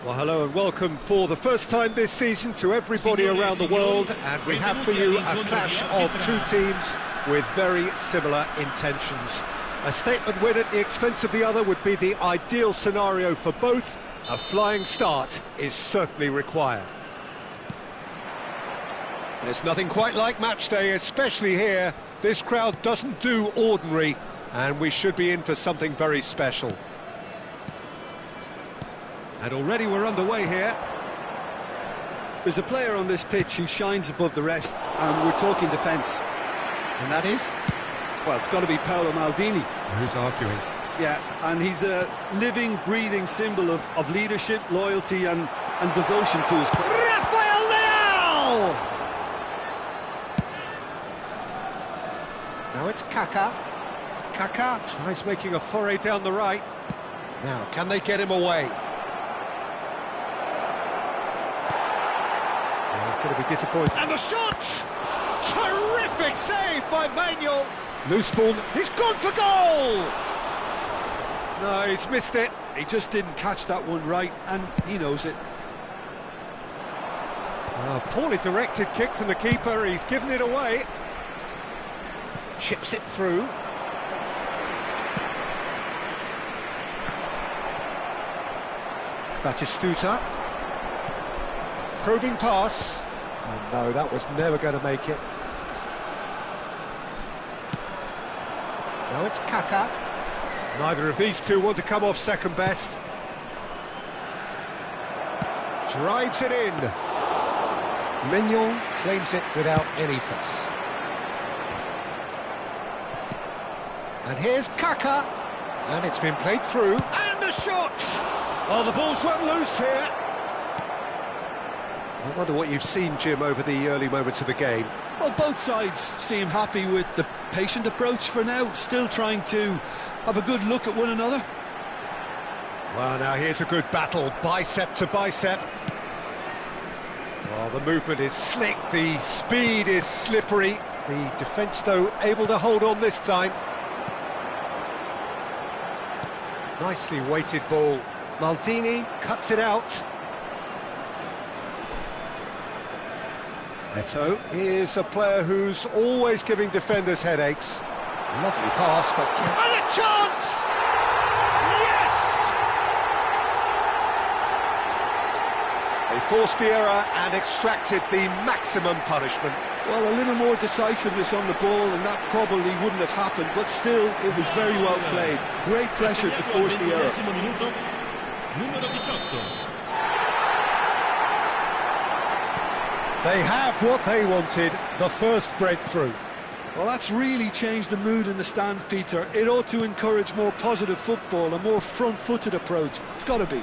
Well, hello and welcome for the first time this season to everybody around the world, and we have for you a clash of two teams with very similar intentions. A statement win at the expense of the other would be the ideal scenario for both. A flying start is certainly required. There's nothing quite like match day, especially here. This crowd doesn't do ordinary, and we should be in for something very special. And already we're underway here. There's a player on this pitch who shines above the rest, and we're talking defence. And that is? Well, it's got to be Paolo Maldini. Who's arguing? Yeah, and he's a living, breathing symbol of leadership, loyalty and devotion to his club. Rafael Leao! Now it's Kaká. Kaká tries making a foray down the right. Now, can they get him away? He's going to be disappointed. And the shot! Terrific save by Manuel. Loose ball. He's gone for goal! No, he's missed it. He just didn't catch that one right, and he knows it. Poorly directed kick from the keeper. He's given it away. Chips it through. Batistuta. Probing pass. Oh no, that was never going to make it. Now it's Kaká. Neither of these two want to come off second best. Drives it in. Mignon claims it without any fuss. And here's Kaká. And it's been played through. And a shot! Oh, the ball's run loose here. I wonder what you've seen, Jim, over the early moments of the game. Well, both sides seem happy with the patient approach for now, still trying to have a good look at one another. Well, now here's a good battle, bicep to bicep. Well, the movement is slick, the speed is slippery. The defence, though, able to hold on this time. Nicely weighted ball. Maldini cuts it out. Neto is a player who's always giving defenders headaches. Lovely pass, but... And a chance! Yes! They forced the error and extracted the maximum punishment. Well, a little more decisiveness on the ball and that probably wouldn't have happened, but still, it was very well played. Great pressure to force the error. They have what they wanted, the first breakthrough. Well, that's really changed the mood in the stands, Peter. It ought to encourage more positive football, a more front-footed approach. It's got to be.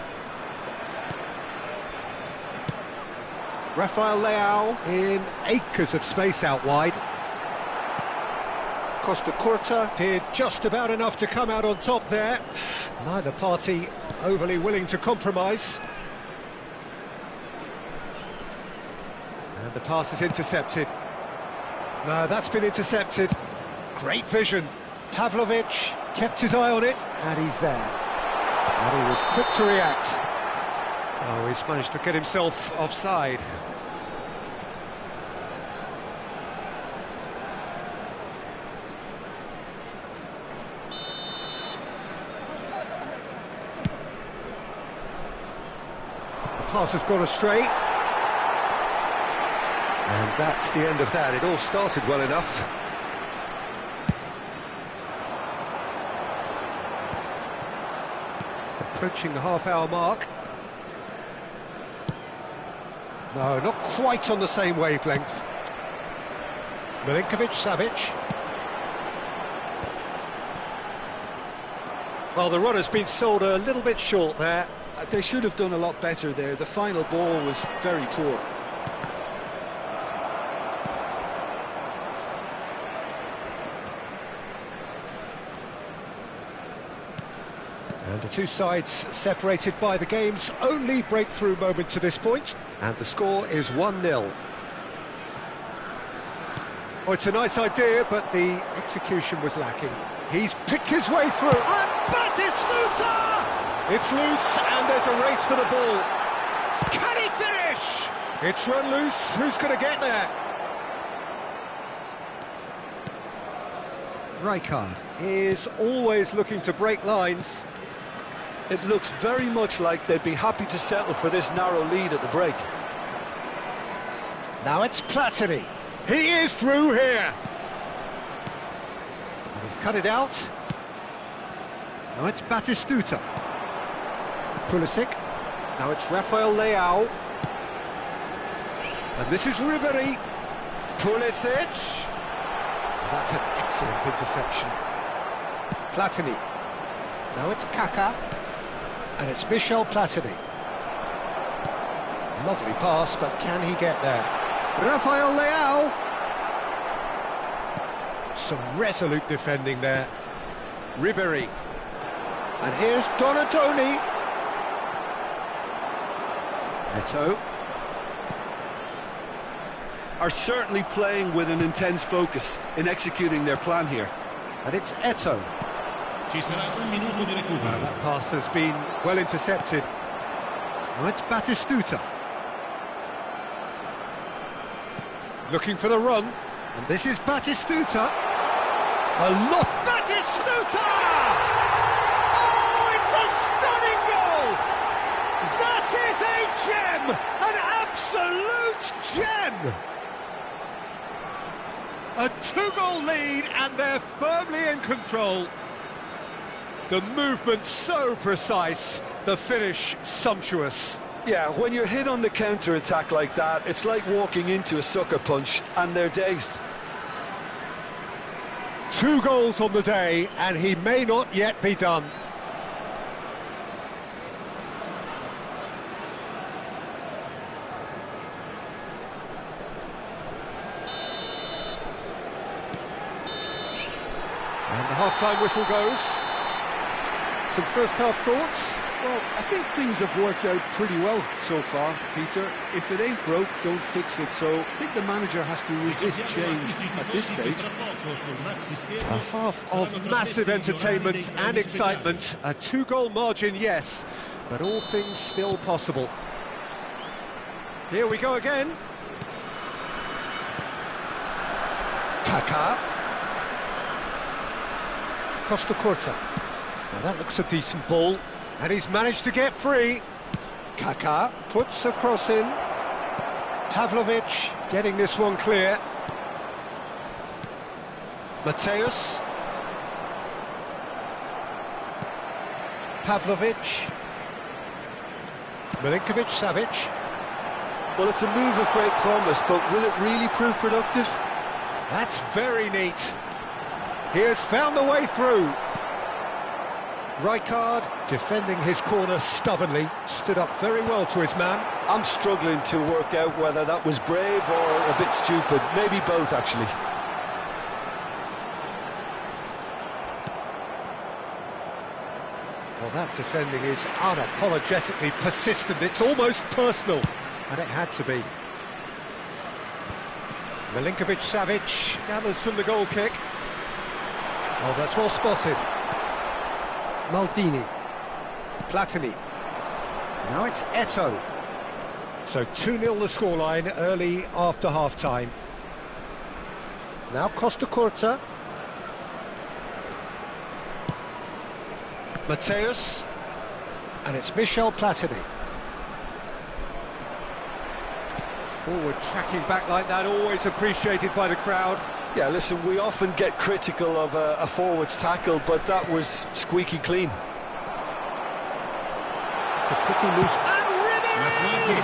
Rafael Leao in acres of space out wide. Costa Curta did just about enough to come out on top there. Neither party overly willing to compromise. And the pass is intercepted. No, that's been intercepted. Great vision. Pavlovic kept his eye on it, and he's there. And he was quick to react. Oh, he's managed to get himself offside. The pass has gone astray. And that's the end of that. It all started well enough. Approaching the half-hour mark. No, not quite on the same wavelength. Milinkovic-Savic. Well, the run has been sold a little bit short there. They should have done a lot better there. The final ball was very poor. And the two sides separated by the game's only breakthrough moment to this point. And the score is 1-0. Oh, it's a nice idea, but the execution was lacking. He's picked his way through. And Batistuta! It's loose, and there's a race for the ball. It's run loose, who's going to get there? Rijkaard is always looking to break lines. It looks very much like they'd be happy to settle for this narrow lead at the break. Now it's Platini. He is through here. And he's cut it out. Now it's Batistuta. Pulisic. Now it's Rafael Leao. And this is Ribery. Pulisic. And that's an excellent interception. Platini. Now it's Kaká. And it's Michel Platini. Lovely pass, but can he get there? Rafael Leao. Some resolute defending there. Ribery. And here's Donatoni. Eto'o. Are certainly playing with an intense focus in executing their plan here. And it's Eto'o. That pass has been well intercepted. Now it's Batistuta. Looking for the run. And this is Batistuta. A lot. Batistuta! Oh, it's a stunning goal! That is a gem! An absolute gem! A two-goal lead, and they're firmly in control. The movement so precise, the finish sumptuous. Yeah, when you're hit on the counter-attack like that, it's like walking into a sucker punch, and they're dazed. 2 goals on the day, and he may not yet be done. And the half-time whistle goes. Some first-half thoughts? Well, I think things have worked out pretty well so far, Peter. If it ain't broke, don't fix it. So I think the manager has to resist change at this stage. A half of massive entertainment and excitement. A 2-goal margin, yes, but all things still possible. Here we go again. Kaká. Costa Curta. Now that looks a decent ball. And he's managed to get free. Kaká puts a cross in. Pavlovic getting this one clear. Mateus. Pavlovic. Milinkovic-Savic. Well, it's a move of great promise, but will it really prove productive? That's very neat. He has found the way through. Rijkaard, defending his corner stubbornly, stood up very well to his man. I'm struggling to work out whether that was brave or a bit stupid. Maybe both, actually. Well, that defending is unapologetically persistent. It's almost personal, and it had to be. Milinkovic-Savic gathers from the goal kick. Oh, that's well spotted. Maldini. Platini. Now it's Eto'o. So 2-0 the scoreline early after half-time. Now Costa Curta. Mateus. And it's Michel Platini. Forward tracking back like that, always appreciated by the crowd. Yeah, listen, we often get critical of a forward's tackle, but that was squeaky clean. It's a pretty loose... And Ribery!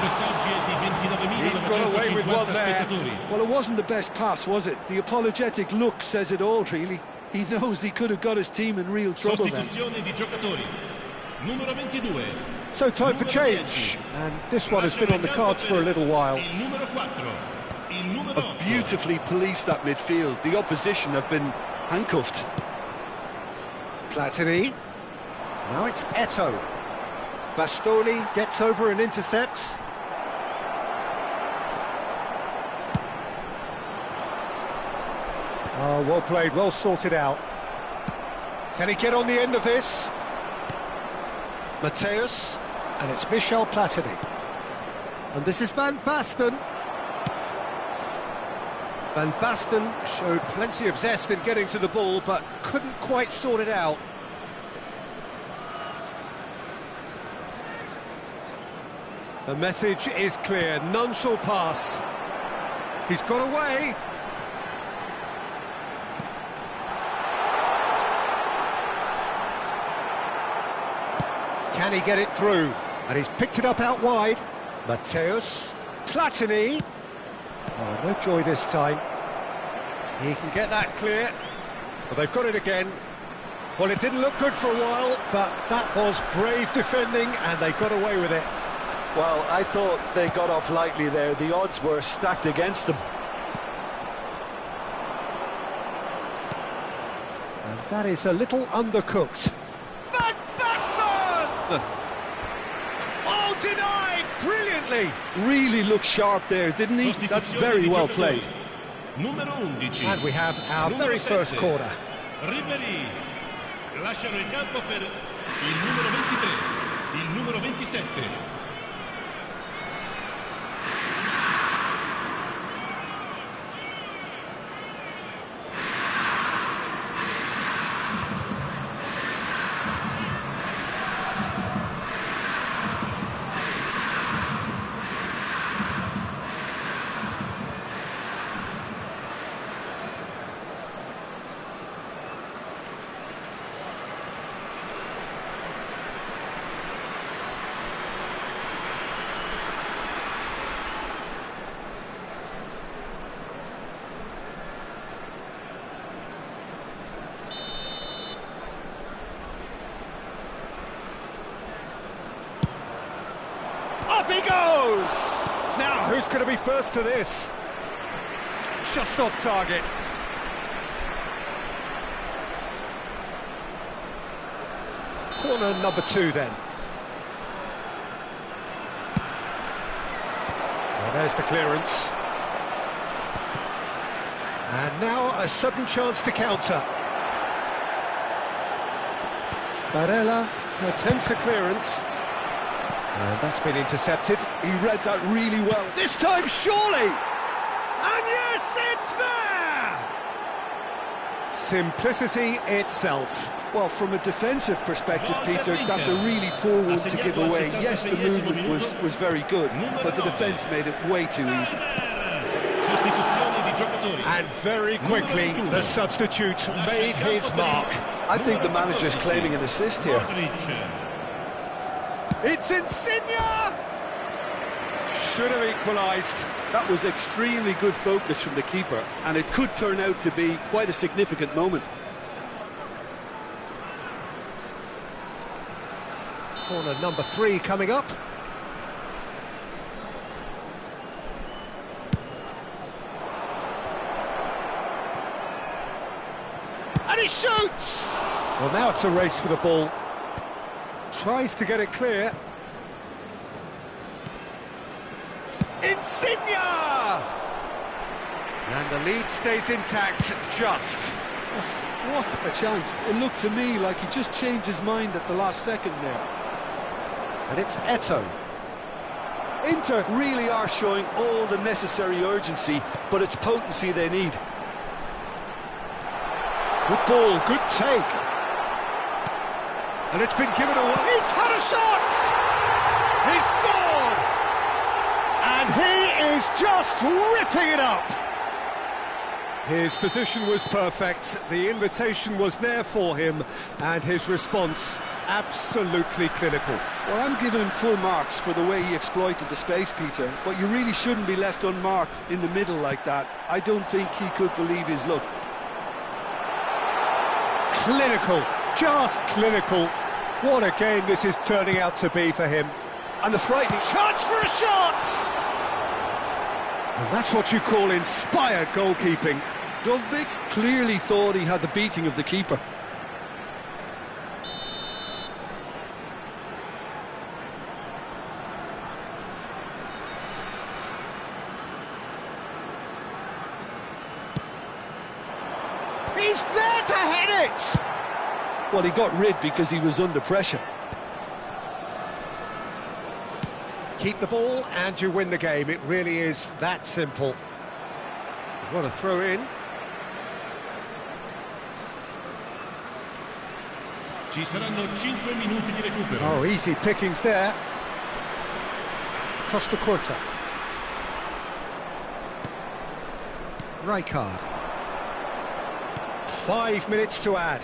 He's got away with one there. Well, it wasn't the best pass, was it? The apologetic look says it all, really. He knows he could have got his team in real trouble then. So time for change, and this one has been on the cards for a little while. Have beautifully policed that midfield. The opposition have been handcuffed. Platini. Now it's Eto'o. Bastoni gets over and intercepts. Oh, well played, well sorted out. Can he get on the end of this? Mateus. And it's Michel Platini. And this is Van Basten. Van Basten showed plenty of zest in getting to the ball, but couldn't quite sort it out. The message is clear, none shall pass. He's got away. Can he get it through? And he's picked it up out wide. Mateus. Platini. Oh, no joy this time. He can get that clear. But they've got it again. Well, it didn't look good for a while, but that was brave defending, and they got away with it. Well, I thought they got off lightly there. The odds were stacked against them. And that is a little undercooked. Van Basten! Oh, denied brilliantly! Really looked sharp there, didn't he? That's very well played. And we have our very first corner. Ribery. Lasciano il campo per il numero 23, il numero 27. Up he goes! Now, who's going to be first to this? Just off target. Corner number 2 then. Well, there's the clearance. And now a sudden chance to counter. Barella attempts a clearance. And that's been intercepted. He read that really well. This time, surely! And yes, it's there! Simplicity itself. Well, from a defensive perspective, Peter, that's a really poor one to give away. Yes, the movement was very good, but the defence made it way too easy. And very quickly, the substitute made his mark. I think the manager's claiming an assist here. It's Insigne! Should have equalised. That was extremely good focus from the keeper, and it could turn out to be quite a significant moment. Corner number 3 coming up. And he shoots! Well, now it's a race for the ball. Tries to get it clear. Insigne! And the lead stays intact, just. What a chance. It looked to me like he just changed his mind at the last second there. And it's Eto'o. Inter really are showing all the necessary urgency, but it's potency they need. Good ball, good take. And it's been given away. He's had a shot! He's scored! And he is just ripping it up! His position was perfect, the invitation was there for him, and his response absolutely clinical. Well, I'm giving him full marks for the way he exploited the space, Peter, but you really shouldn't be left unmarked in the middle like that. I don't think he could believe his luck. Clinical, just clinical. What a game this is turning out to be for him. And the frightening chance for a shot! And that's what you call inspired goalkeeping. Dovbyk clearly thought he had the beating of the keeper. He's there to head it! Well, he got rid because he was under pressure. keep the ball and you win the game. It really is that simple. What a throw in. Ci saranno 5 minuti di recupero. Oh, easy pickings there. Costa Curta. Rijkaard. 5 minutes to add.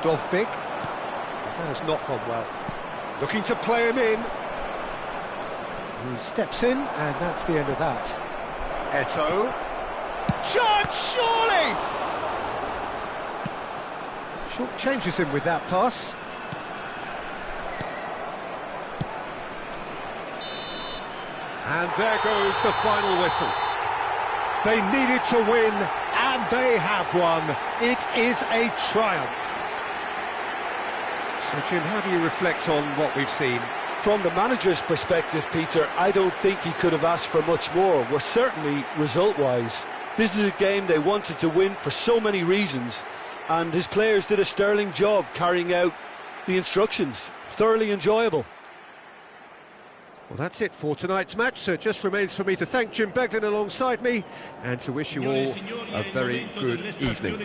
Dovbik. That has not gone well. Looking to play him in. He steps in, and that's the end of that. Eto'o. Chance, surely! Short changes him with that pass. And there goes the final whistle. They needed to win, and they have won. It is a triumph. So, Jim, how do you reflect on what we've seen? From the manager's perspective, Peter, I don't think he could have asked for much more. Well, certainly result-wise. This is a game they wanted to win for so many reasons, and his players did a sterling job carrying out the instructions. Thoroughly enjoyable. Well, that's it for tonight's match, so it just remains for me to thank Jim Beglin alongside me and to wish you all a very good evening.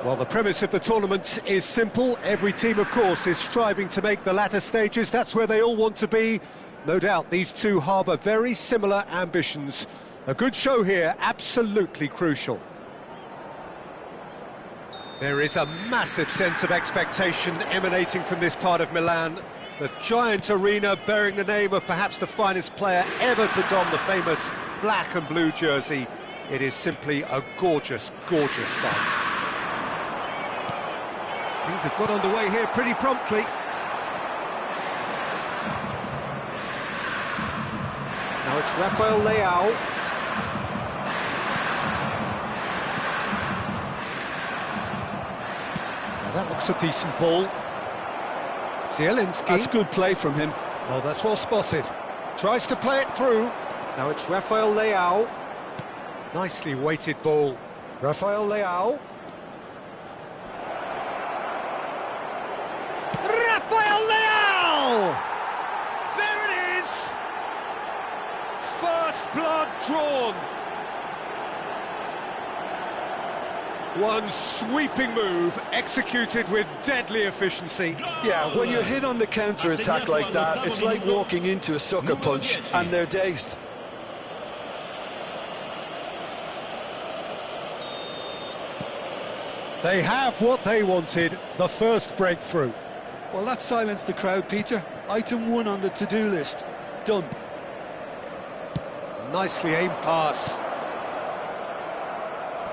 Well, the premise of the tournament is simple. Every team, of course, is striving to make the latter stages. That's where they all want to be. No doubt these two harbour very similar ambitions. A good show here, absolutely crucial. There is a massive sense of expectation emanating from this part of Milan. The giant arena bearing the name of perhaps the finest player ever to don the famous black and blue jersey. It is simply a gorgeous, gorgeous sight. Things have got underway here pretty promptly. Now it's Rafael Leao. Now that looks a decent ball. Zielinski. That's good play from him. Oh, that's well spotted. Tries to play it through. Now it's Rafael Leao. Nicely weighted ball. Rafael Leao. Rafael Leao! There it is! First blood drawn. One sweeping move, executed with deadly efficiency. Yeah, when you're hit on the counter-attack like that, it's like walking into a sucker punch, and they're dazed. They have what they wanted, the first breakthrough. Well, that silenced the crowd, Peter. Item 1 on the to-do list. Done. Nicely aimed pass.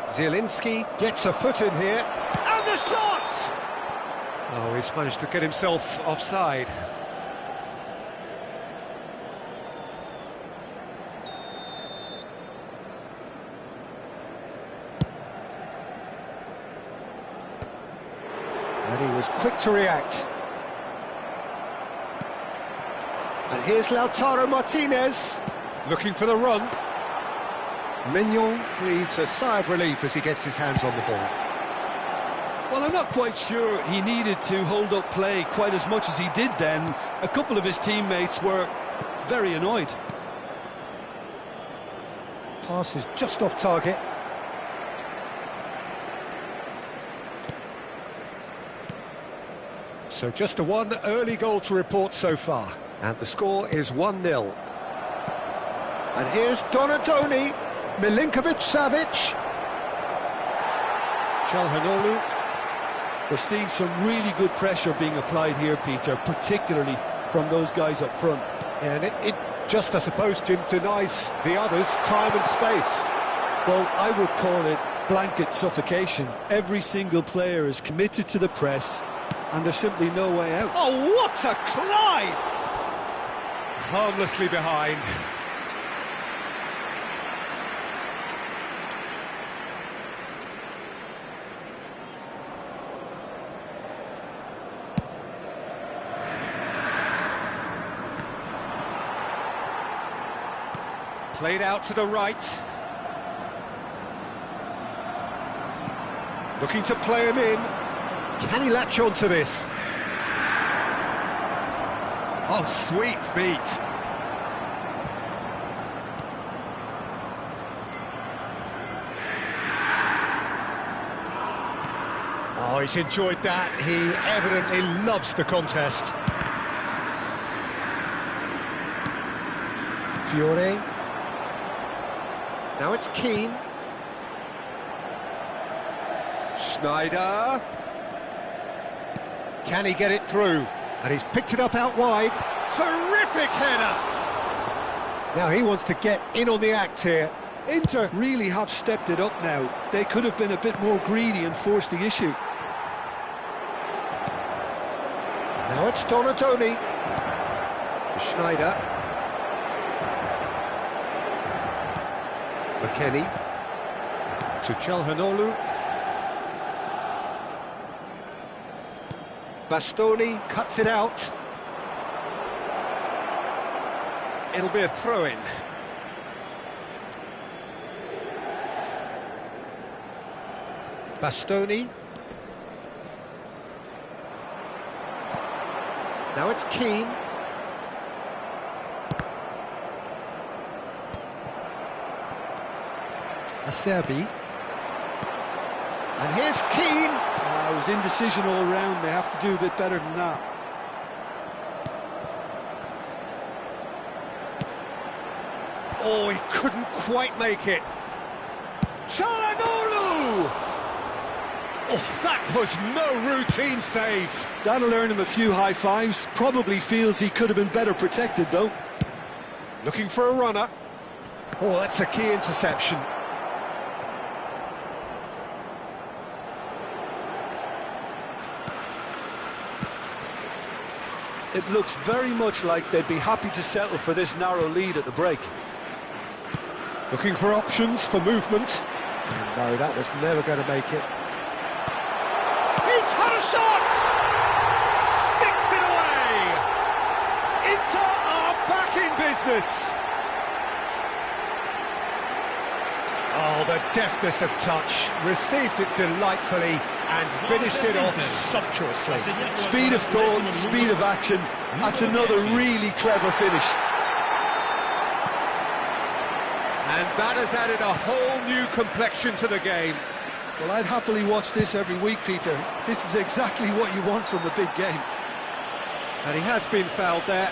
Zielinski gets a foot in here, and the shot! Oh, he's managed to get himself offside. And he was quick to react. And here's Lautaro Martinez, looking for the run. Mignon breathes a sigh of relief as he gets his hands on the ball. Well, I'm not quite sure he needed to hold up play quite as much as he did then. A couple of his teammates were very annoyed. Pass is just off target. So just a one early goal to report so far. And the score is 1-0. And here's Donatoni, Milinkovic-Savic. Çalhanoğlu. We're seeing some really good pressure being applied here, Peter, particularly from those guys up front. And it just, I suppose, Jim, denies the others time and space. Well, I would call it blanket suffocation. Every single player is committed to the press, and there's simply no way out. Oh, what a climb! Harmlessly behind. Played out to the right. Looking to play him in. Can he latch on to this? Oh, sweet feet. Oh, he's enjoyed that. He evidently loves the contest. Fiore. Now it's Keane. Schneider. Can he get it through? And he's picked it up out wide. Terrific header! Now he wants to get in on the act here. Inter really have stepped it up now. They could have been a bit more greedy and forced the issue. Now it's Donatoni. Schneider. McKennie. To Çalhanoğlu. Bastoni cuts it out. It'll be a throw-in. Bastoni. Now it's Keane. Acerbi. And here's Keane. It was indecision all round. They have to do a bit better than that. Oh, he couldn't quite make it. Çalhanoğlu! Oh, that was no routine save. That'll earn him a few high fives. Probably feels he could have been better protected, though. Looking for a runner. Oh, that's a key interception. It looks very much like they'd be happy to settle for this narrow lead at the break. Looking for options for movement. No, that was never going to make it. He's had a shot! Sticks it away! Inter are back in business. Oh, the deftness of touch. Received it delightfully and finished it off sumptuously. Speed of thought, speed of action. That's another really clever finish. And that has added a whole new complexion to the game. Well, I'd happily watch this every week, Peter. This is exactly what you want from a big game. And he has been fouled there.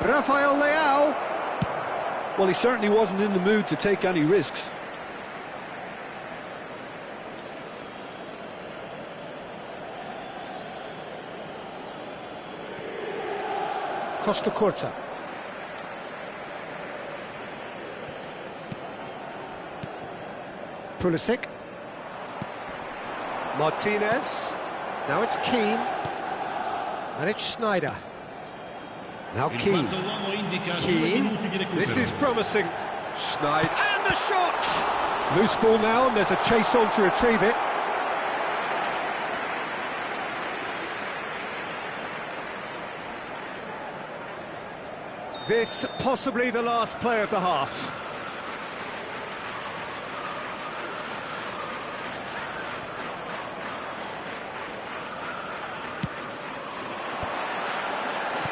Rafael Leao. Well, he certainly wasn't in the mood to take any risks. Costa Curta. Pulisic. Martinez. Now it's Keane. And it's Schneider. Now Keane. Keane. This is promising. Schneider. And the shot! Loose ball now, and there's a chase on to retrieve it. This possibly the last play of the half.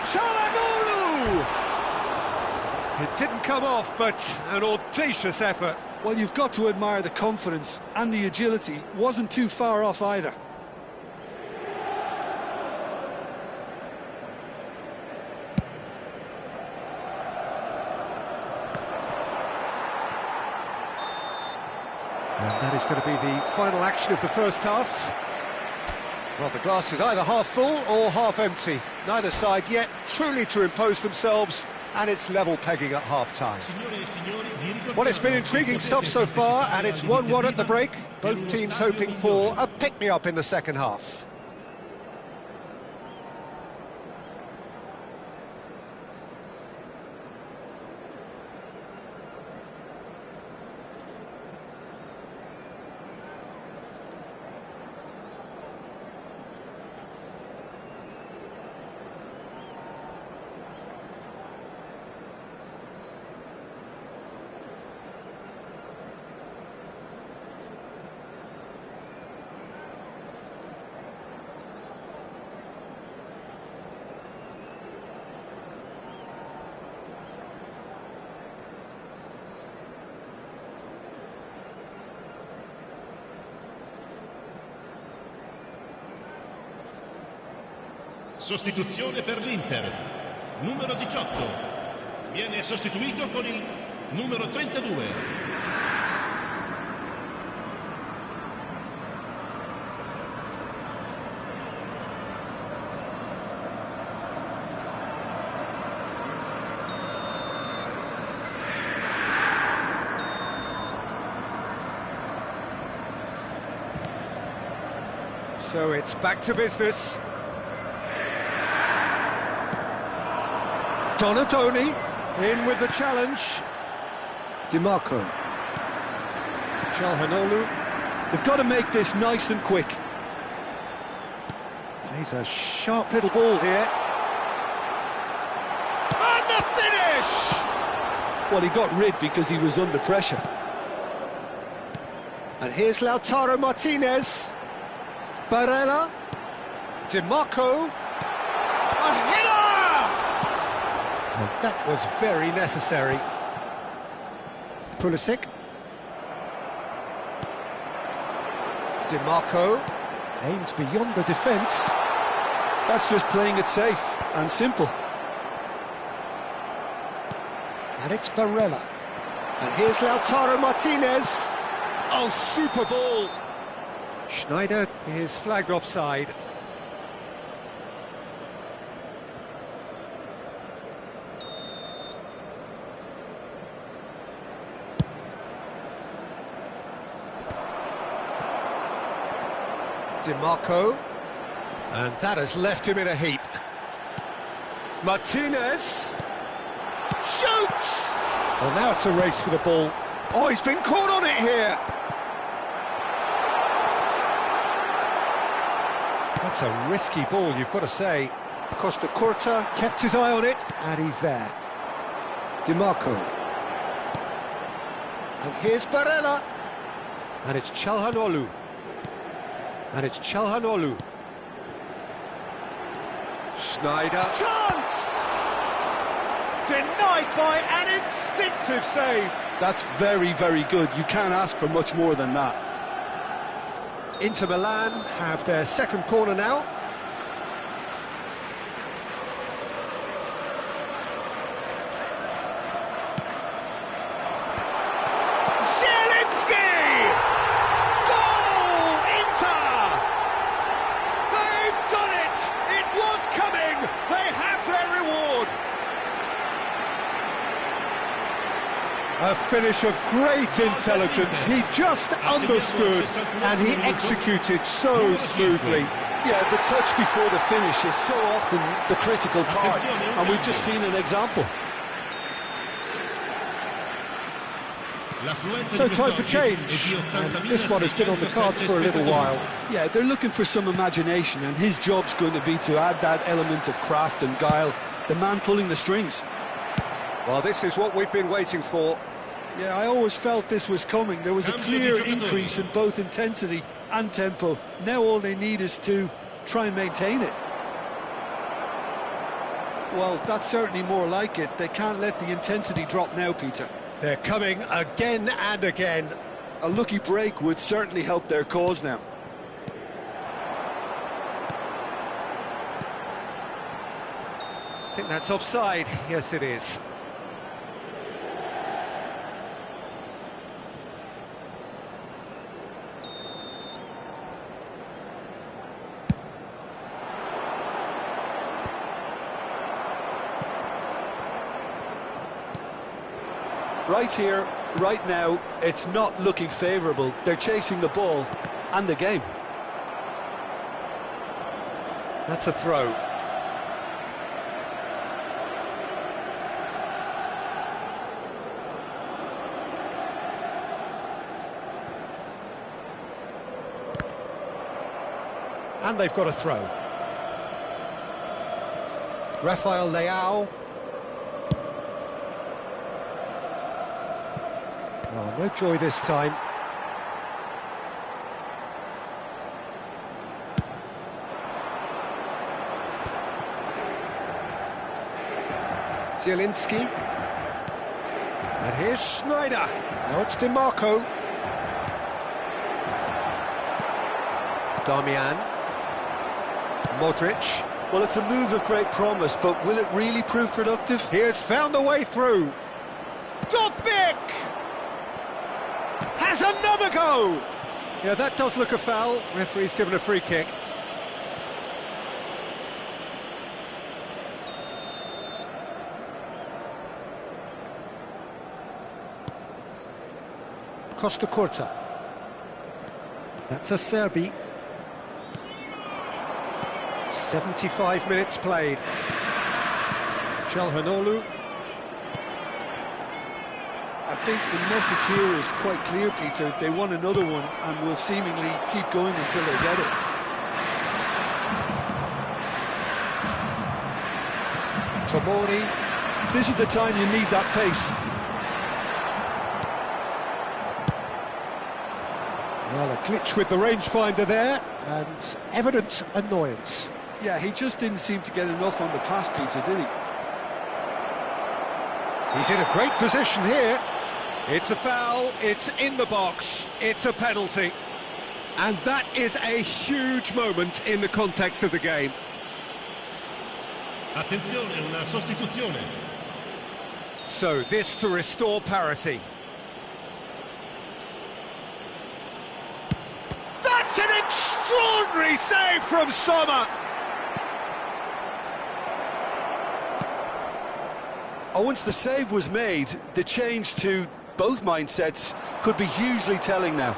Çalhanoğlu! It didn't come off, but an audacious effort. Well, you've got to admire the confidence and the agility. Wasn't too far off either. And that is going to be the final action of the first half. Well, the glass is either half full or half empty. Neither side yet truly to impose themselves, and it's level pegging at half-time. Well, it's been intriguing stuff so far, and it's 1-1 at the break. Both teams hoping for a pick-me-up in the second half. Sostituzione per l'Inter. Numero 18. Viene sostituito con il numero 32. So it's back to business. Donatoni in with the challenge. DiMarco. Çalhanoğlu. They've got to make this nice and quick. Plays a sharp little ball here. And the finish! Well, he got rid because he was under pressure. And here's Lautaro Martinez. Barella. DiMarco. A header! And that was very necessary. Pulisic. DiMarco aims beyond the defence. That's just playing it safe and simple. And it's Barella. And here's Lautaro Martinez. Oh, super ball! Schneider is flagged offside. DiMarco, and that has left him in a heap. Martinez shoots! Well, now it's a race for the ball. Oh, he's been caught on it here. That's a risky ball, you've got to say. Costa Curta kept his eye on it, and he's there. DiMarco. And here's Barella. And it's Çalhanoğlu. And it's Çalhanoğlu. Schneider. Chance! Denied by an instinctive save. That's very, very good. You can't ask for much more than that. Inter Milan have their second corner now. A finish of great intelligence. He just understood and he executed so smoothly. Yeah, the touch before the finish is so often the critical part, and we've just seen an example. So time for change, and this one has been on the cards for a little while. Yeah, they're looking for some imagination, and his job's going to be to add that element of craft and guile, the man pulling the strings. Well, this is what we've been waiting for. Yeah, I always felt this was coming. There was a clear increase in both intensity and tempo. Now all they need is to try and maintain it. Well, that's certainly more like it. They can't let the intensity drop now, Peter. They're coming again and again. A lucky break would certainly help their cause now. I think that's offside. Yes, it is. Right here, right now, it's not looking favourable. They're chasing the ball and the game. That's a throw. And they've got a throw. Rafael Leao. Oh, no joy this time. Zielinski. And here's Schneider. Now it's DiMarco. Darmian. Modric. Well, it's a move of great promise, but will it really prove productive? He has found a way through. Dovbyk! Has another go! Yeah, that does look a foul. Referee's given a free kick. Costa Curta. That's a Serbi. 75 minutes played. Çalhanoğlu. I think the message here is quite clear, Peter. They want another one and will seemingly keep going until they get it. Tomori. This is the time you need that pace. Well, a glitch with the rangefinder there, and evident annoyance. Yeah, he just didn't seem to get enough on the pass, Peter, did he? He's in a great position here. It's a foul, it's in the box, it's a penalty. And that is a huge moment in the context of the game. Attenzione, una sostituzione. So this to restore parity. That's an extraordinary save from Sommer. Oh, once the save was made, the change to both mindsets could be hugely telling now.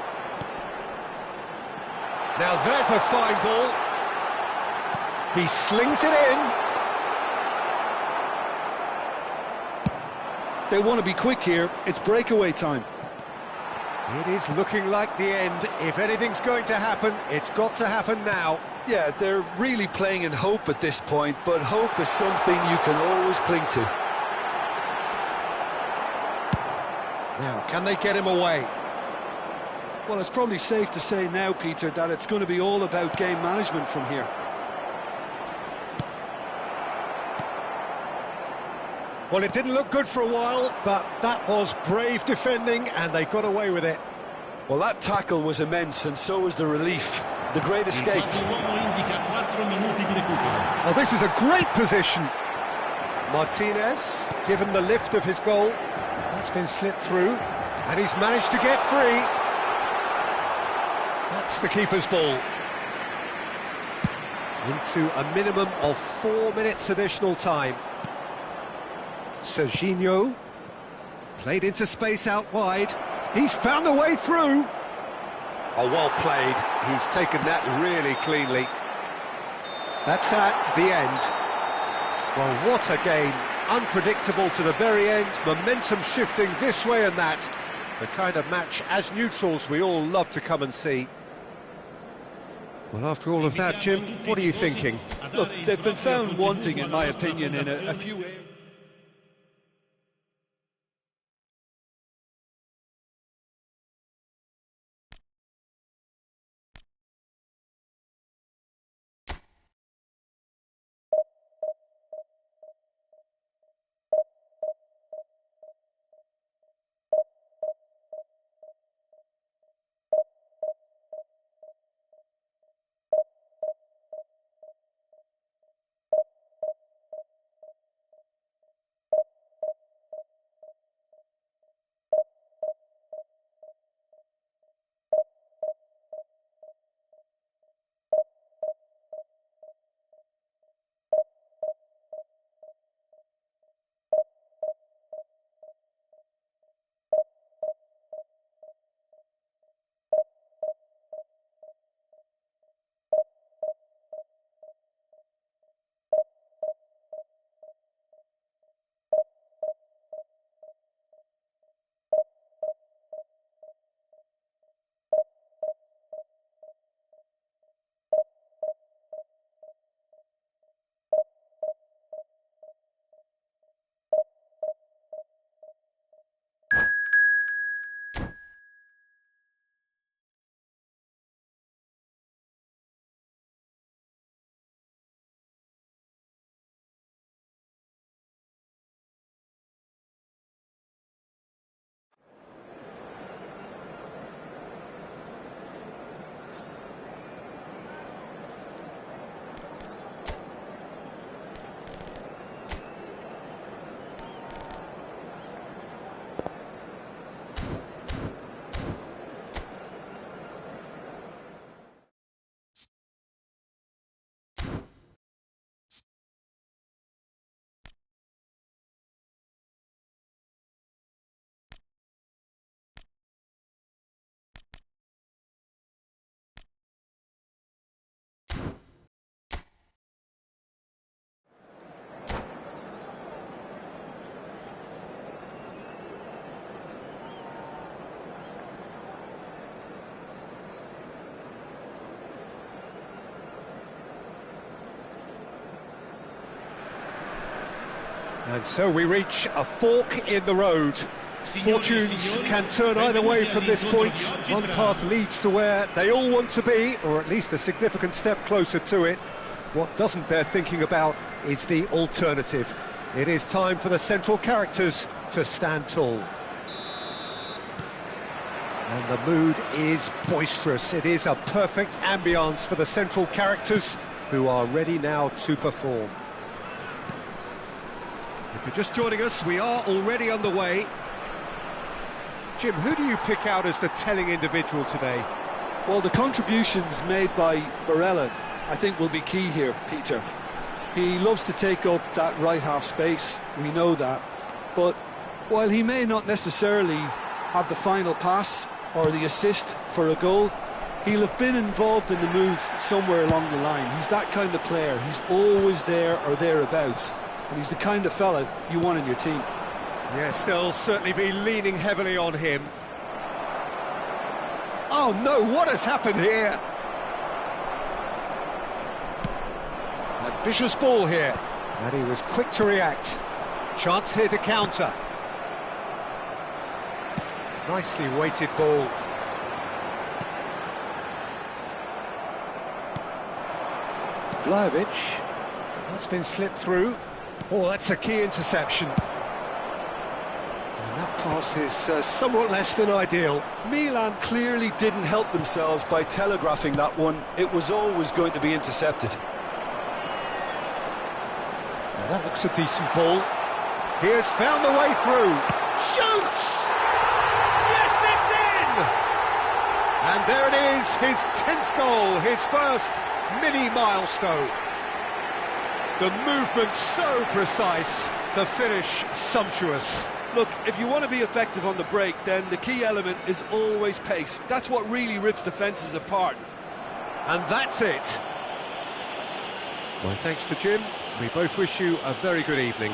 Now there's a fine ball. He slings it in. They want to be quick here. It's breakaway time. It is looking like the end. If anything's going to happen, it's got to happen now. Yeah, they're really playing in hope at this point, but hope is something you can always cling to. Now, can they get him away? Well, it's probably safe to say now, Peter, that it's going to be all about game management from here. Well, it didn't look good for a while, but that was brave defending, and they got away with it. Well, that tackle was immense, and so was the relief. The great escape. Well, this is a great position. Martinez, given the lift of his goal, that's been slipped through, and he's managed to get free. That's the keeper's ball. Into a minimum of 4 minutes additional time. Serginho, played into space out wide. He's found a way through. Oh, well played. He's taken that really cleanly. That's at the end. Well, what a game. Unpredictable to the very end. Momentum shifting this way and that. The kind of match, as neutrals, we all love to come and see. Well, after all of that, Jim, what are you thinking? Look, they've been found wanting, in my opinion, in a few areas. And so we reach a fork in the road. Fortunes can turn either way from this point. One path leads to where they all want to be, or at least a significant step closer to it. What doesn't bear thinking about is the alternative. It is time for the central characters to stand tall. And the mood is boisterous. It is a perfect ambience for the central characters who are ready now to perform. If you're just joining us, we are already underway. Jim, who do you pick out as the telling individual today? Well, the contributions made by Barella, I think, will be key here, Peter. He loves to take up that right half space, we know that. But while he may not necessarily have the final pass or the assist for a goal, he'll have been involved in the move somewhere along the line. He's that kind of player. He's always there or thereabouts. And he's the kind of fella you want in your team. Yes, they'll certainly be leaning heavily on him. Oh no, what has happened here? Ambitious ball here, and he was quick to react. Chance here to counter. Nicely weighted ball. Vlahovic, that's been slipped through. Oh, that's a key interception. And that pass is somewhat less than ideal. Milan clearly didn't help themselves by telegraphing that one. It was always going to be intercepted. Now that looks a decent ball. He has found the way through. Shoots! Yes, it's in! And there it is, his 10th goal, his first mini-milestone. The movement so precise, the finish sumptuous. Look, if you want to be effective on the break, then the key element is always pace. That's what really rips defences apart. And that's it. My thanks to Jim. We both wish you a very good evening.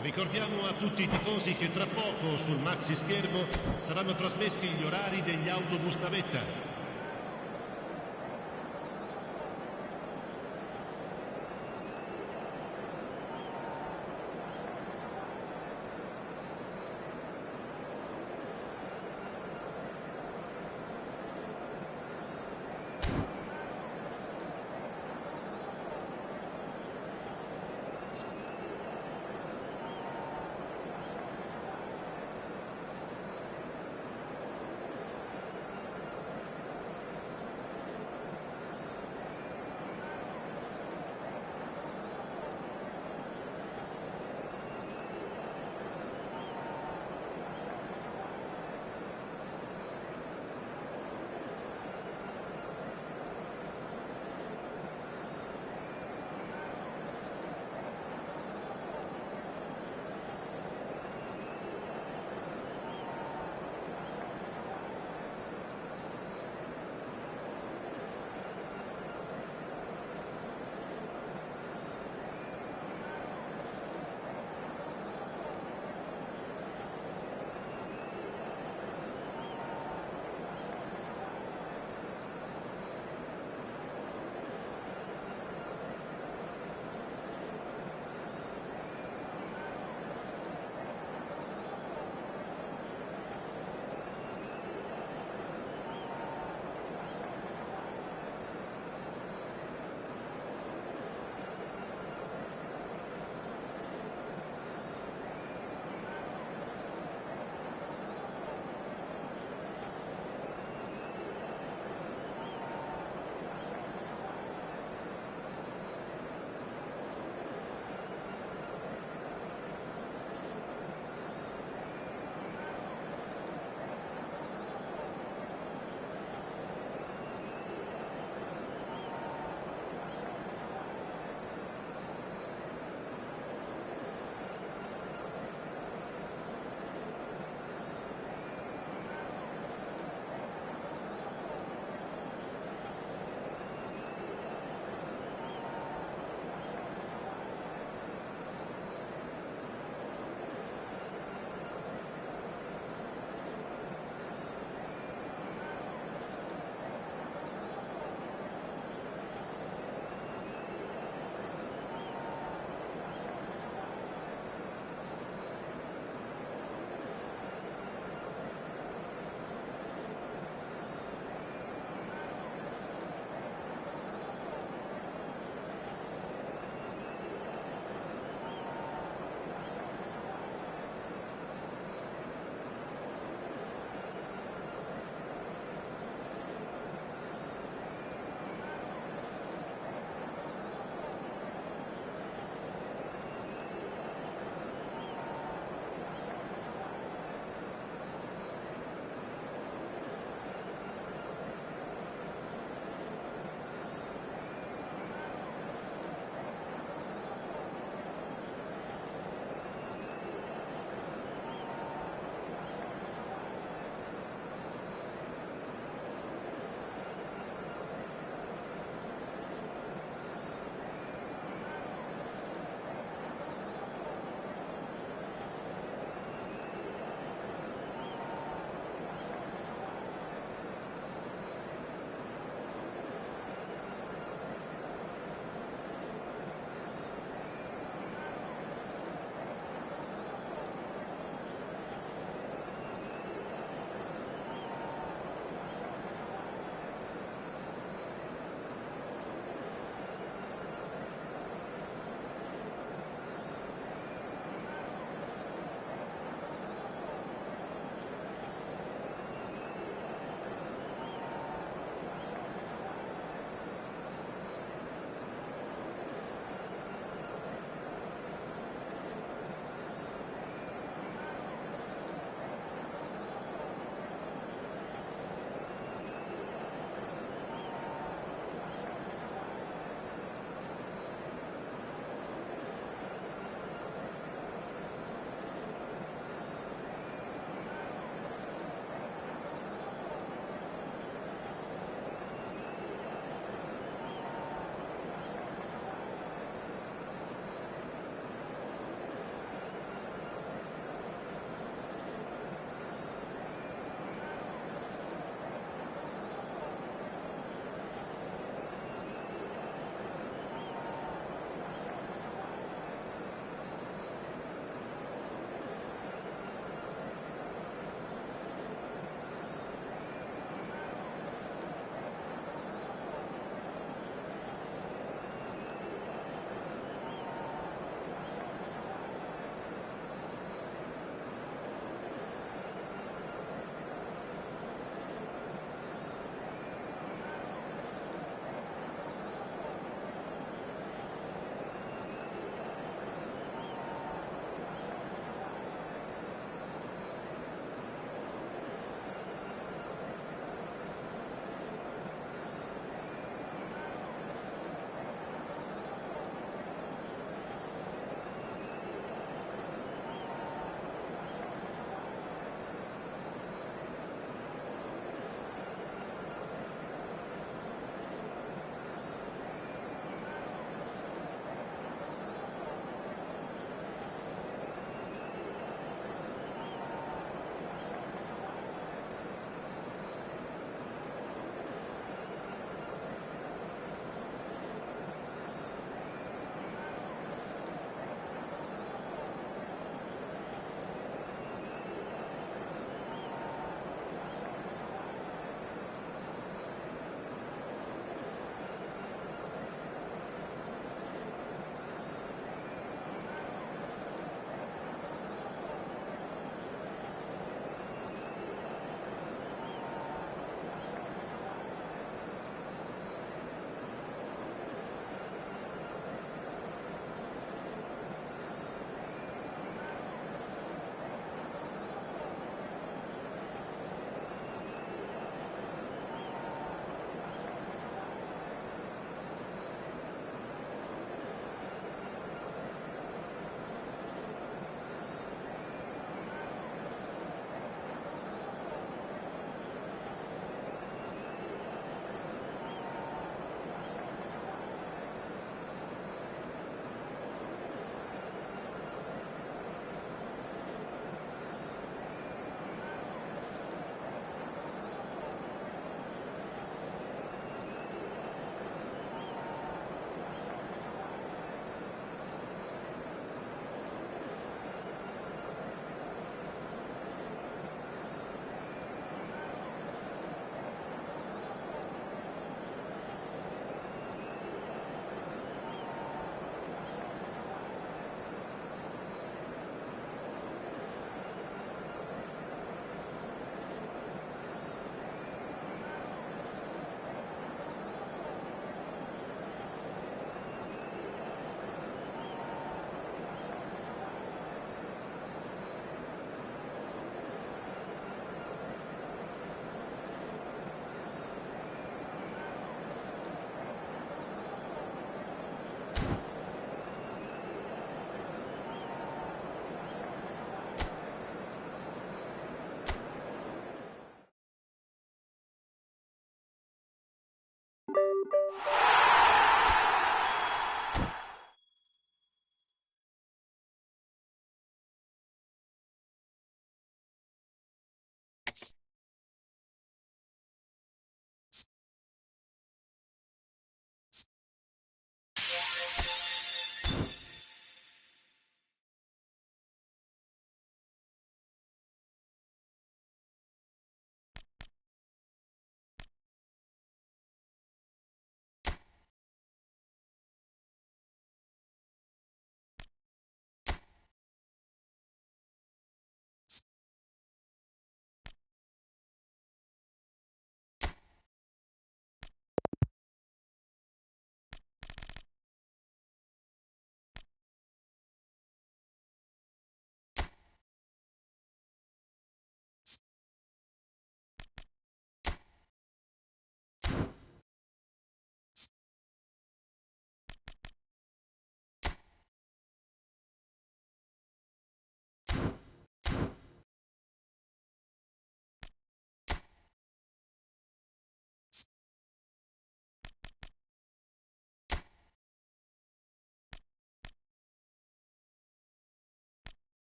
Ricordiamo a tutti i tifosi che tra poco sul maxi schermo saranno trasmessi gli orari degli autobus navetta.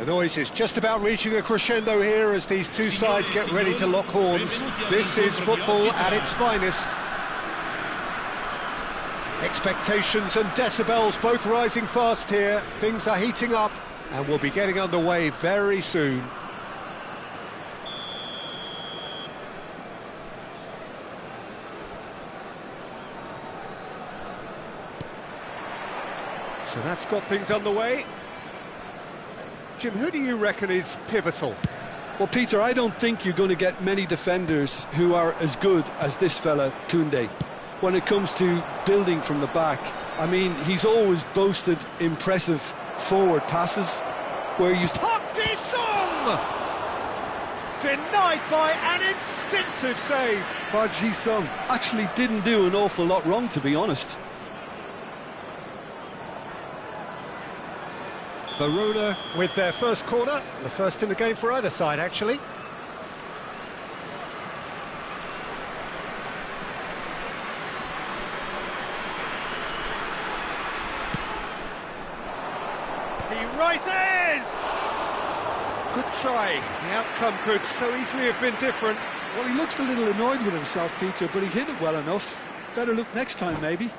noise is just about reaching a crescendo here as these two sides get ready to lock horns. This is football at its finest. Expectations and decibels both rising fast here. Things are heating up and we'll be getting underway very soon. So that's got things underway. Jim, who do you reckon is pivotal? Well, Peter, I don't think you're going to get many defenders who are as good as this fella, Koundé. When it comes to building from the back, I mean, he's always boasted impressive forward passes where you... Park Ji-sung! Denied by an instinctive save. Park Ji-sung actually didn't do an awful lot wrong, to be honest. Verona with their first corner, the first in the game for either side, actually. He rises! Good try. The outcome could so easily have been different. Well, he looks a little annoyed with himself, Peter, but he hit it well enough. Better look next time, maybe.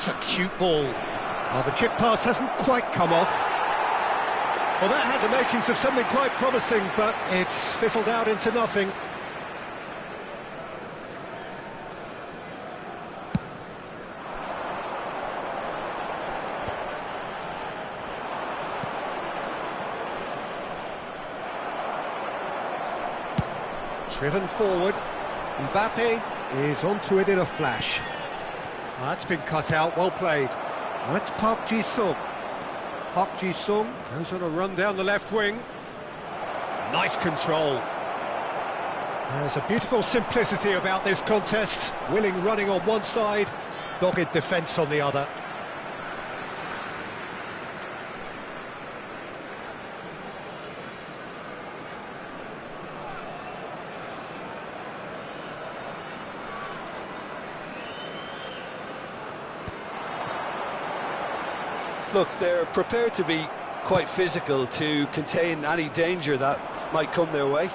That's a cute ball. Well, the chip pass hasn't quite come off. Well, that had the makings of something quite promising, but it's fizzled out into nothing. Driven forward. Mbappe is onto it in a flash. That's been cut out, well played. That's Park Ji-sung. Park Ji-sung goes on a run down the left wing. Nice control. There's a beautiful simplicity about this contest. Willing running on one side, dogged defence on the other. Look, they're prepared to be quite physical to contain any danger that might come their way.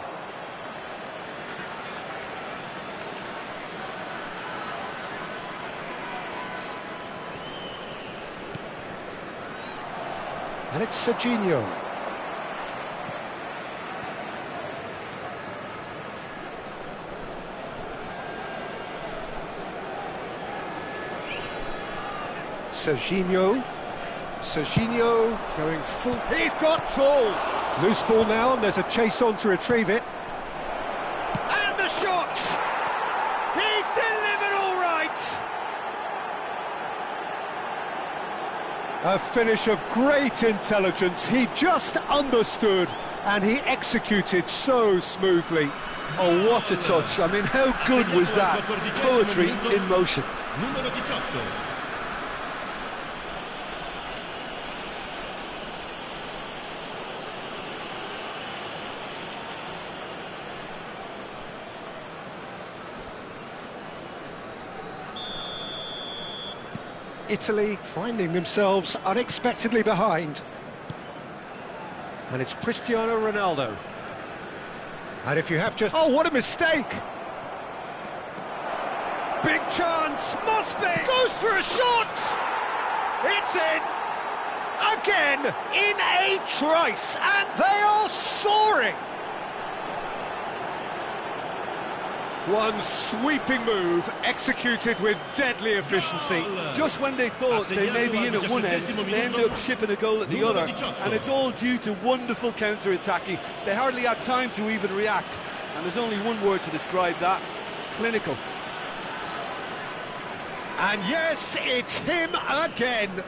And it's Serginho. Serginho going full. He's got tall. Loose ball now, and there's a chase on to retrieve it. And the shot! He's delivered all right! A finish of great intelligence. He just understood, and he executed so smoothly. Oh, what a touch. I mean, how good was that? Poetry in motion. Numero 18. Italy finding themselves unexpectedly behind. And it's Cristiano Ronaldo. And if you have just... Oh, what a mistake! Big chance, must be! Goes for a shot! It's in! Again, in a trice, and they are soaring! One sweeping move, executed with deadly efficiency. Just when they thought they may be in at one end, they end up shipping a goal at the other, and it's all due to wonderful counter-attacking. They hardly had time to even react, and there's only one word to describe that: clinical. And yes, it's him again.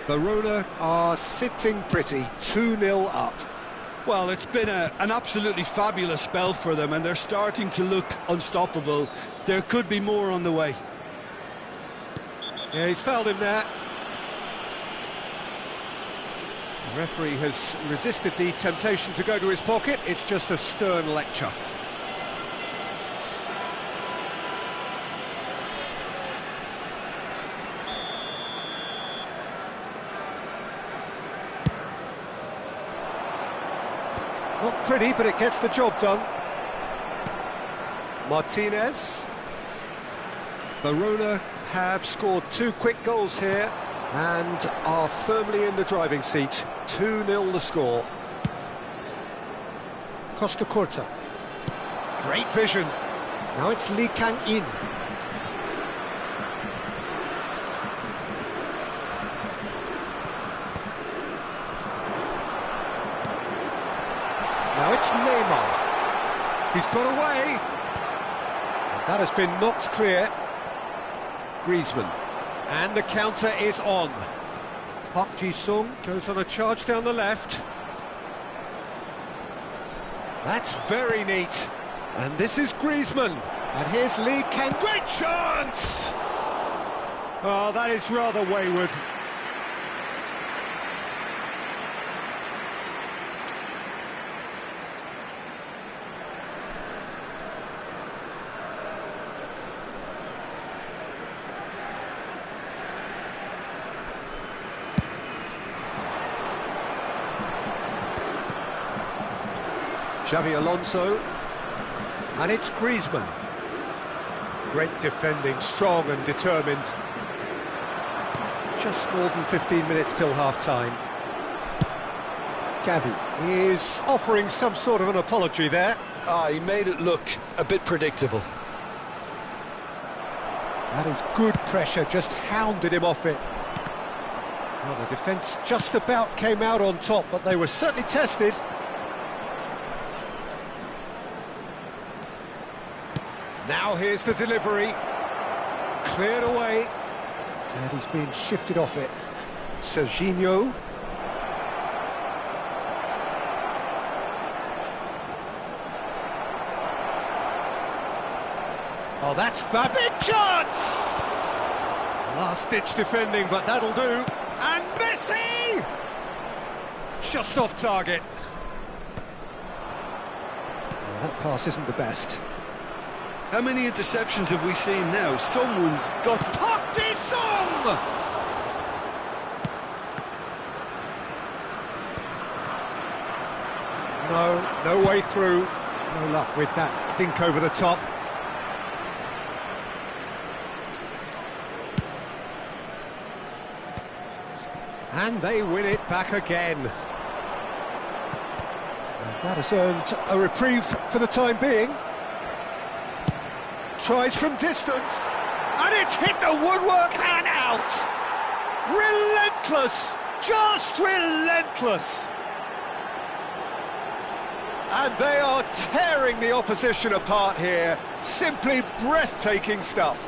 Verona are sitting pretty, 2-0 up. Well, it's been an absolutely fabulous spell for them, and they're starting to look unstoppable. There could be more on the way. Yeah, he's fouled him there. The referee has resisted the temptation to go to his pocket. It's just a stern lecture. Not pretty, but it gets the job done. Martinez. Verona have scored 2 quick goals here and are firmly in the driving seat. 2-0 the score. Costa Curta. Great vision. Now it's Lee Kang-in. Now it's Neymar. He's got away. And that has been knocked clear. Griezmann. And the counter is on. Park Ji-sung goes on a charge down the left. That's very neat. And this is Griezmann. And here's Lee Kang. Great chance! Oh, that is rather wayward. Xavi Alonso, and it's Griezmann. Great defending, strong and determined. Just more than 15 minutes till half-time. Gavi is offering some sort of an apology there. He made it look a bit predictable. That is good pressure, just hounded him off it. Well, the defence just about came out on top, but they were certainly tested. Now here's the delivery, cleared away, and he's been shifted off it. Serginho. Oh, that's a big chance! Last-ditch defending, but that'll do. And Messi! Just off target. Well, that pass isn't the best. How many interceptions have we seen now? Someone's got... Park Ji-sung! No way through. No luck with that dink over the top. And they win it back again. And that has earned a reprieve for the time being. Tries from distance, and it's hit the woodwork and out. Relentless, just relentless. And they are tearing the opposition apart here. Simply breathtaking stuff.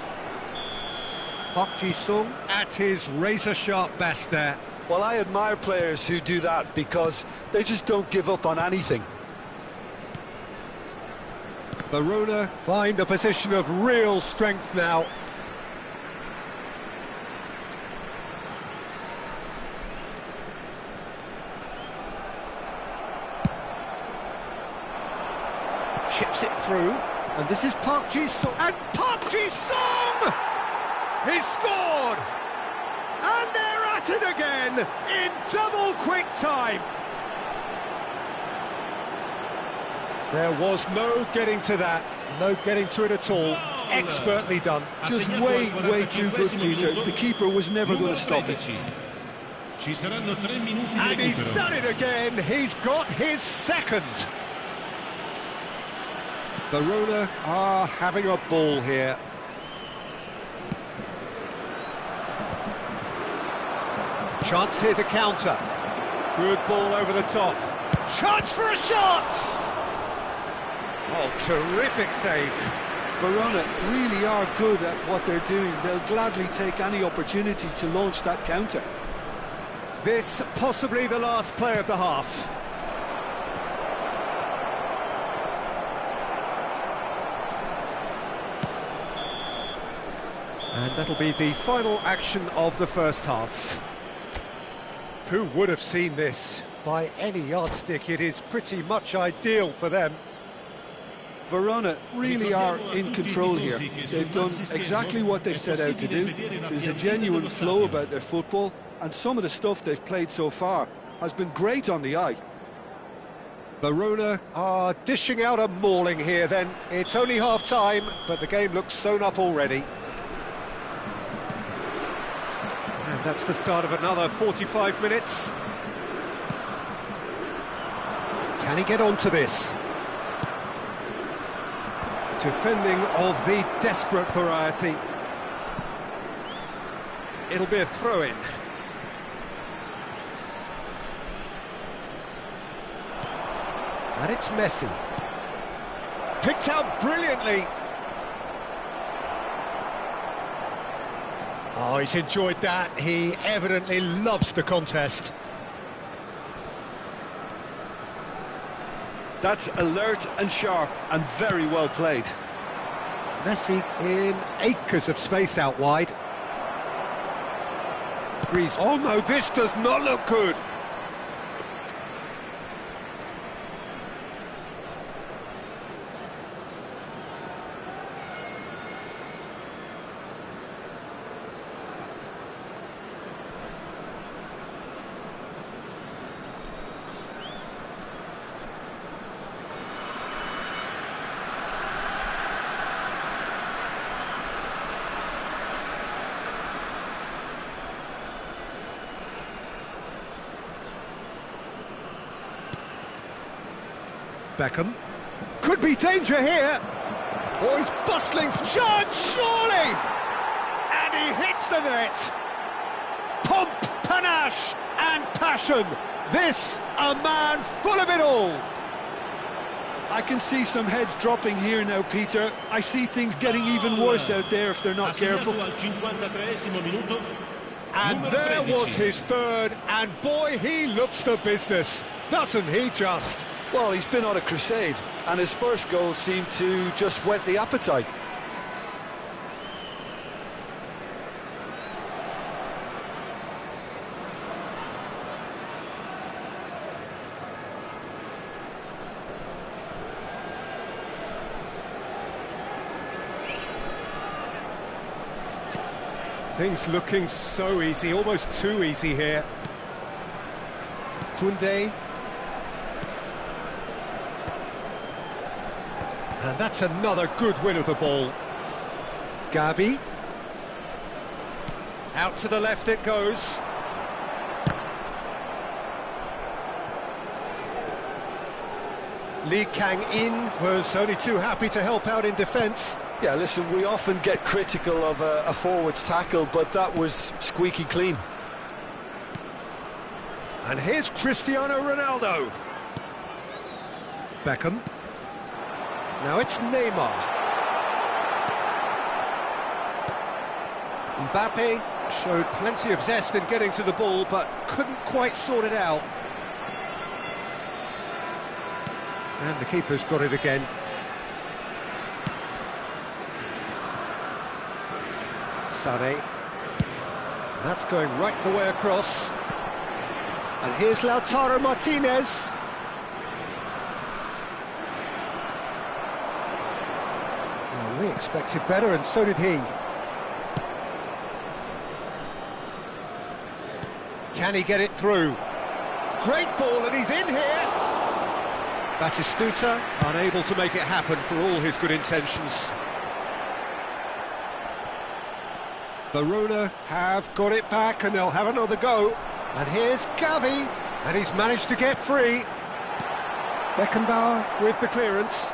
Park Ji-sung at his razor-sharp best there. Well, I admire players who do that because they just don't give up on anything. Verona find a position of real strength now. Chips it through, and this is Park Ji-sung, and Park Ji-sung! He scored! And they're at it again, in double quick time! There was no getting to that, no getting to it at all. Expertly done. Just way too good, Peter. The keeper was never going to stop it. And he's done it again, he's got his second! Verona are having a ball here. Chance here to counter. Good ball over the top. Chance for a shot! Oh, terrific save. Verona really are good at what they're doing. They'll gladly take any opportunity to launch that counter. This possibly the last play of the half. And that'll be the final action of the first half. Who would have seen this? By any yardstick, it is pretty much ideal for them. Verona really are in control here. They've done exactly what they set out to do. There's a genuine flow about their football, and some of the stuff they've played so far has been great on the eye. Verona are dishing out a mauling here then. It's only half-time, but the game looks sewn up already. And that's the start of another 45 minutes. Can he get onto this? Defending of the desperate variety. It'll be a throw-in. And it's Messi. Picked out brilliantly. Oh, he's enjoyed that. He evidently loves the contest. That's alert and sharp and very well played. Messi in acres of space out wide. Grease. Oh no, this does not look good. Beckham. Could be danger here. Oh, he's bustling. Chance, surely! And he hits the net. Pomp, panache and passion. This, a man full of it all. I can see some heads dropping here now, Peter. I see things getting even worse out there if they're not careful. And there was his third, and boy, he looks the business, doesn't he just? Well, he's been on a crusade, and his first goal seemed to just whet the appetite. Things looking so easy, almost too easy here. Koundé. And that's another good win of the ball. Gavi. Out to the left it goes. Lee Kang-in was only too happy to help out in defence. Yeah, listen, we often get critical of a forward's tackle, but that was squeaky clean. And here's Cristiano Ronaldo. Beckham. Now it's Neymar. Mbappe showed plenty of zest in getting to the ball, but couldn't quite sort it out. And the keeper's got it again. Sané. That's going right the way across. And here's Lautaro Martinez. Oh, we expected better, and so did he. Can he get it through? Great ball, and he's in here. Batistuta unable to make it happen for all his good intentions. Verona have got it back, and they'll have another go. And here's Gavi, and he's managed to get free. Beckenbauer with the clearance.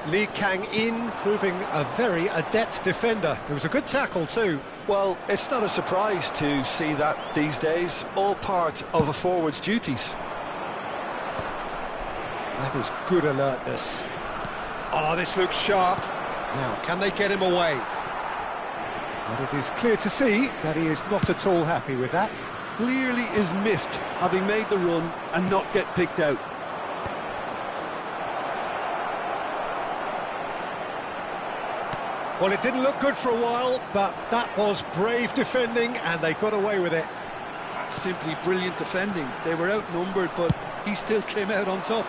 Lee Kang-in proving a very adept defender. It was a good tackle too. Well, it's not a surprise to see that these days, all part of a forward's duties. That is good alertness. Oh, this looks sharp. Now, can they get him away? But it is clear to see that he is not at all happy with that. Clearly is miffed, having made the run and not get picked out. Well, it didn't look good for a while, but that was brave defending, and they got away with it. That's simply brilliant defending. They were outnumbered, but he still came out on top.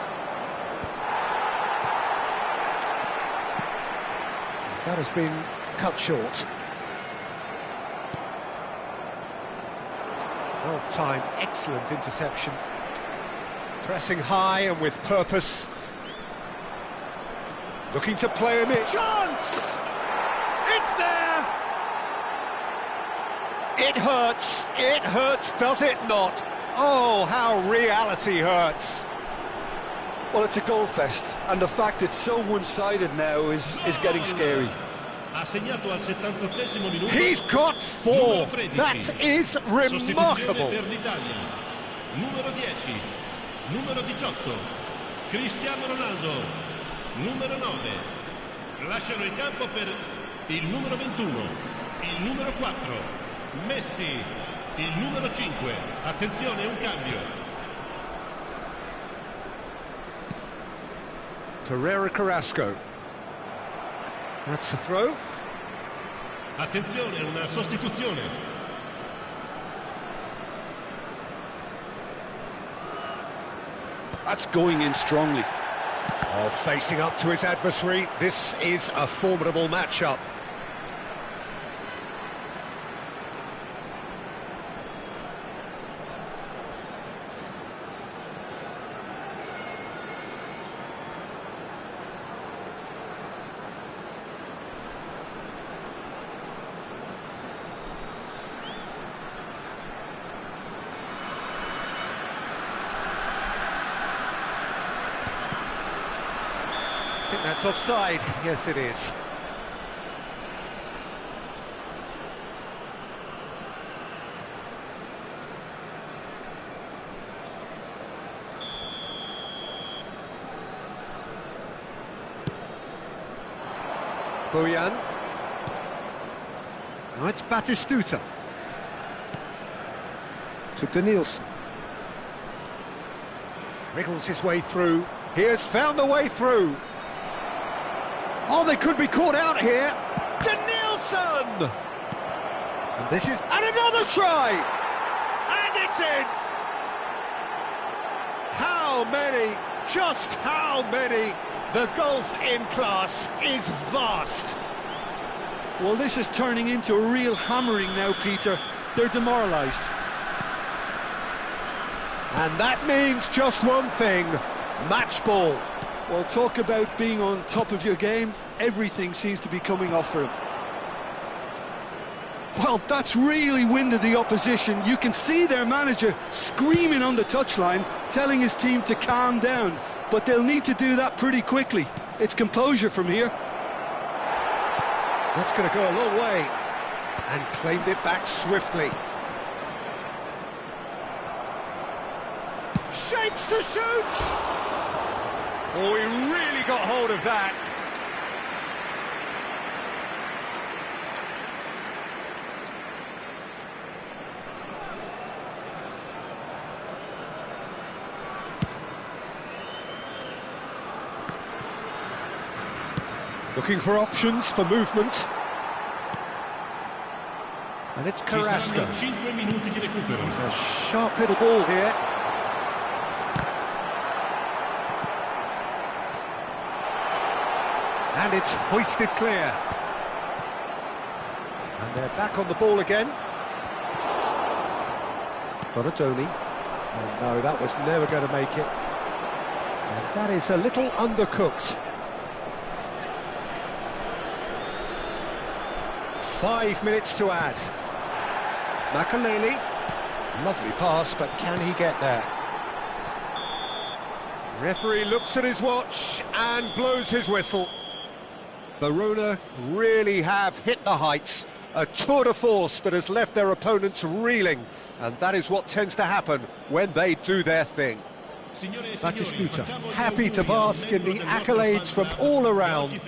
That has been cut short. Well-timed, excellent interception. Pressing high and with purpose. Looking to play him in. Chance! It's there! It hurts, does it not? Oh, how reality hurts. Well, it's a goal fest, and the fact it's so one-sided now is getting scary. He's got 4. That is remarkable. Numero 10, numero 18, Cristiano Ronaldo, numero 9. Lasciano il campo per il numero 21, il numero 4, Messi, il numero 5. Attenzione, un cambio. Torreira Carrasco. That's the throw. Attenzione, una sostituzione. That's going in strongly. Oh, facing up to his adversary. This is a formidable matchup. I think that's offside. Yes, it is. Bojan. Now it's Batistuta. To Danielson. Wriggles his way through. He has found the way through. Oh, they could be caught out here. Danielson! And this is... And another try! And it's in! How many? Just how many? The gulf in class is vast. Well, this is turning into a real hammering now, Peter. They're demoralised. And that means just one thing. Match ball. Well, talk about being on top of your game. Everything seems to be coming off for him. Well, that's really winded the opposition. You can see their manager screaming on the touchline, telling his team to calm down. But they'll need to do that pretty quickly. It's composure from here. That's going to go a long way. And claimed it back swiftly. Shapes to shoot! Oh, he really got hold of that. Looking for options for movement. And it's Carrasco. It's a sharp little ball here. And it's hoisted clear. And they're back on the ball again. Donatoni. Oh no, that was never going to make it. And that is a little undercooked. 5 minutes to add. Makaleli, lovely pass, but can he get there? Referee looks at his watch and blows his whistle. Verona really have hit the heights, a tour de force that has left their opponents reeling, and that is what tends to happen when they do their thing. Batistuta, happy to bask in the accolades from all around.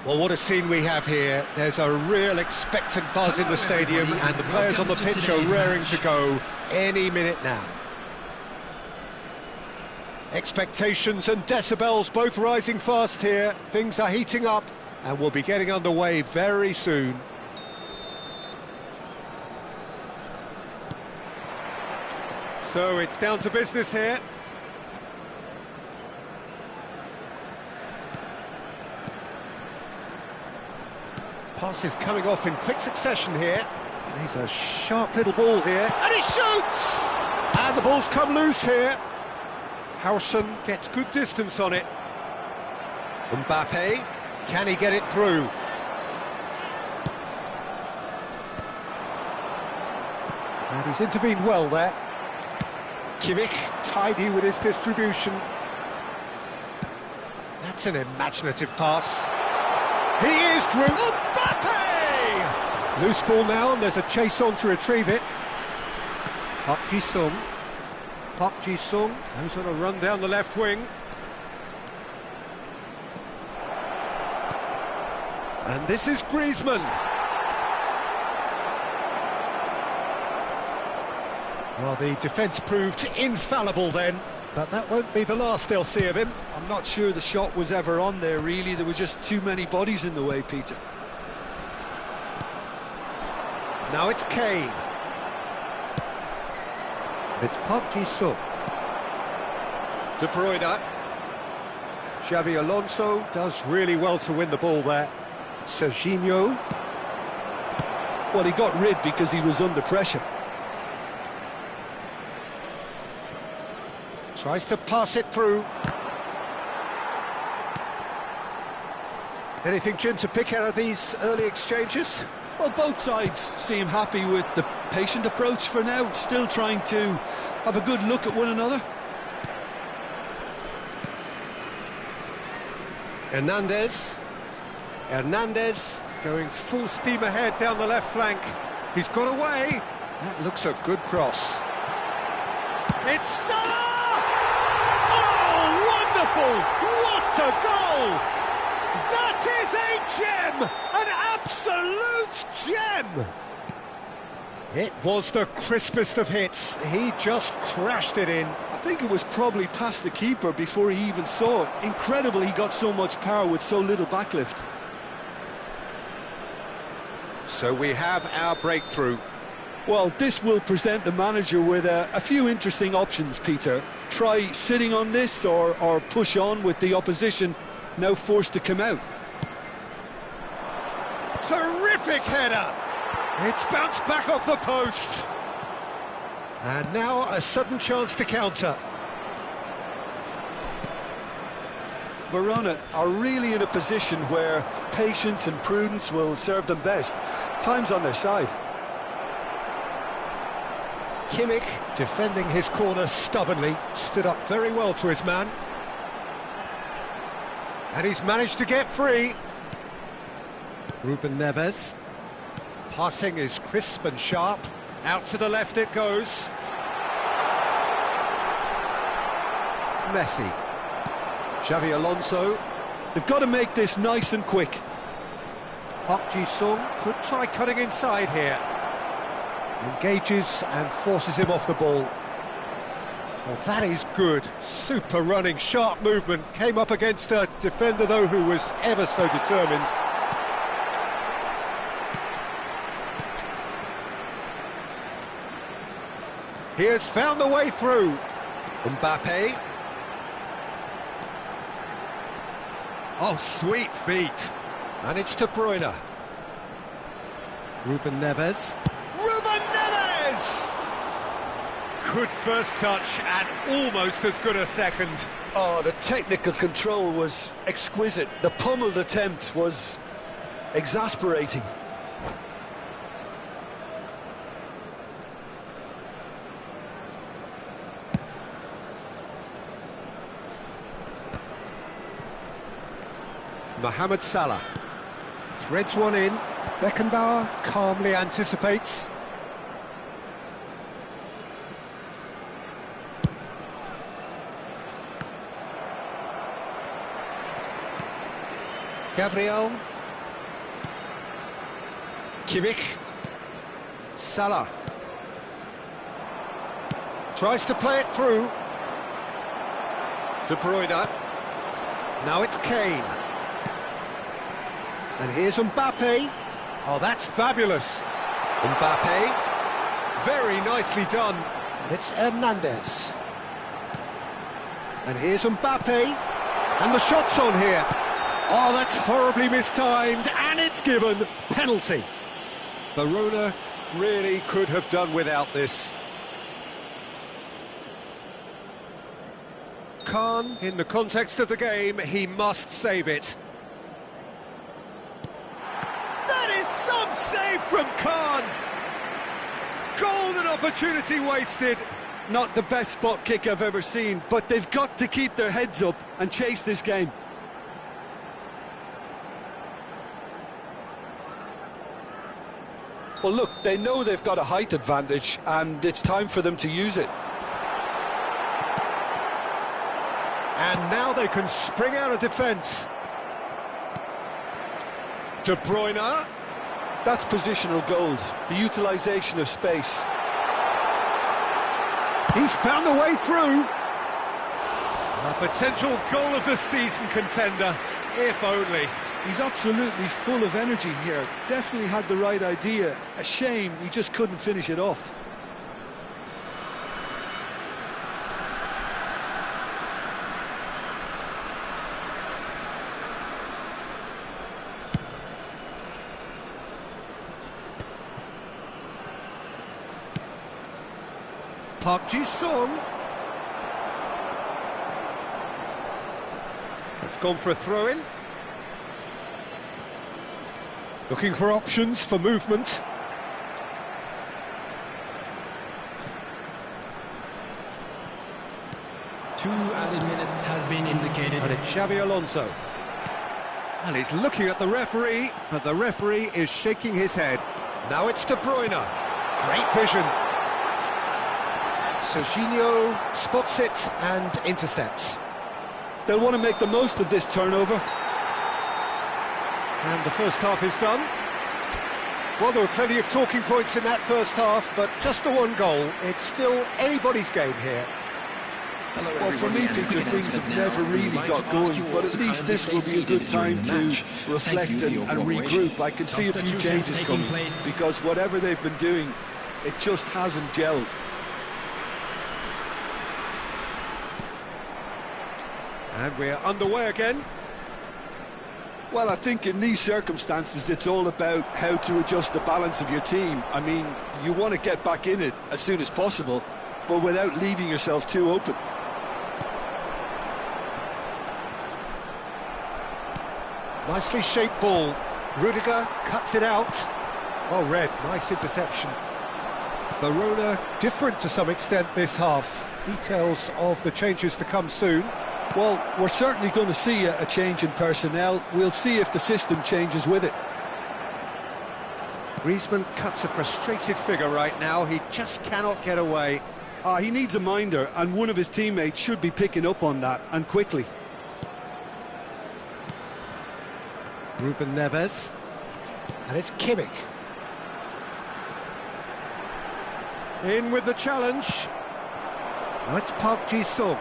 Well, what a scene we have here. There's a real expectant buzz in the stadium, and the players on the pitch are raring to go any minute now. Expectations and decibels both rising fast here. Things are heating up, and we'll be getting underway very soon. So it's down to business here. Passes coming off in quick succession here. And he's a sharp little ball here. And he shoots! And the ball's come loose here. Howson gets good distance on it. Mbappe, can he get it through? And he's intervened well there. Kimmich, tidy with his distribution. That's an imaginative pass. He is through. Mbappe! Loose ball now, and there's a chase on to retrieve it. Park Ji-sung. Park Ji-sung goes on a run down the left wing. And this is Griezmann. Well, the defence proved infallible then, but that won't be the last they'll see of him. I'm not sure the shot was ever on there, really. There were just too many bodies in the way, Peter. Now it's Kane. It's Park Ji-sung. De Bruyne. Xabi Alonso does really well to win the ball there. Serginho. Well, he got rid because he was under pressure. Tries to pass it through. Anything, Jim, to pick out of these early exchanges? Well, both sides seem happy with the patient approach for now, still trying to have a good look at one another. Hernandez going full steam ahead down the left flank. He's got away. That looks a good cross. It's Salah! Oh, wonderful! What a goal! That is a gem! An absolute gem! It was the crispest of hits. He just crashed it in. I think it was probably past the keeper before he even saw it. Incredible he got so much power with so little backlift. So we have our breakthrough. Well, this will present the manager with a few interesting options, Peter. Try sitting on this or push on with the opposition now forced to come out. Terrific header! It's bounced back off the post. And now a sudden chance to counter. Verona are really in a position where patience and prudence will serve them best. Time's on their side. Kimmich, defending his corner stubbornly, stood up very well to his man. And he's managed to get free. Ruben Neves. Passing is crisp and sharp. Out to the left it goes. Messi. Xavi Alonso. They've got to make this nice and quick. Park Ji-sung could try cutting inside here. Engages and forces him off the ball. Well, that is good. Super running, sharp movement. Came up against a defender, though, who was ever so determined. He has found the way through. Mbappe. Oh, sweet feet. And it's De Bruyne. Ruben Neves. Ruben Neves! Good first touch and almost as good a second. Oh, the technical control was exquisite. The pummeled attempt was exasperating. Mohamed Salah threads one in. Beckenbauer calmly anticipates. Gabriel. Kimmich. Salah. Tries to play it through. De Bruyne. Now it's Kane. And here's Mbappe. Oh, that's fabulous. Mbappe. Very nicely done. And it's Hernandez. And here's Mbappe. And the shot's on here. Oh, that's horribly mistimed. And it's given. Penalty. Verona really could have done without this. Khan, in the context of the game, he must save it. That is some save from Khan! Golden opportunity wasted. Not the best spot kick I've ever seen, but they've got to keep their heads up and chase this game. Well, look, they know they've got a height advantage, and it's time for them to use it. And now they can spring out of defence. De Bruyne. That's positional gold, the utilisation of space. He's found a way through. A potential goal of the season contender, if only. He's absolutely full of energy here. Definitely had the right idea. A shame he just couldn't finish it off. Park Ji-sung. It's gone for a throw-in. Looking for options for movement. Two added minutes has been indicated. And it's Xabi Alonso. And he's looking at the referee, but the referee is shaking his head. Now it's De Bruyne. Great vision. Serginho spots it and intercepts. They'll want to make the most of this turnover. And the first half is done. Well, there were plenty of talking points in that first half, but just the one goal. It's still anybody's game here. Well, for me, Peter, things have never really got going, but at least this will be a good time to reflect and regroup. I can see a few changes coming, because whatever they've been doing, it just hasn't gelled. And we're underway again. Well, I think in these circumstances, it's all about how to adjust the balance of your team. I mean, you want to get back in it as soon as possible, but without leaving yourself too open. Nicely shaped ball. Rudiger cuts it out. Well read, nice interception. Verona different to some extent this half. Details of the changes to come soon. Well, we're certainly going to see a change in personnel. We'll see if the system changes with it. Griezmann cuts a frustrated figure right now. He just cannot get away. He needs a minder, and one of his teammates should be picking up on that, and quickly. Ruben Neves. And it's Kimmich. In with the challenge. Now it's Park Ji-sung.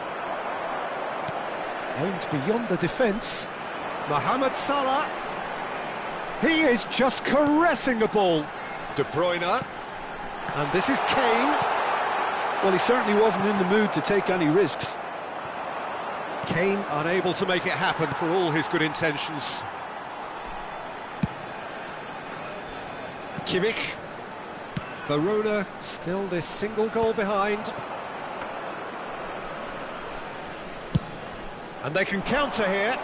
Aims beyond the defence. Mohamed Salah. He is just caressing the ball. De Bruyne. And this is Kane. Well, he certainly wasn't in the mood to take any risks. Kane unable to make it happen for all his good intentions. Kimmich. Verona still this single goal behind. And they can counter here.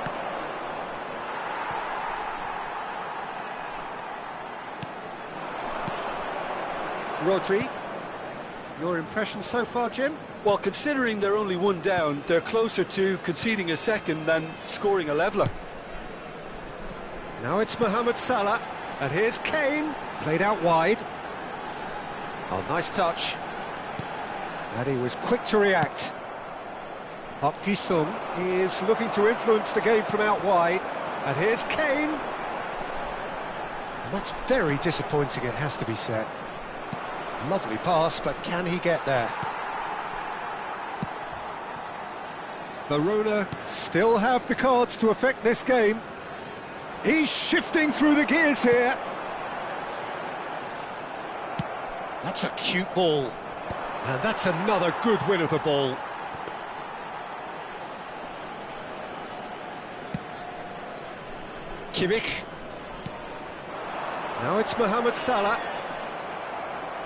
Rodri. Your impression so far, Jim? Well, considering they're only one down, they're closer to conceding a second than scoring a leveller. Now it's Mohamed Salah. And here's Kane. Played out wide. Oh, nice touch. And he was quick to react. Park Ji-sung is looking to influence the game from out wide. And here's Kane. And that's very disappointing, it has to be said. Lovely pass, but can he get there? Verona still have the cards to affect this game. He's shifting through the gears here. That's a cute ball. And that's another good win of the ball. Kimmich. Now it's Mohamed Salah.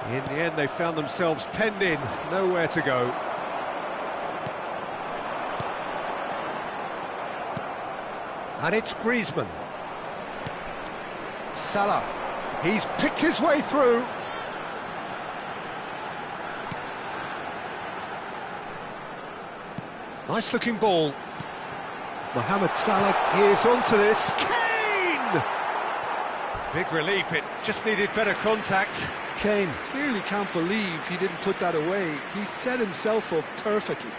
In the end, they found themselves penned in, nowhere to go. And it's Griezmann. Salah. He's picked his way through. Nice looking ball. Mohamed Salah is onto this. Kane! Big relief, it just needed better contact. Kane clearly can't believe he didn't put that away. He'd set himself up perfectly.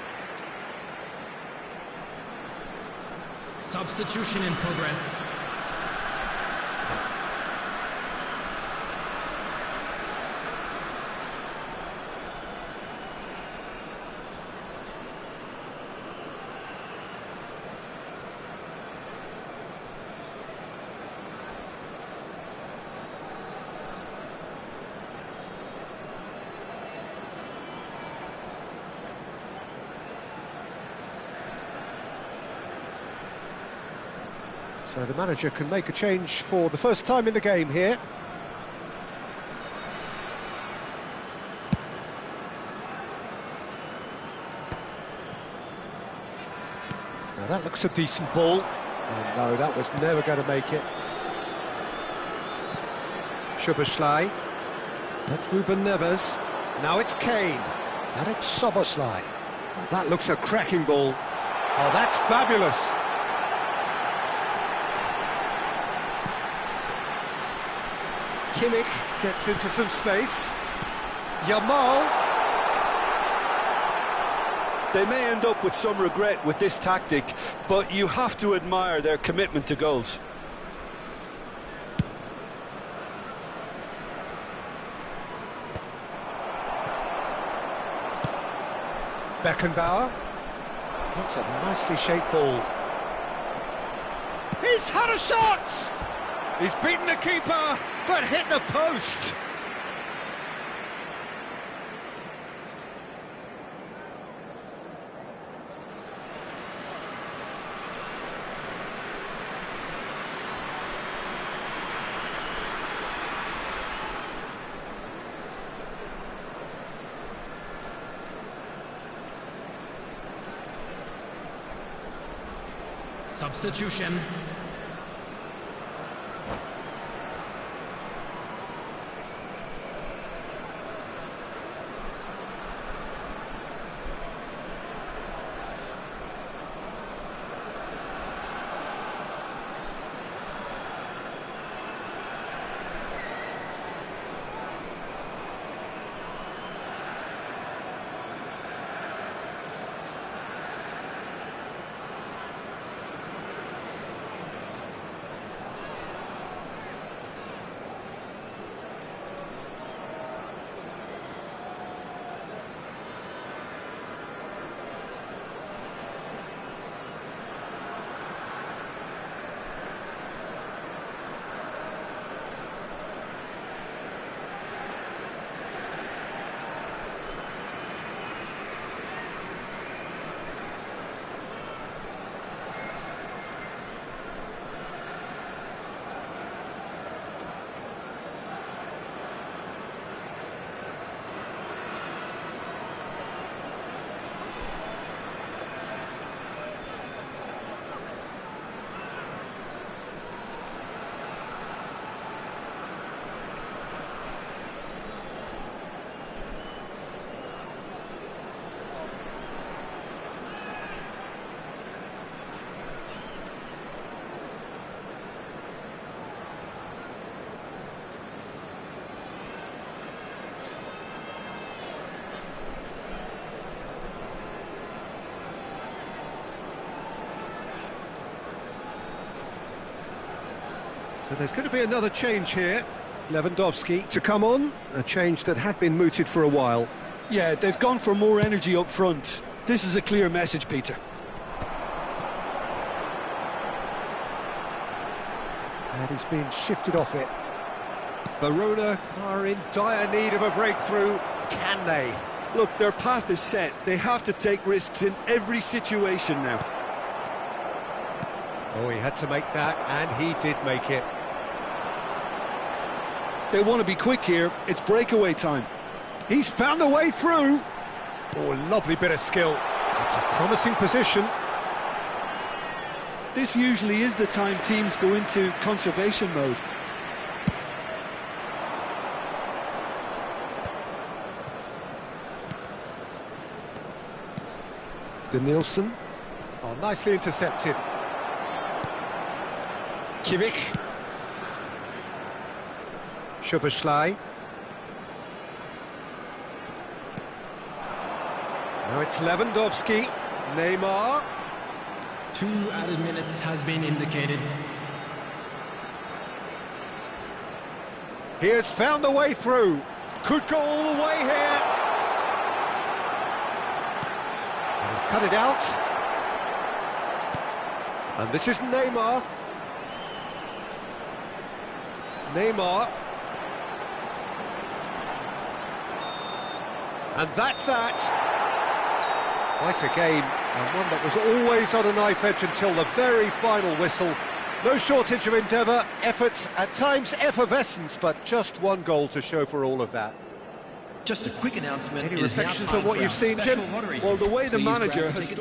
Substitution in progress. So the manager can make a change for the first time in the game here. Now that looks a decent ball. Oh no, that was never going to make it. Szoboszlai. That's Ruben Neves. Now it's Kane. And it's Szoboszlai. Oh, that looks a cracking ball. Oh, that's fabulous. Kimmich gets into some space. Yamal. They may end up with some regret with this tactic, but you have to admire their commitment to goals. Beckenbauer. That's a nicely shaped ball. He's had a shot! He's beaten the keeper, but hit the post. Substitution. So there's going to be another change here. Lewandowski to come on, a change that had been mooted for a while. Yeah, they've gone for more energy up front. This is a clear message, Peter. And he's been shifted off it. Verona are in dire need of a breakthrough. Can they? Look, their path is set. They have to take risks in every situation now. Oh, he had to make that, and he did make it. They want to be quick here. It's breakaway time. He's found a way through. Oh, lovely bit of skill. It's a promising position. this usually is the time teams go into conservation mode. Denilson. Oh, nicely intercepted. Kimmich. Szoboszlai. Now it's Lewandowski. Neymar. 2 added minutes has been indicated. He has found the way through. Could go all the way here. And he's cut it out. And this is Neymar. Neymar. And that's that. Quite a game, and one that was always on a knife edge until the very final whistle. No shortage of endeavour, effort, at times effervescence, but just one goal to show for all of that. Just a quick announcement. Any reflections on what you've seen, Jim? Well, the way the manager has...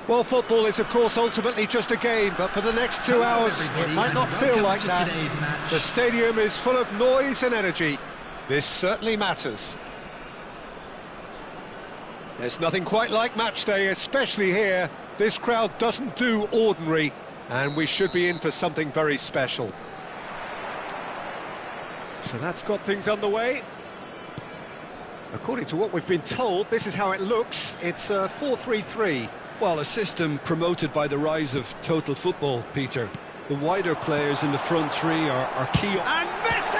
Well, football is, of course, ultimately just a game, but for the next 2 hours, it might not feel like that. The stadium is full of noise and energy. This certainly matters. There's nothing quite like match day, especially here. This crowd doesn't do ordinary, and we should be in for something very special. So that's got things underway. According to what we've been told, this is how it looks. It's a 4-3-3. Well, a system promoted by the rise of total football, Peter. The wider players in the front three are key. And Messi!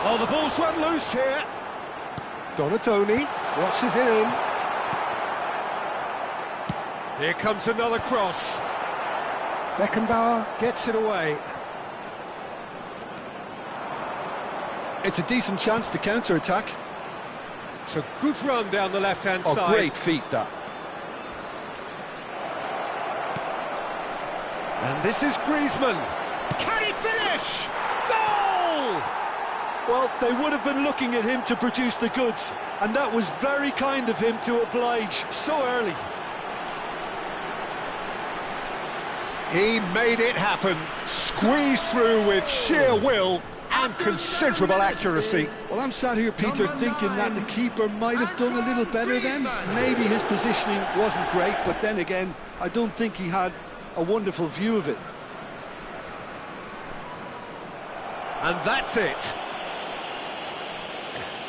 Oh, the ball's run loose here. Donatoni crosses it in. Here comes another cross. Beckenbauer gets it away. It's a decent chance to counter-attack. It's a good run down the left-hand side. Oh, great feat, that. And this is Griezmann. Can he finish? Goal! Well, they would have been looking at him to produce the goods, and that was very kind of him to oblige so early. He made it happen, squeezed through with sheer will and considerable accuracy. Well, I'm sat here, Peter, thinking that the keeper might have done a little better then. Maybe his positioning wasn't great, but then again, I don't think he had a wonderful view of it. And that's it.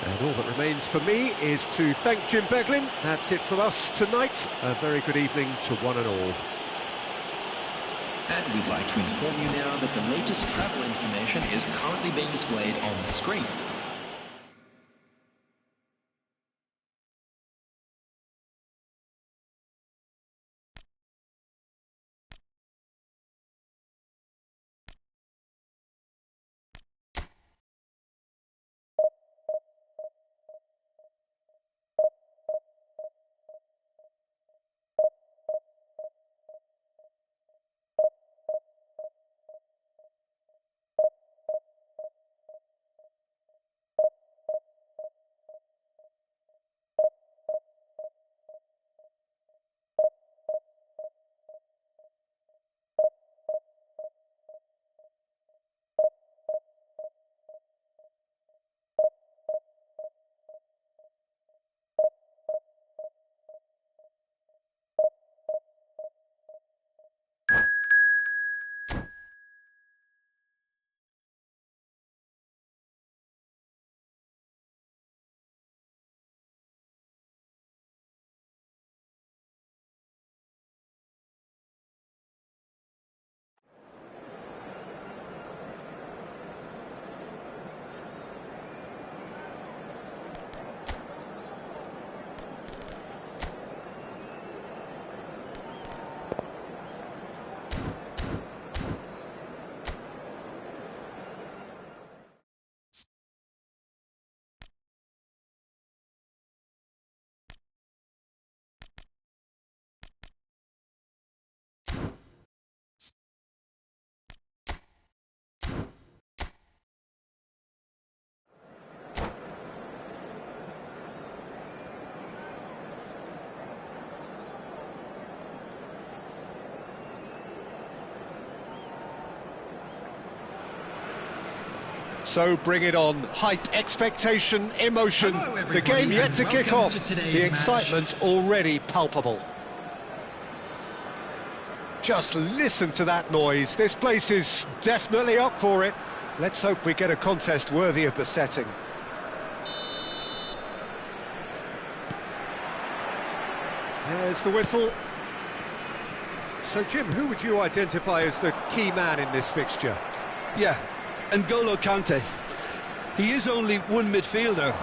And all that remains for me is to thank Jim Beglin. That's it from us tonight. A very good evening to one and all. And we'd like to inform you now that the latest travel information is currently being displayed on the screen. So bring it on. Hype, expectation, emotion. The game yet to kick off. The excitement already palpable. Just listen to that noise. This place is definitely up for it. Let's hope we get a contest worthy of the setting. There's the whistle. So, Jim, who would you identify as the key man in this fixture? Yeah, N'Golo Kante. He is only one midfielder,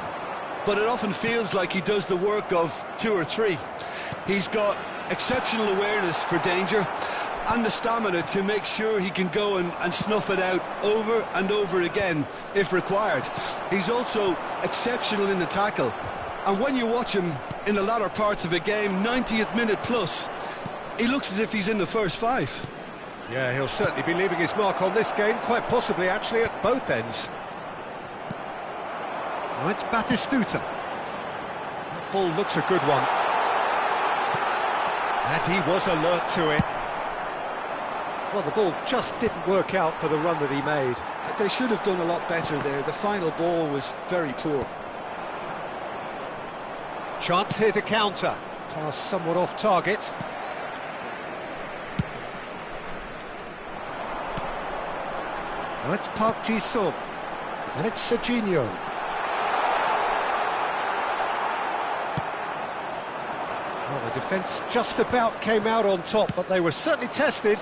but it often feels like he does the work of two or three. He's got exceptional awareness for danger and the stamina to make sure he can go and snuff it out over and over again if required. He's also exceptional in the tackle, and when you watch him in the latter parts of a game, 90th minute plus, he looks as if he's in the first five. Yeah, he'll certainly be leaving his mark on this game, quite possibly actually at both ends. Now it's Batistuta. That ball looks a good one. And he was alert to it. Well, the ball just didn't work out for the run that he made. They should have done a lot better there. The final ball was very poor. Chance here to counter. Pass somewhat off target. Now it's Park Ji-sung. And it's Serginho. Well, the defence just about came out on top, but they were certainly tested.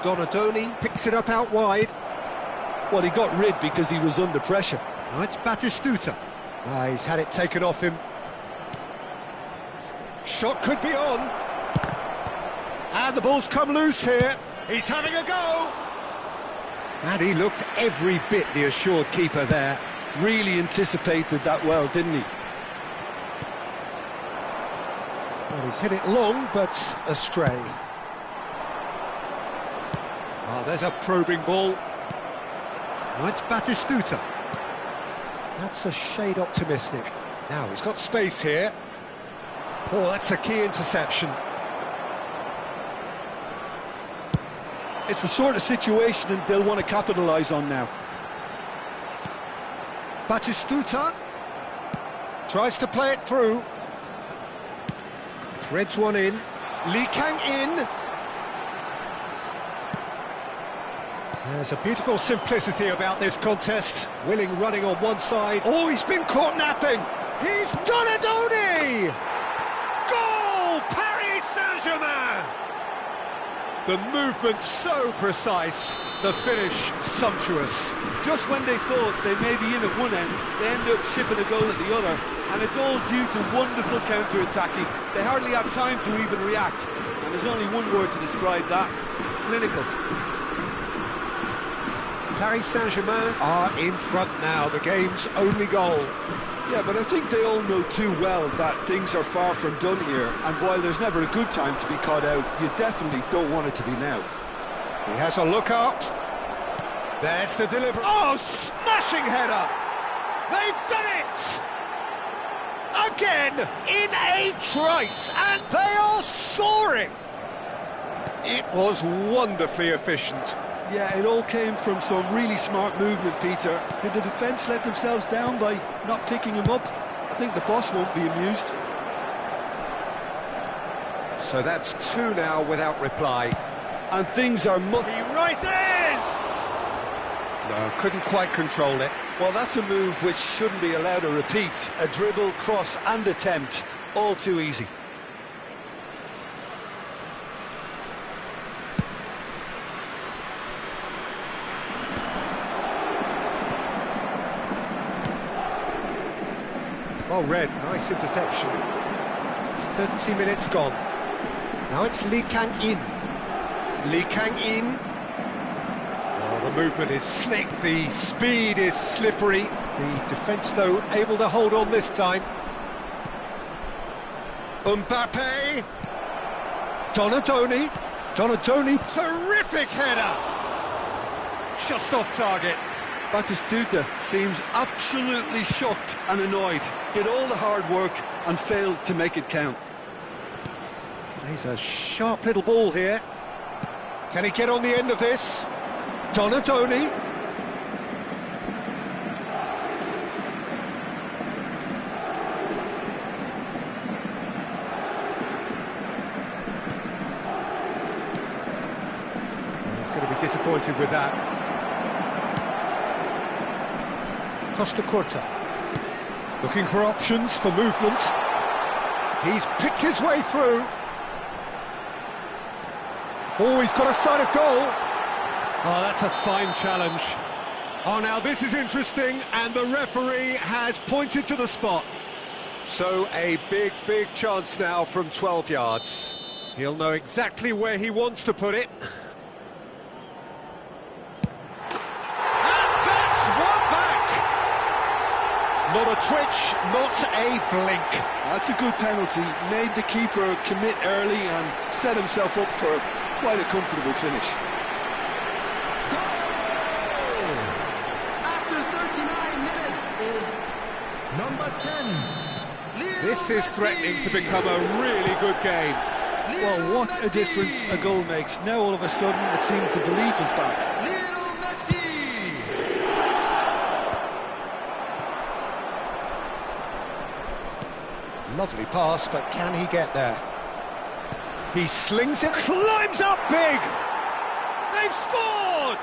Donadoni picks it up out wide. Well, he got rid because he was under pressure. Now it's Batistuta. He's had it taken off him. Shot could be on. And the ball's come loose here. He's having a go. And he looked every bit the assured keeper there. Really anticipated that well, didn't he? Well, he's hit it long, but astray. Oh, there's a probing ball. Now it's Batistuta. That's a shade optimistic. Now he's got space here. Oh, that's a key interception. It's the sort of situation that they'll want to capitalise on now. Batistuta tries to play it through. Threads one in. Lee Kang-in. There's a beautiful simplicity about this contest. Willing running on one side. Oh, he's been caught napping. He's Donadoni! Goal! Paris Saint-Germain! The movement so precise, the finish sumptuous. Just when they thought they may be in at one end, they end up shipping a goal at the other, and it's all due to wonderful counter-attacking. They hardly have time to even react, and there's only one word to describe that: clinical. Paris Saint-Germain are in front now, the game's only goal. Yeah, but I think they all know too well that things are far from done here, and while there's never a good time to be caught out, you definitely don't want it to be now. He has a look up. There's the delivery. Oh, smashing header! They've done it! Again, in a trice, and they are soaring! It was wonderfully efficient. Yeah, it all came from some really smart movement, Peter. Did the defence let themselves down by not picking him up? I think the boss won't be amused. So that's two now without reply. And things are He rises! No, couldn't quite control it. Well, that's a move which shouldn't be allowed to repeat. A dribble, cross and attempt. All too easy. Well read, nice interception. 30 minutes gone. Now it's Lee Kang-in. Lee Kang-in. Oh, the movement is slick, the speed is slippery. The defence, though, able to hold on this time. Mbappe. Donadoni. Donadoni, terrific header. Just off target. Batistuta seems absolutely shocked and annoyed. Did all the hard work and failed to make it count. He's a sharp little ball here. Can he get on the end of this? Donadoni. He's going to be disappointed with that. Costa Curta, looking for options for movement. He's picked his way through. Oh, he's got a sight of goal. Oh, that's a fine challenge. Oh, now this is interesting, and the referee has pointed to the spot. So a big, big chance now from 12 yards. He'll know exactly where he wants to put it. Not a twitch, not a blink. That's a good penalty. Made the keeper commit early and set himself up for quite a comfortable finish. After 39 minutes is number 10, This is threatening to become a really good game. Well, what a difference a goal makes. Now all of a sudden it seems the belief is back. Lovely pass, but can he get there? He slings it, climbs up big! They've scored!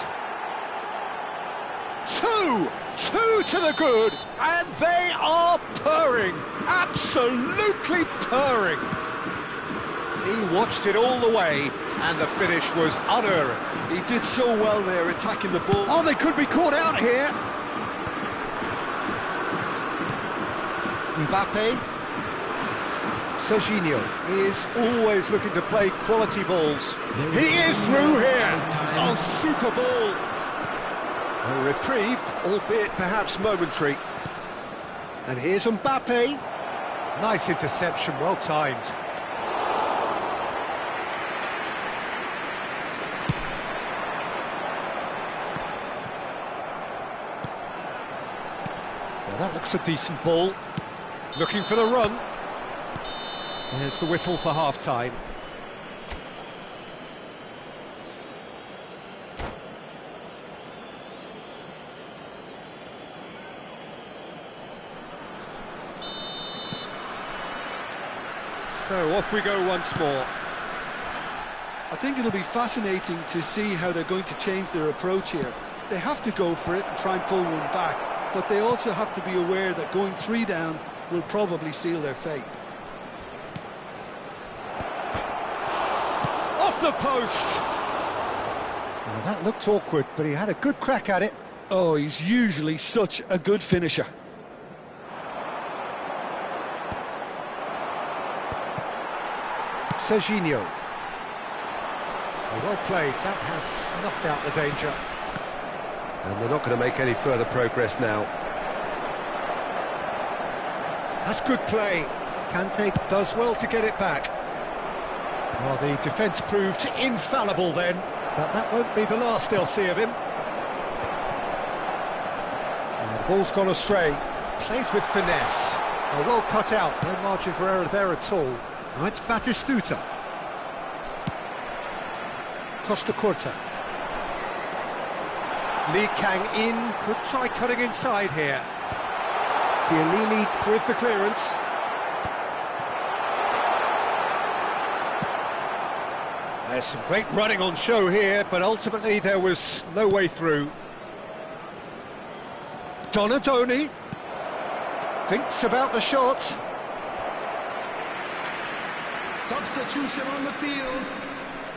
Two to the good, and they are purring, absolutely purring. He watched it all the way, and the finish was unerring. He did so well there, attacking the ball. Oh, they could be caught out here. Mbappe. Serginho is always looking to play quality balls. He is through here. Oh, super ball. A reprieve, albeit perhaps momentary. And here's Mbappe. Nice interception, well timed. Well, that looks a decent ball. Looking for the run. There's the whistle for half-time. So off we go once more. I think it'll be fascinating to see how they're going to change their approach here. They have to go for it and try and pull one back, but they also have to be aware that going 3 down will probably seal their fate. Off the post! Well, that looked awkward, but he had a good crack at it. Oh, he's usually such a good finisher. Serginho. Well played, that has snuffed out the danger. And they're not going to make any further progress now. That's good play. Kante does well to get it back. Well, the defence proved infallible then, but that won't be the last they'll see of him. And the ball's gone astray. Played with finesse. Well cut out, no margin for error there at all. Now it's Batistuta. Costa Curta. Lee Kang-in could try cutting inside here. Chiellini with the clearance. There's some great running on show here, but ultimately there was no way through. Donadoni thinks about the shot. Substitution on the field.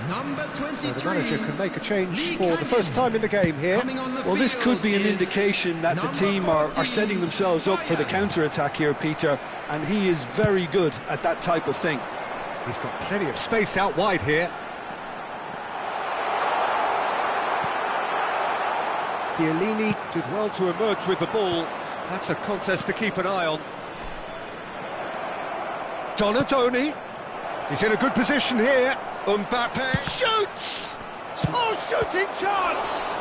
Number 23. The manager can make a change for the first time in the game here. Well, this could be an indication that the team are setting themselves up for the counter-attack here, Peter, and he is very good at that type of thing. He's got plenty of space out wide here. Chiellini did well to emerge with the ball. That's a contest to keep an eye on. Donadoni. He's in a good position here. Mbappe shoots! Oh, shooting chance!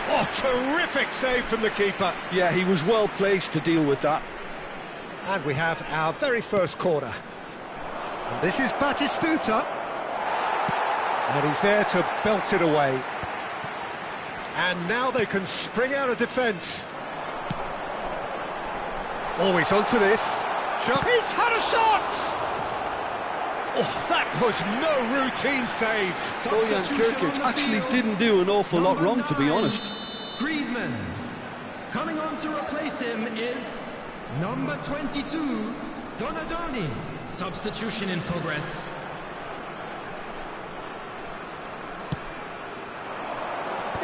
Oh, terrific save from the keeper. Yeah, he was well placed to deal with that. And we have our very first corner. And this is Batistuta. And he's there to belt it away. And now they can spring out of defence. Oh, he's onto this. Shot. He's had a shot! Oh, that was no routine save. Bojan Kirkic actually didn't do an awful lot wrong, to be honest. Griezmann. Coming on to replace him is number 22, Donadoni. Substitution in progress.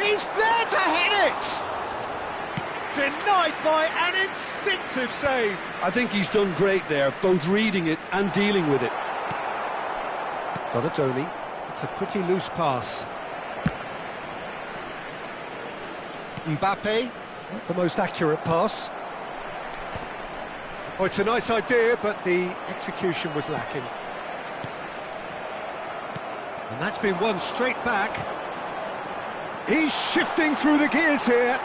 He's there to hit it! Denied by an instinctive save. I think he's done great there, both reading it and dealing with it. Donadoni, it's a pretty loose pass. Mbappe, not the most accurate pass. Oh, it's a nice idea, but the execution was lacking. And that's been won straight back. He's shifting through the gears here.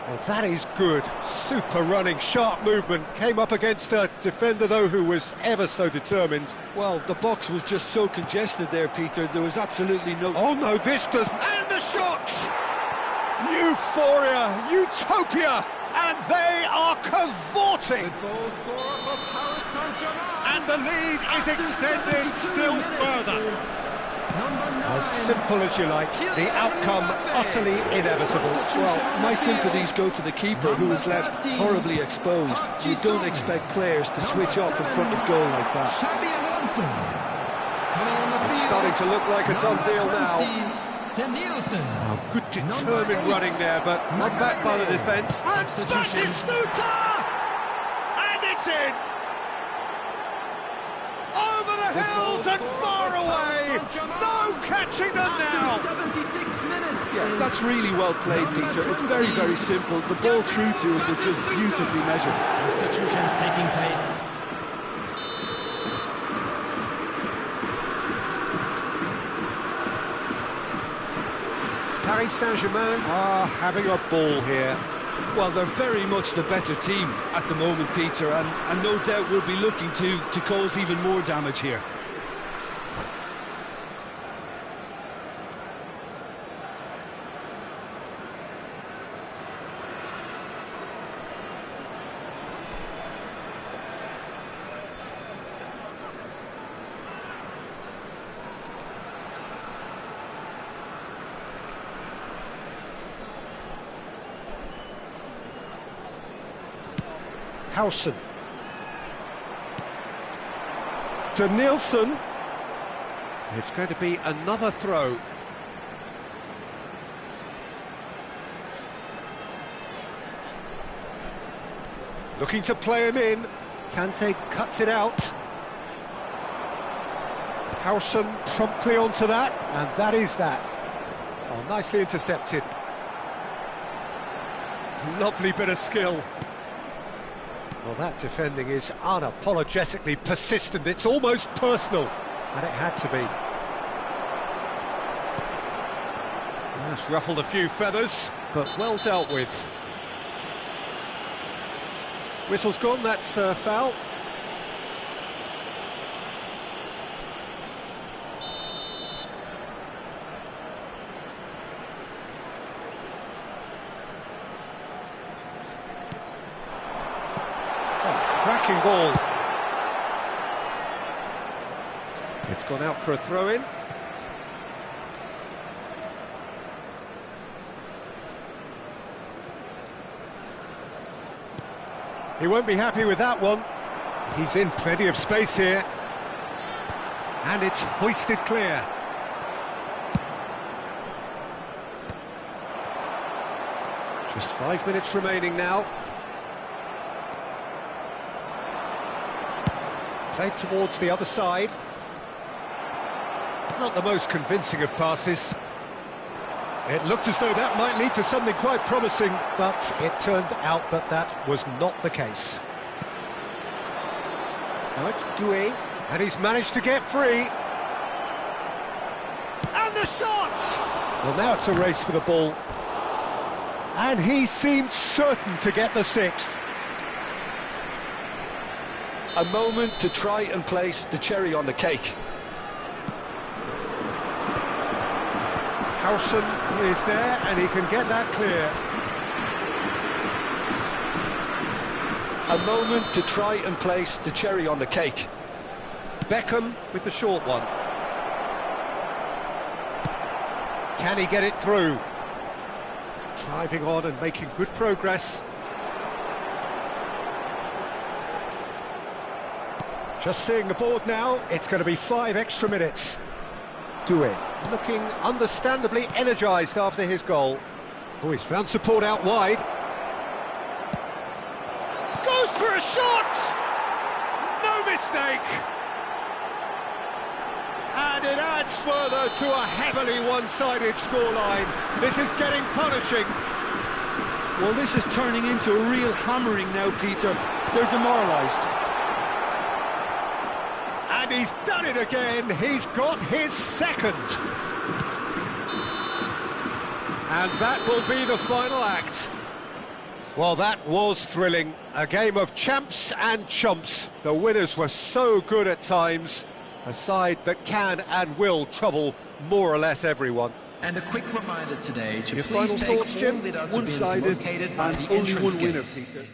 Well, that is good. Super running, sharp movement. Came up against a defender, though, who was ever so determined. Well, the box was just so congested there, Peter. There was absolutely no... Oh, no, this does... And the shots! Euphoria, utopia, and they are cavorting. The goal scorer for Paris Saint-Germain. And the lead is extended still further. As simple as you like, the outcome utterly inevitable. Well, my sympathies go to the keeper, who was left horribly exposed. You don't expect players to switch off in front of goal like that. It's starting to look like a done deal now. Oh, good determined running there, but not back by the defence. And Batistuta! And it's in! Over the hills and far away! No catching them now! 76 minutes. Yeah, that's really well played, Peter. It's very, very simple. The ball through to him was just beautifully measured. Substitutions taking place. Paris Saint-Germain are having a ball here. Well, they're very much the better team at the moment, Peter, and no doubt will be looking to cause even more damage here. Howson. To Nielsen. It's going to be another throw. Looking to play him in. Kante cuts it out. Howson promptly onto that, and that is that. Oh, nicely intercepted. Lovely bit of skill. Well, that defending is unapologetically persistent. It's almost personal, and it had to be. That's ruffled a few feathers, but well dealt with. Whistle's gone, that's a foul. Cracking ball. It's gone out for a throw-in. He won't be happy with that one. He's in plenty of space here. And it's hoisted clear. Just 5 minutes remaining now. Played towards the other side. Not the most convincing of passes. It looked as though that might lead to something quite promising, but it turned out that that was not the case. Now it's Doué, and he's managed to get free. And the shot! Well, now it's a race for the ball. And he seemed certain to get the sixth. A moment to try and place the cherry on the cake. Howson is there, and he can get that clear. A moment to try and place the cherry on the cake. Beckham with the short one. Can he get it through? Driving on and making good progress. Just seeing the board now, it's going to be 5 extra minutes. Doué looking understandably energised after his goal. Oh, he's found support out wide. Goes for a shot! No mistake! And it adds further to a heavily one-sided scoreline. This is getting punishing. Well, this is turning into a real hammering now, Peter. They're demoralised. And he's done it again. He's got his second. And that will be the final act. Well, that was thrilling. A game of champs and chumps. The winners were so good at times. A side that can and will trouble more or less everyone. And a quick reminder today to Your please final take thoughts, all Jim? the other bins One-sided located by and the only entrance one winner, gate. Peter.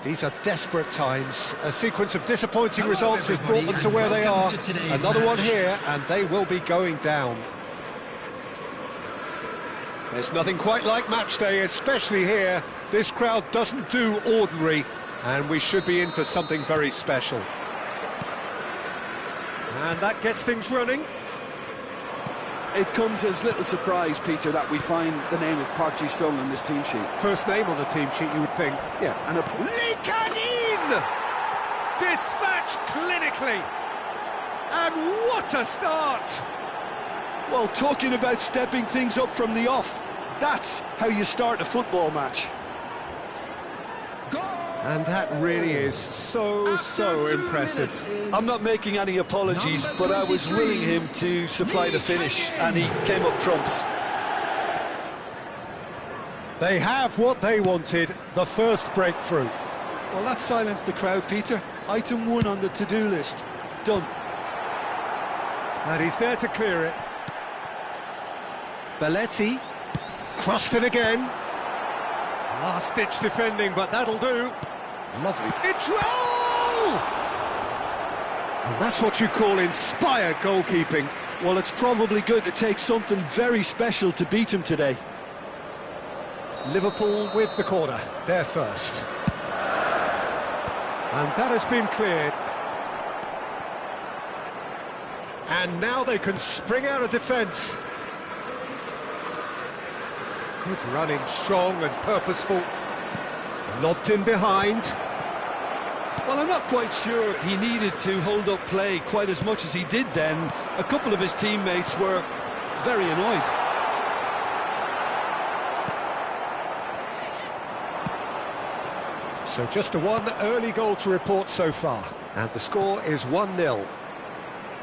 These are desperate times. A sequence of disappointing results has brought them to where they are. Another one here, and they will be going down. There's nothing quite like match day, especially here. This crowd doesn't do ordinary, and we should be in for something very special. And that gets things running. It comes as little surprise, Peter, that we find the name of Park Ji-sung on this team sheet. First name on the team sheet, you would think. Yeah, and Lee Kang-in! Dispatched clinically. And what a start! Well, talking about stepping things up from the off, that's how you start a football match. And that really is so impressive. I'm not making any apologies, but I was willing him to supply the finish, and he came up trumps. They have what they wanted, the first breakthrough. Well, that silenced the crowd, Peter. Item 1 on the to-do list. Done. And he's there to clear it. Belletti, crossed it again. Last-ditch defending, but that'll do. Lovely. It's roll! And that's what you call inspired goalkeeping. Well, it's probably going to take something very special to beat him today. Liverpool with the corner, they're first. And that has been cleared. And now they can spring out of defence. Good running, strong and purposeful. Lobbed in behind. Well, I'm not quite sure he needed to hold up play quite as much as he did then. A couple of his teammates were very annoyed. So just the one early goal to report so far. And the score is 1-0.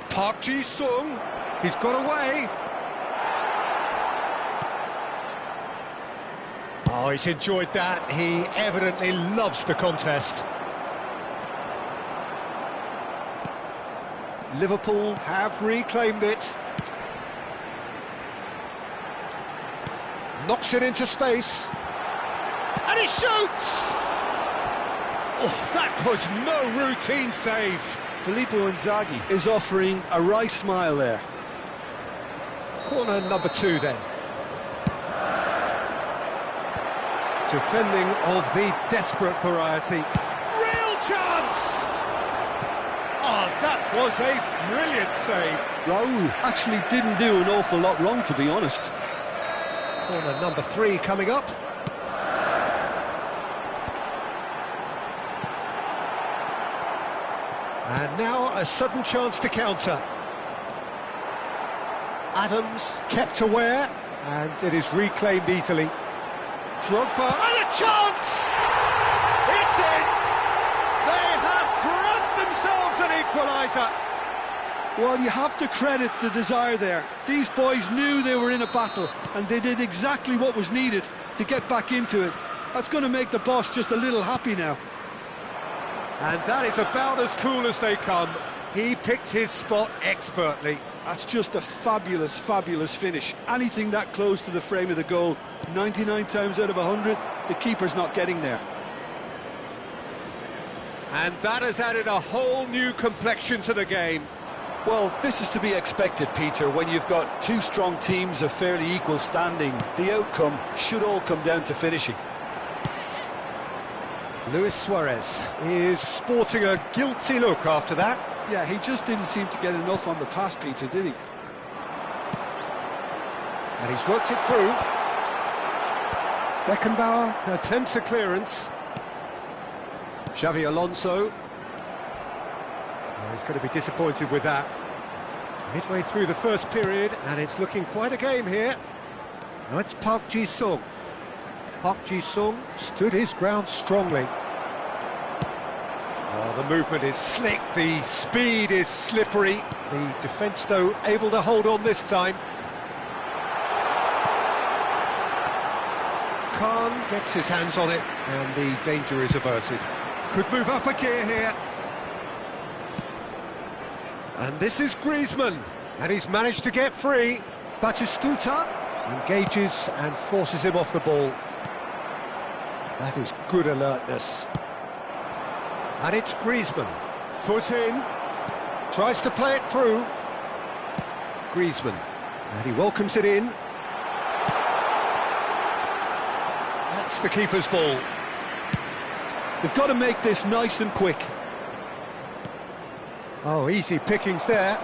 Park Ji-sung, he's got away. Oh, he's enjoyed that. He evidently loves the contest. Liverpool have reclaimed it. Knocks it into space. And he shoots! Oh, that was no routine save. Filippo Inzaghi is offering a right smile there. Corner number 2 then. Defending of the desperate variety. Real chance! Oh, that was a brilliant save. Raul actually didn't do an awful lot wrong, to be honest. Corner number 3 coming up. And now a sudden chance to counter. Adams kept aware, and it is reclaimed easily. Drogba, and a chance! It's in! They have grabbed themselves an equaliser. Well, you have to credit the desire there. These boys knew they were in a battle, and they did exactly what was needed to get back into it. That's going to make the boss just a little happy now. And that is about as cool as they come. He picked his spot expertly. That's just a fabulous, fabulous finish. Anything that close to the frame of the goal, 99 times out of 100, the keeper's not getting there. And that has added a whole new complexion to the game. Well, this is to be expected, Peter, when you've got two strong teams of fairly equal standing. The outcome should all come down to finishing. Luis Suarez is sporting a guilty look after that. Yeah, he just didn't seem to get enough on the pass, Peter, did he? And he's worked it through. Beckenbauer attempts a clearance. Xavi Alonso. Oh, he's going to be disappointed with that. Midway through the first period, and it's looking quite a game here. Now it's Park Ji-sung. Park Ji-sung stood his ground strongly. Oh, the movement is slick, the speed is slippery. The defence, though, able to hold on this time. Khan gets his hands on it, and the danger is averted. Could move up a gear here. And this is Griezmann, and he's managed to get free. Batistuta engages and forces him off the ball. That is good alertness. And it's Griezmann. Foot in. Tries to play it through. Griezmann. And he welcomes it in. That's the keeper's ball. They've got to make this nice and quick. Oh, easy pickings there.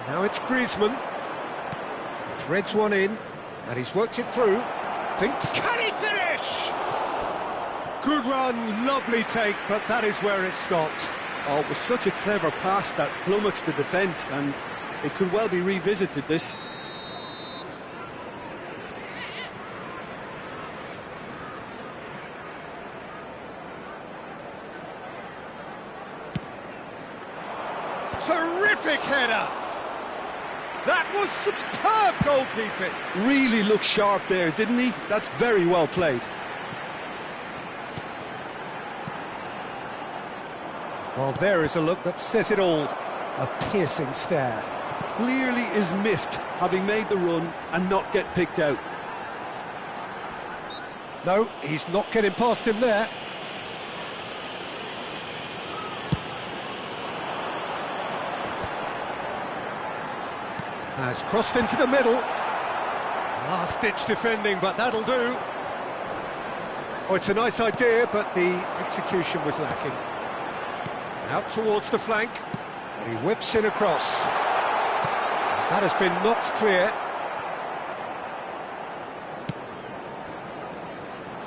Now it's Griezmann. Threads one in. And he's worked it through. Thinks, can he finish? Good run, lovely take, but that is where it stopped. Oh, it was such a clever pass that flummoxed the defence, and it could well be revisited, this. Terrific header! That was superb goalkeeping. Really looked sharp there, didn't he? That's very well played. Well, there is a look that says it all. A piercing stare. Clearly is miffed, having made the run and not get picked out. No, he's not getting past him there. Has crossed into the middle. Last-ditch defending, but that'll do. Oh, it's a nice idea, but the execution was lacking. Out towards the flank, and he whips in across. That has been knocked clear.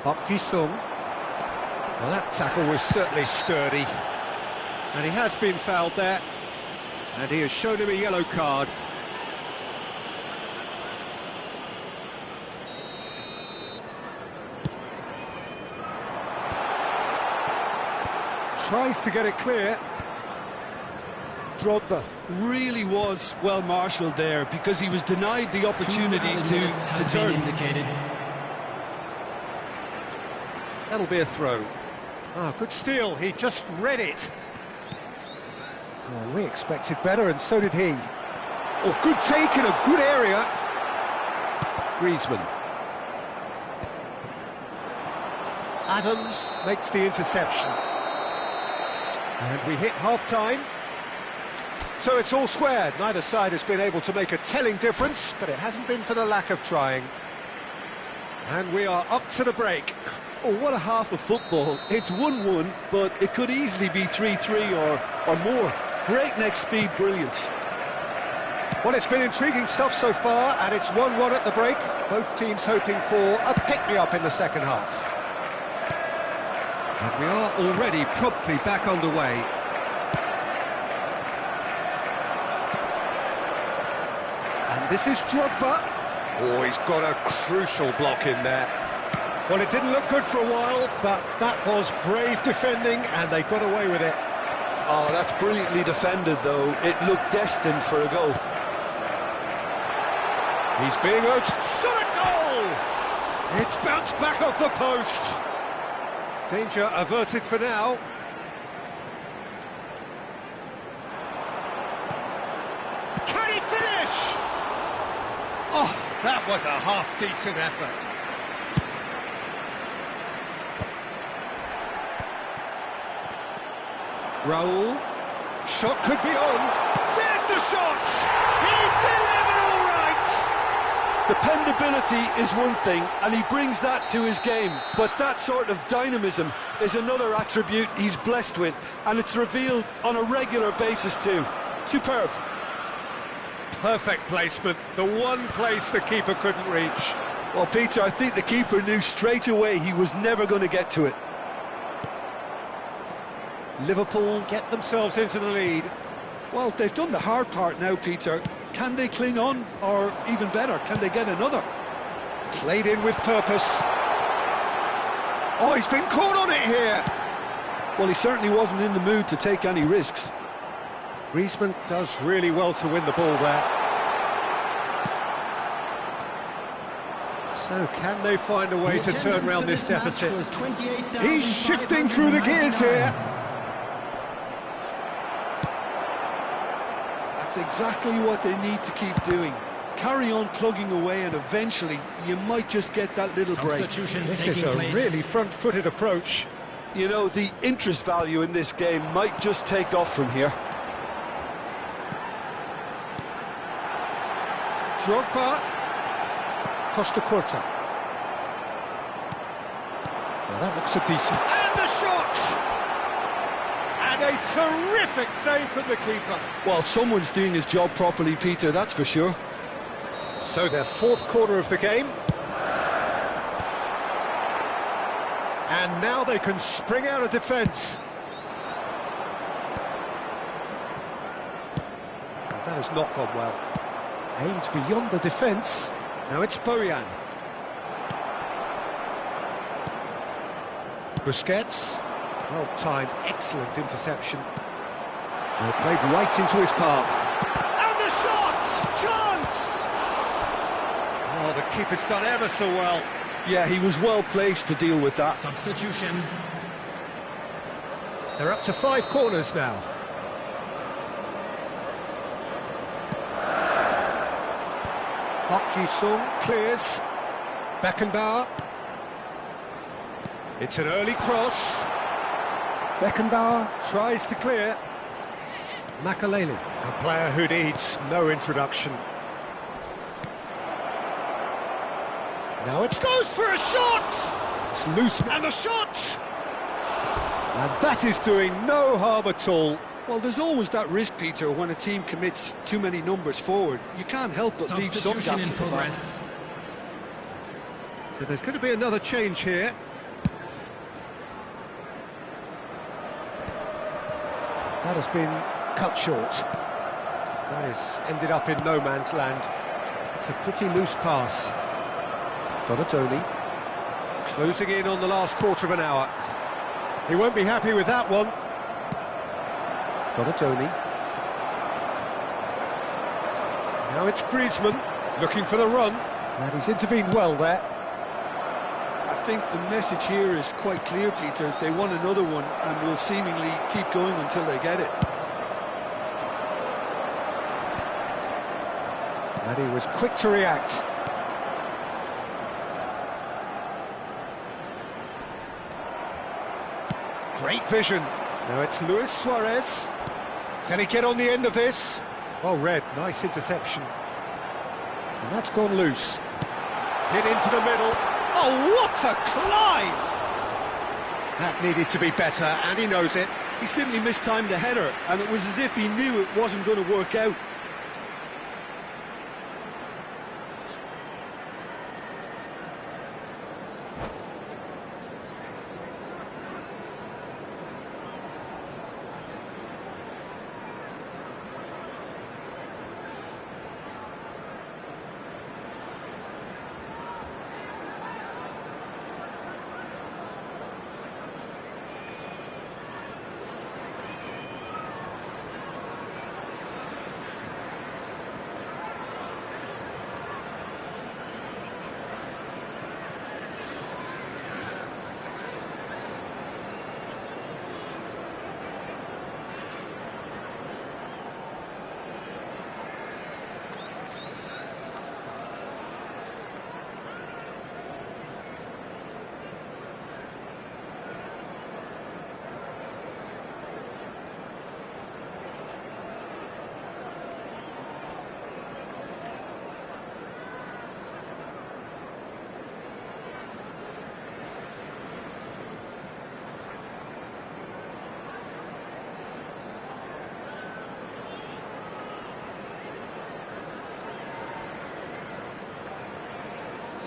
Park Ji-sung. Well, that tackle was certainly sturdy. And he has been fouled there. And he has shown him a yellow card. Tries to get it clear. Drogba really was well marshalled there because he was denied the opportunity to turn. That'll be a throw. Ah, good steal, he just read it. Well, we expected better, and so did he. Oh, good take in a good area. Griezmann. Adams makes the interception. And we hit half-time. So it's all squared. Neither side has been able to make a telling difference, but it hasn't been for the lack of trying. And we are up to the break. Oh, what a half of football. It's 1-1, but it could easily be 3-3 or more. Breakneck speed brilliance. Well, it's been intriguing stuff so far, and it's 1-1 at the break. Both teams hoping for a pick-me-up in the second half. And we are already promptly back underway. And this is Drogba. Oh, he's got a crucial block in there. Well, it didn't look good for a while, but that was brave defending, and they got away with it. Oh, that's brilliantly defended, though. It looked destined for a goal. He's being urged. Shot a goal! It's bounced back off the post. Danger averted for now. Can he finish? Oh, that was a half-decent effort. Raul. Shot could be on. There's the shot! He's delivered all right! Dependability is one thing, and he brings that to his game, but that sort of dynamism is another attribute he's blessed with, and it's revealed on a regular basis too. Superb. Perfect placement, the one place the keeper couldn't reach. Well, Peter, I think the keeper knew straight away he was never going to get to it. Liverpool get themselves into the lead. Well, they've done the hard part now, Peter. Can they cling on, or even better, can they get another? Played in with purpose. Oh, he's been caught on it here. Well, he certainly wasn't in the mood to take any risks. Griezmann does really well to win the ball there. So can they find a way to turn around this deficit? He's shifting through the gears here. That's exactly what they need to keep doing. Carry on plugging away, and eventually you might just get that little break. This is a really front-footed approach. You know, the interest value in this game might just take off from here. Drogba. Costa Curta. Well, that looks a decent... And the shot! And a terrific save from the keeper. Well, someone's doing his job properly, Peter, that's for sure. So their fourth quarter of the game. And now they can spring out of defence. That has not gone well. Aimed beyond the defence. Now it's Bojan. Busquets. Well-timed, excellent interception. Well, played right into his path. And the shot! Chance! Oh, the keeper's done ever so well. Yeah, he was well placed to deal with that. Substitution. They're up to 5 corners now. Park Ji-sung clears. Beckenbauer. It's an early cross. Beckenbauer tries to clear. Makaleli, a player who needs no introduction. Now it goes for a shot! It's loose, and the shot! And that is doing no harm at all. Well, there's always that risk, Peter, when a team commits too many numbers forward. You can't help but leave some gaps at the back. So there's going to be another change here. That has been cut short. That has ended up in no man's land. It's a pretty loose pass. Donatoni closing in on the last quarter of an hour. He won't be happy with that one. Donatoni. Now it's Griezmann looking for the run. And he's intervened well there. I think the message here is quite clear, Peter. They want another one and will seemingly keep going until they get it. And he was quick to react. Great vision. Now it's Luis Suarez. Can he get on the end of this? Well read, nice interception. And that's gone loose. Hit into the middle. Oh, what a climb! That needed to be better, and he knows it. He simply mistimed the header, and it was as if he knew it wasn't going to work out.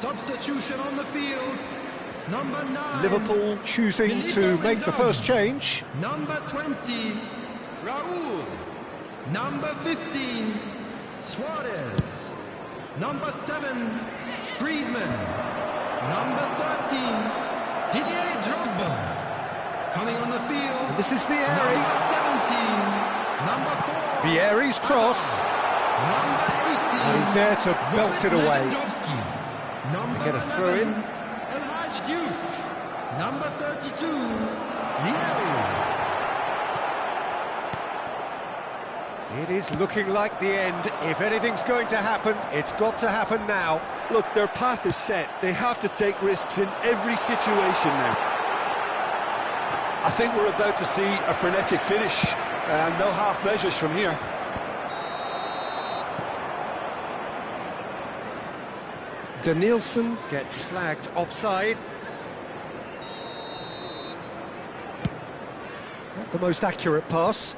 Substitution on the field. Number 9. Liverpool choosing to make the first change. Number 20, Raul. Number 15, Suarez. Number 7, Griezmann. Number 13, Didier Drogba. Coming on the field. And this is Vieri. Number 17, number 4. Vieri's cross. Number 18. And he's there to belt it away. Lewandowski. Number Get a throw in. 11, El Hadj Diouf. Number 32, Vieri. It is looking like the end. If anything's going to happen, it's got to happen now. Look, their path is set. They have to take risks in every situation now. I think we're about to see a frenetic finish, and no half measures from here. Danielson gets flagged offside. Not the most accurate pass.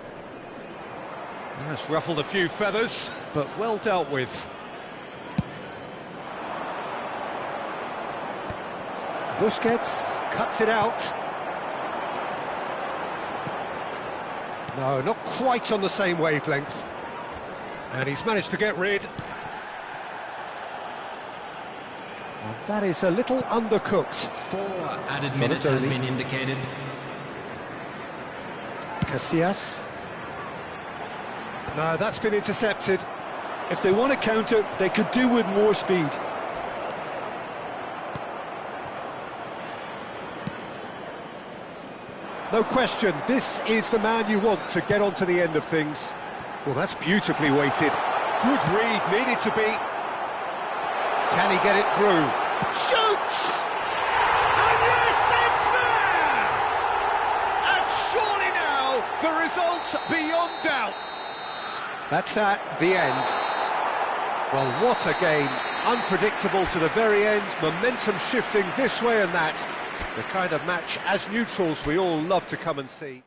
That's ruffled a few feathers, but well dealt with. Busquets cuts it out. No, not quite on the same wavelength. And he's managed to get rid. And that is a little undercooked. 4 added minutes has been indicated. Casillas. No, that's been intercepted. If they want to counter, they could do with more speed. No question, this is the man you want to get onto the end of things. Well, that's beautifully weighted. Good read, needed to be. Can he get it through? Shoots! And yes, it's there! And surely now, the result's beyond doubt. That's at the end. Well, what a game. Unpredictable to the very end, momentum shifting this way and that. The kind of match, as neutrals, we all love to come and see.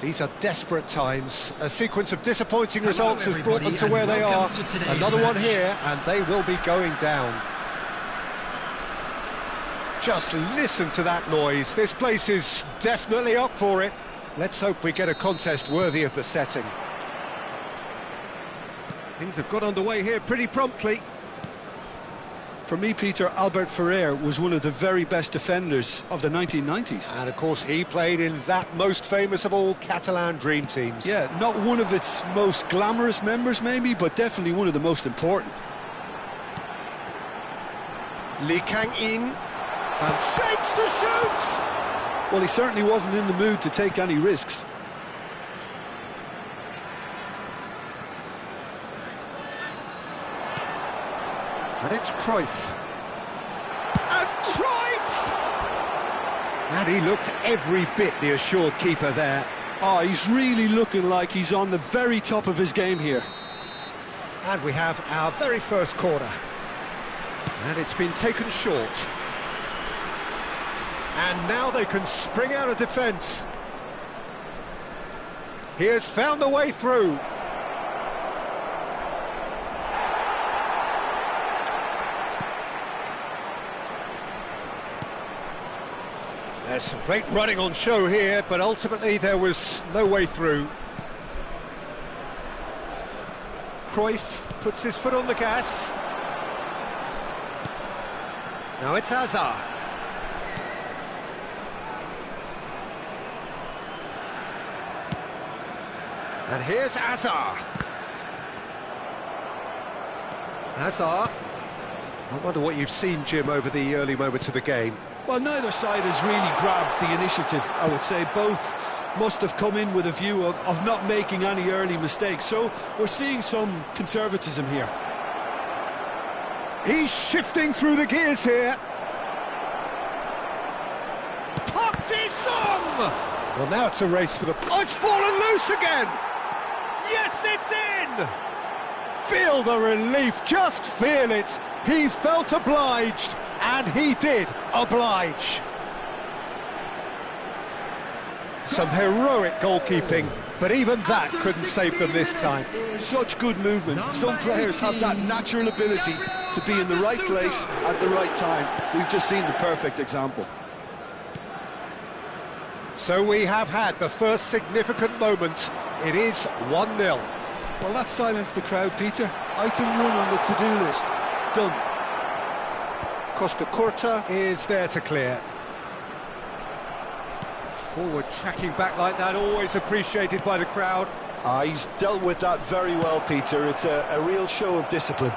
These are desperate times. A sequence of disappointing results has brought them to where they are. Another one here, and they will be going down. Just listen to that noise. This place is definitely up for it. Let's hope we get a contest worthy of the setting. Things have got underway here pretty promptly. For me, Peter, Albert Ferrer was one of the very best defenders of the 1990s. And of course he played in that most famous of all Catalan dream teams. Yeah, not one of its most glamorous members maybe, but definitely one of the most important. Lee Kang-in, and shapes to shoot! Well, he certainly wasn't in the mood to take any risks. And it's Cruyff. And Cruyff! And he looked every bit the assured keeper there. Oh, he's really looking like he's on the very top of his game here. And we have our very first corner. And it's been taken short. And now they can spring out of defence. He has found a way through. There's some great running on show here, but ultimately there was no way through. Cruyff puts his foot on the gas. Now it's Hazard. And here's Hazard. Hazard. I wonder what you've seen, Jim, over the early moments of the game. Well, neither side has really grabbed the initiative, I would say. Both must have come in with a view of not making any early mistakes. So we're seeing some conservatism here. He's shifting through the gears here. Park Ji-sung! Well, now it's a race for the... Oh, it's fallen loose again! Yes, it's in! Feel the relief, just feel it. He felt obliged, and he did oblige. Some heroic goalkeeping, but even that couldn't save them this time. Such good movement. Some players have that natural ability to be in the right place at the right time. We've just seen the perfect example. So we have had the first significant moment. It is 1-0. Well, that silenced the crowd, Peter. Item 1 on the to-do list. Done. Costa Curta is there to clear. Forward tracking back like that, always appreciated by the crowd. He's dealt with that very well, Peter. It's a real show of discipline.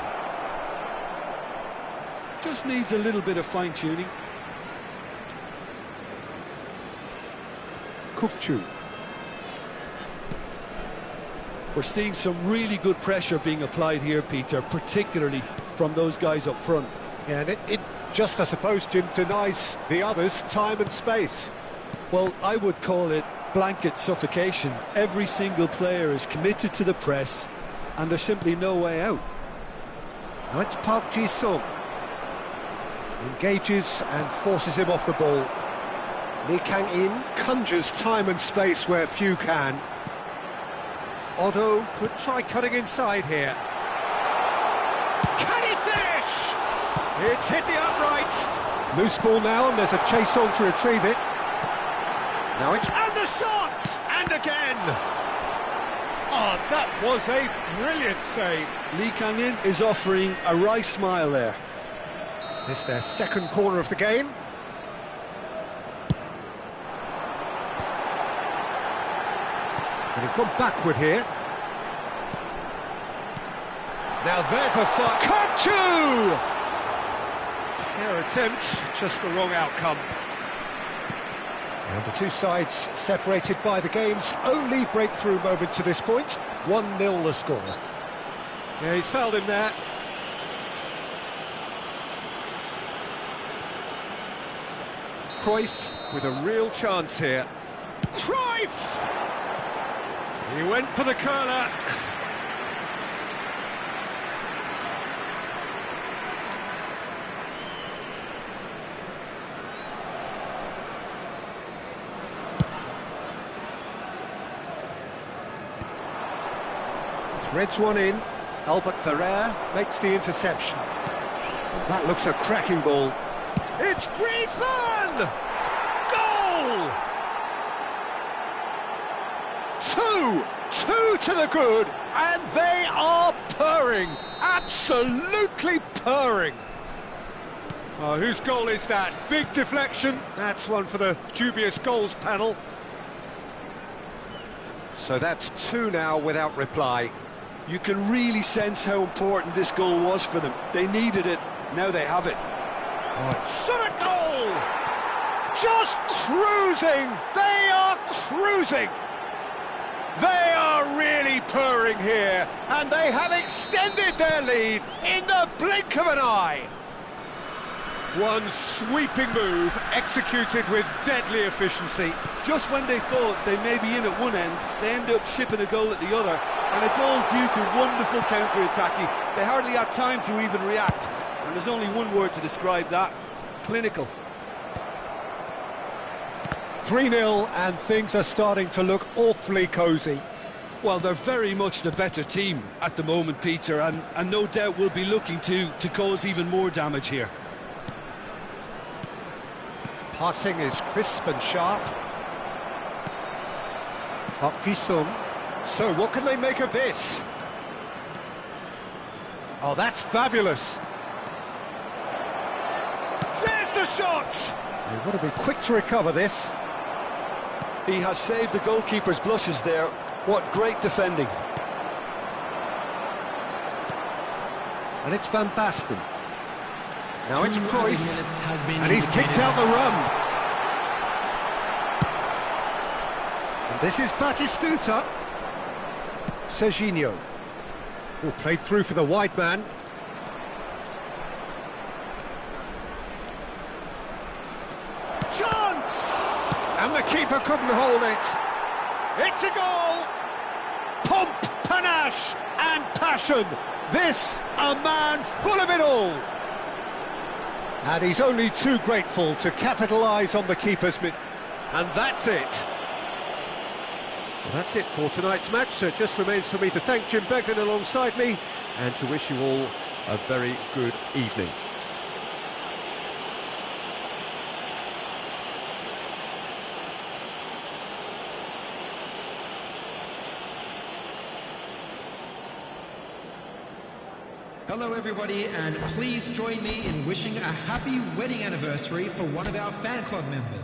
Just needs a little bit of fine-tuning. Kukçu. We're seeing some really good pressure being applied here, Peter, particularly from those guys up front. Yeah, and it just, I suppose, Jim, denies the others time and space. Well, I would call it blanket suffocation. Every single player is committed to the press, and there's simply no way out. Now it's Park Ji-sung. Engages and forces him off the ball. Lee Kang-in conjures time and space where few can. Odo could try cutting inside here. Can he finish? It's hit the upright. Loose ball now, and there's a chase on to retrieve it. Now it's... And the shot! And again! Oh, that was a brilliant save. Lee Kang-in is offering a wry smile there. This is their second corner of the game. And he's gone backward here. Now there's a fight. Kukçu! Fair attempt, just the wrong outcome. And the two sides separated by the game's only breakthrough moment to this point. 1-0 the score. Yeah, he's fouled him there. Cruyff with a real chance here. Cruyff! He went for the curler. Threads one in. Albert Ferrer makes the interception. That looks a cracking ball. It's Griezmann! Goal! Two to the good, and they are purring, absolutely purring. Oh, whose goal is that? Big deflection. That's one for the dubious goals panel. So that's 2 now without reply. You can really sense how important this goal was for them. They needed it, now they have it. Shot a goal! Just cruising! They are cruising! They are really purring here, and they have extended their lead in the blink of an eye. One sweeping move, executed with deadly efficiency. Just when they thought they may be in at one end, they end up shipping a goal at the other, and it's all due to wonderful counter-attacking. They hardly had time to even react, and there's only one word to describe that: clinical. 3-0, and things are starting to look awfully cosy. Well, they're very much the better team at the moment, Peter, and no doubt will be looking to cause even more damage here. Passing is crisp and sharp. Park Ji-sung. So what can they make of this? Oh, that's fabulous. There's the shot! They've got to be quick to recover this. He has saved the goalkeeper's blushes there. What great defending. And it's Van Basten. Now it's 2 Cruyff, minutes has been and he's picked out the run. And this is Batistuta. Serginho. Oh, played through for the wide man. Chance! And the keeper couldn't hold it. It's a goal! Pomp, panache and passion. This, a man full of it all. And he's only too grateful to capitalise on the keeper's miss. And that's it. Well, that's it for tonight's match, so it just remains for me to thank Jim Beglin alongside me and to wish you all a very good evening. Hello everybody, and please join me in wishing a happy wedding anniversary for one of our fan club members.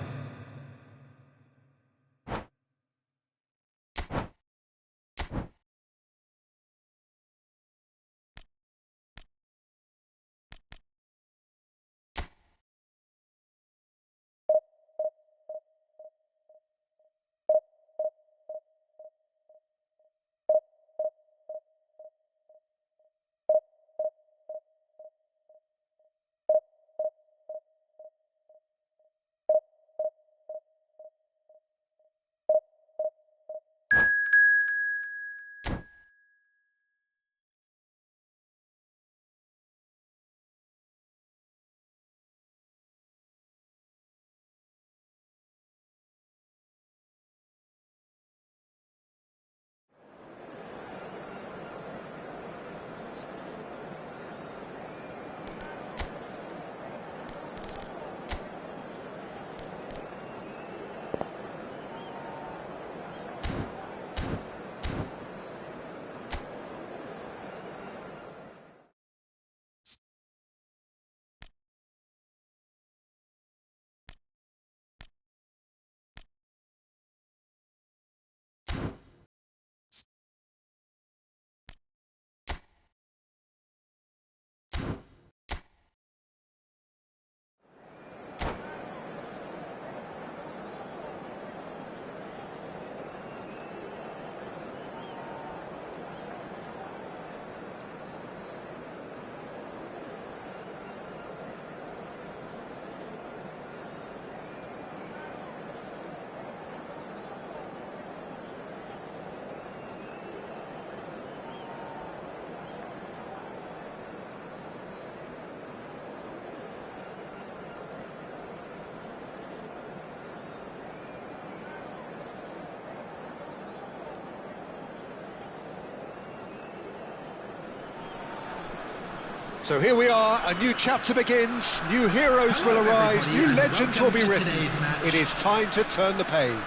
So here we are, a new chapter begins, new heroes will arise, new legends will be written. It is time to turn the page.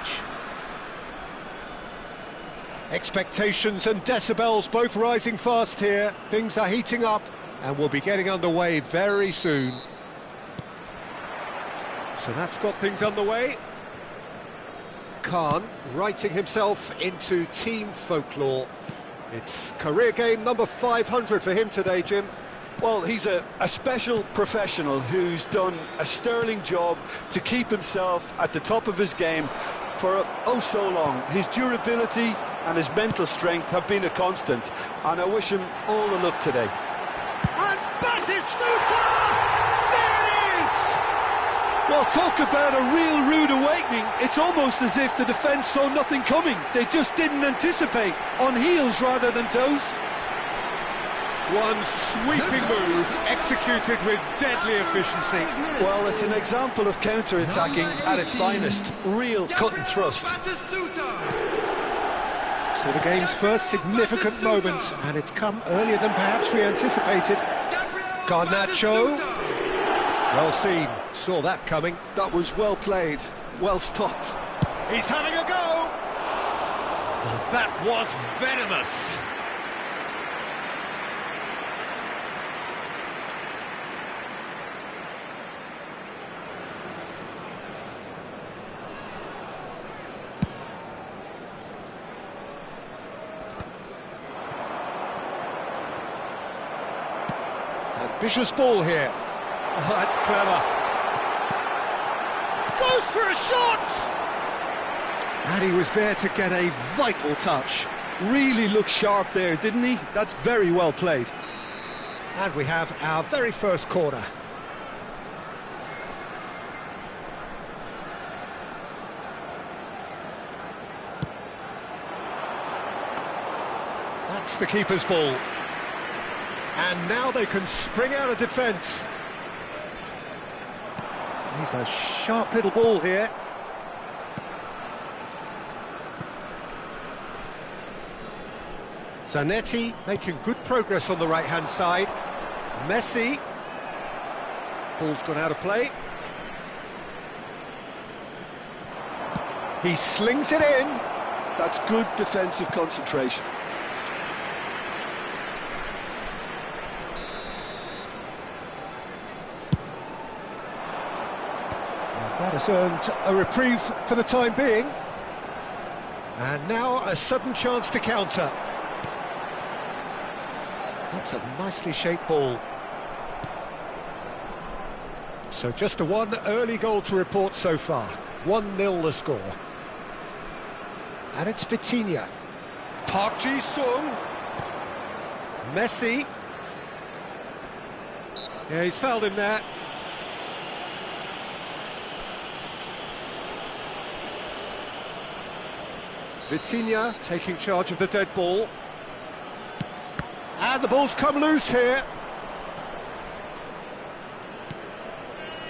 Expectations and decibels both rising fast here. Things are heating up and we'll be getting underway very soon. So that's got things underway. Khan writing himself into team folklore. It's career game number 500 for him today, Jim. Well, he's a special professional who's done a sterling job to keep himself at the top of his game for oh so long. His durability and his mental strength have been a constant, and I wish him all the luck today. And Batistuta! There it is! Well, talk about a real rude awakening. It's almost as if the defence saw nothing coming. They just didn't anticipate, on heels rather than toes. One sweeping move, executed with deadly efficiency. Well, it's an example of counter-attacking at its finest. Real cut and thrust. So the game's first significant moment, and it's come earlier than perhaps we anticipated. Garnacho. Well seen, saw that coming. That was well played, well stopped. He's having a go! Well, that was venomous. Ambitious ball here. Oh, that's clever. Goes for a shot! And he was there to get a vital touch. Really looked sharp there, didn't he? That's very well played. And we have our very first corner. That's the keeper's ball. And now they can spring out of defence. He's a sharp little ball here. Zanetti making good progress on the right-hand side. Messi. Ball's gone out of play. He slings it in. That's good defensive concentration. That has earned a reprieve for the time being. And now a sudden chance to counter. That's a nicely shaped ball. So just a one early goal to report so far. 1-0 the score. And it's Vitinha. Park Ji-sung. Messi. Yeah, he's fouled him there. Vitinha taking charge of the dead ball. And the ball's come loose here.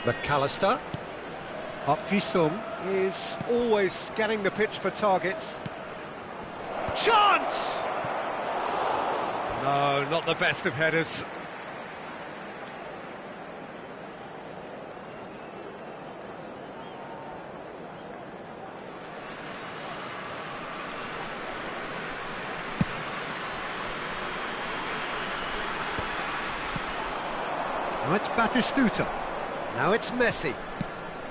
McAllister. Park Ji-sung is always scanning the pitch for targets. Chance! No, not the best of headers. Now it's Batistuta. Now it's Messi.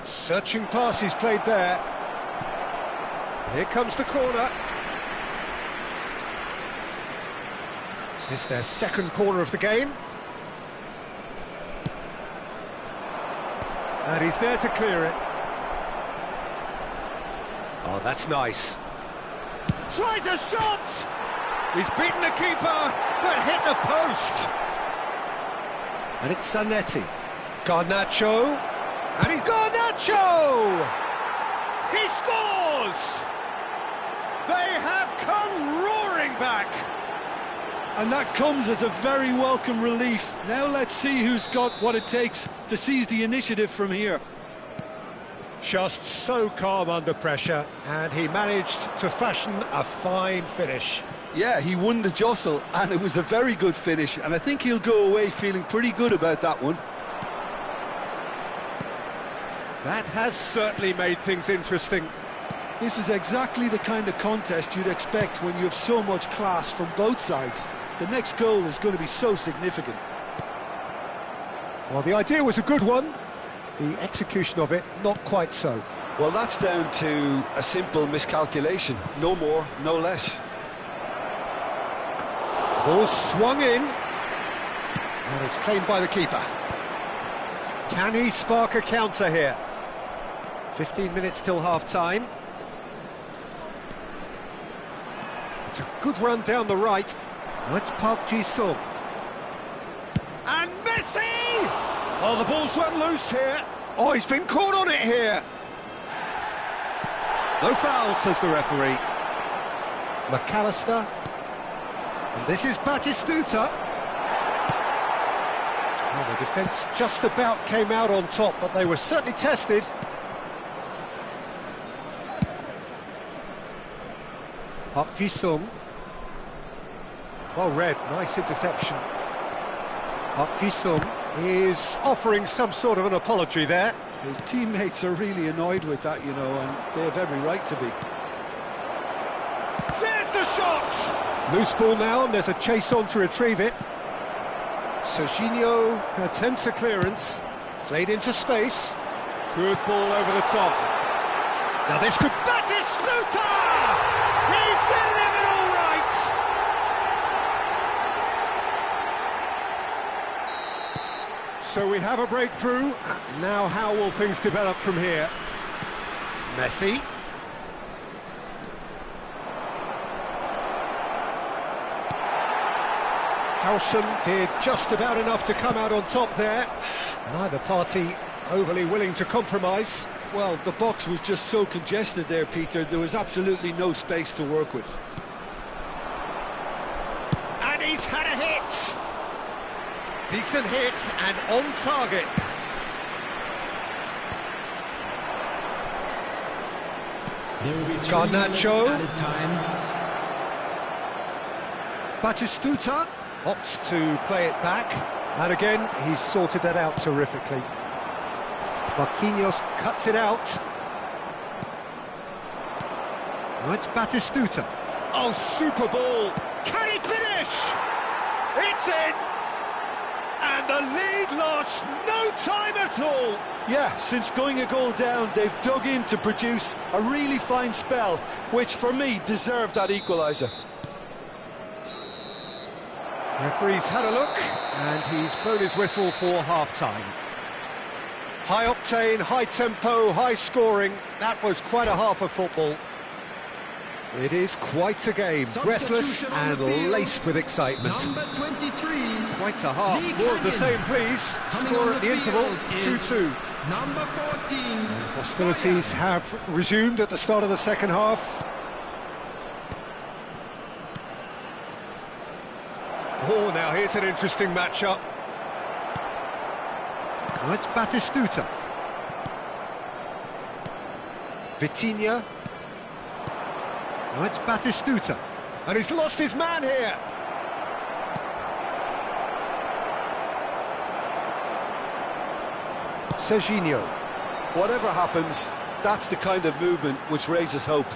Searching pass he's played there. Here comes the corner. It's their second corner of the game. And he's there to clear it. Oh, that's nice. Tries a shot! He's beaten the keeper, but hit the post. And it's Zanetti. Garnacho. And he's Garnacho! He scores! They have come roaring back! And that comes as a very welcome relief. Now let's see who's got what it takes to seize the initiative from here. Just so calm under pressure, and he managed to fashion a fine finish. Yeah, he won the jostle, and it was a very good finish, and I think he'll go away feeling pretty good about that one. That has certainly made things interesting. This is exactly the kind of contest you'd expect when you have so much class from both sides. The next goal is going to be so significant. Well, the idea was a good one. The execution of it, not quite so. Well, that's down to a simple miscalculation. No more, no less. Ball swung in. And it's claimed by the keeper. Can he spark a counter here? 15 minutes till half-time. It's a good run down the right. Now it's Park Ji-sung. And Messi! Oh, the ball's run loose here. Oh, he's been caught on it here. No foul, says the referee. McAllister. And this is Batistuta. Well, the defence just about came out on top, but they were certainly tested. Park Ji-sung. Well read, nice interception. Park Ji-sung, He's offering some sort of an apology there. His teammates are really annoyed with that, you know, and they have every right to be. There's the shot! Loose ball now, and there's a chase on to retrieve it. Serginho attempts a clearance. Played into space. Good ball over the top. Now this could... Batistuta! He's delivered all right! So we have a breakthrough. Now how will things develop from here? Messi. Howson did just about enough to come out on top there. Neither party overly willing to compromise. Well, the box was just so congested there, Peter. There was absolutely no space to work with. And he's had a hit! Decent hit and on target. There will be 3 Garnacho. minutes added time. Batistuta opts to play it back. And again, he's sorted that out terrifically. Marquinhos cuts it out. Now it's Batistuta. Oh, super ball! Can he finish? It's in! And the lead lost no time at all! Yeah, since going a goal down, they've dug in to produce a really fine spell, which for me deserved that equaliser. Referee's had a look, and he's blown his whistle for half-time. High octane, high tempo, high scoring. That was quite a half of football. It is quite a game, breathless and laced with excitement. Number 23. Quite a half. More of the same, please. Score at the interval, 2-2. Number 14. Hostilities have resumed at the start of the second half. Oh, now here's an interesting matchup. Now it's Batistuta. Vitinha. Now it's Batistuta. And he's lost his man here. Serginho. Whatever happens, that's the kind of movement which raises hope.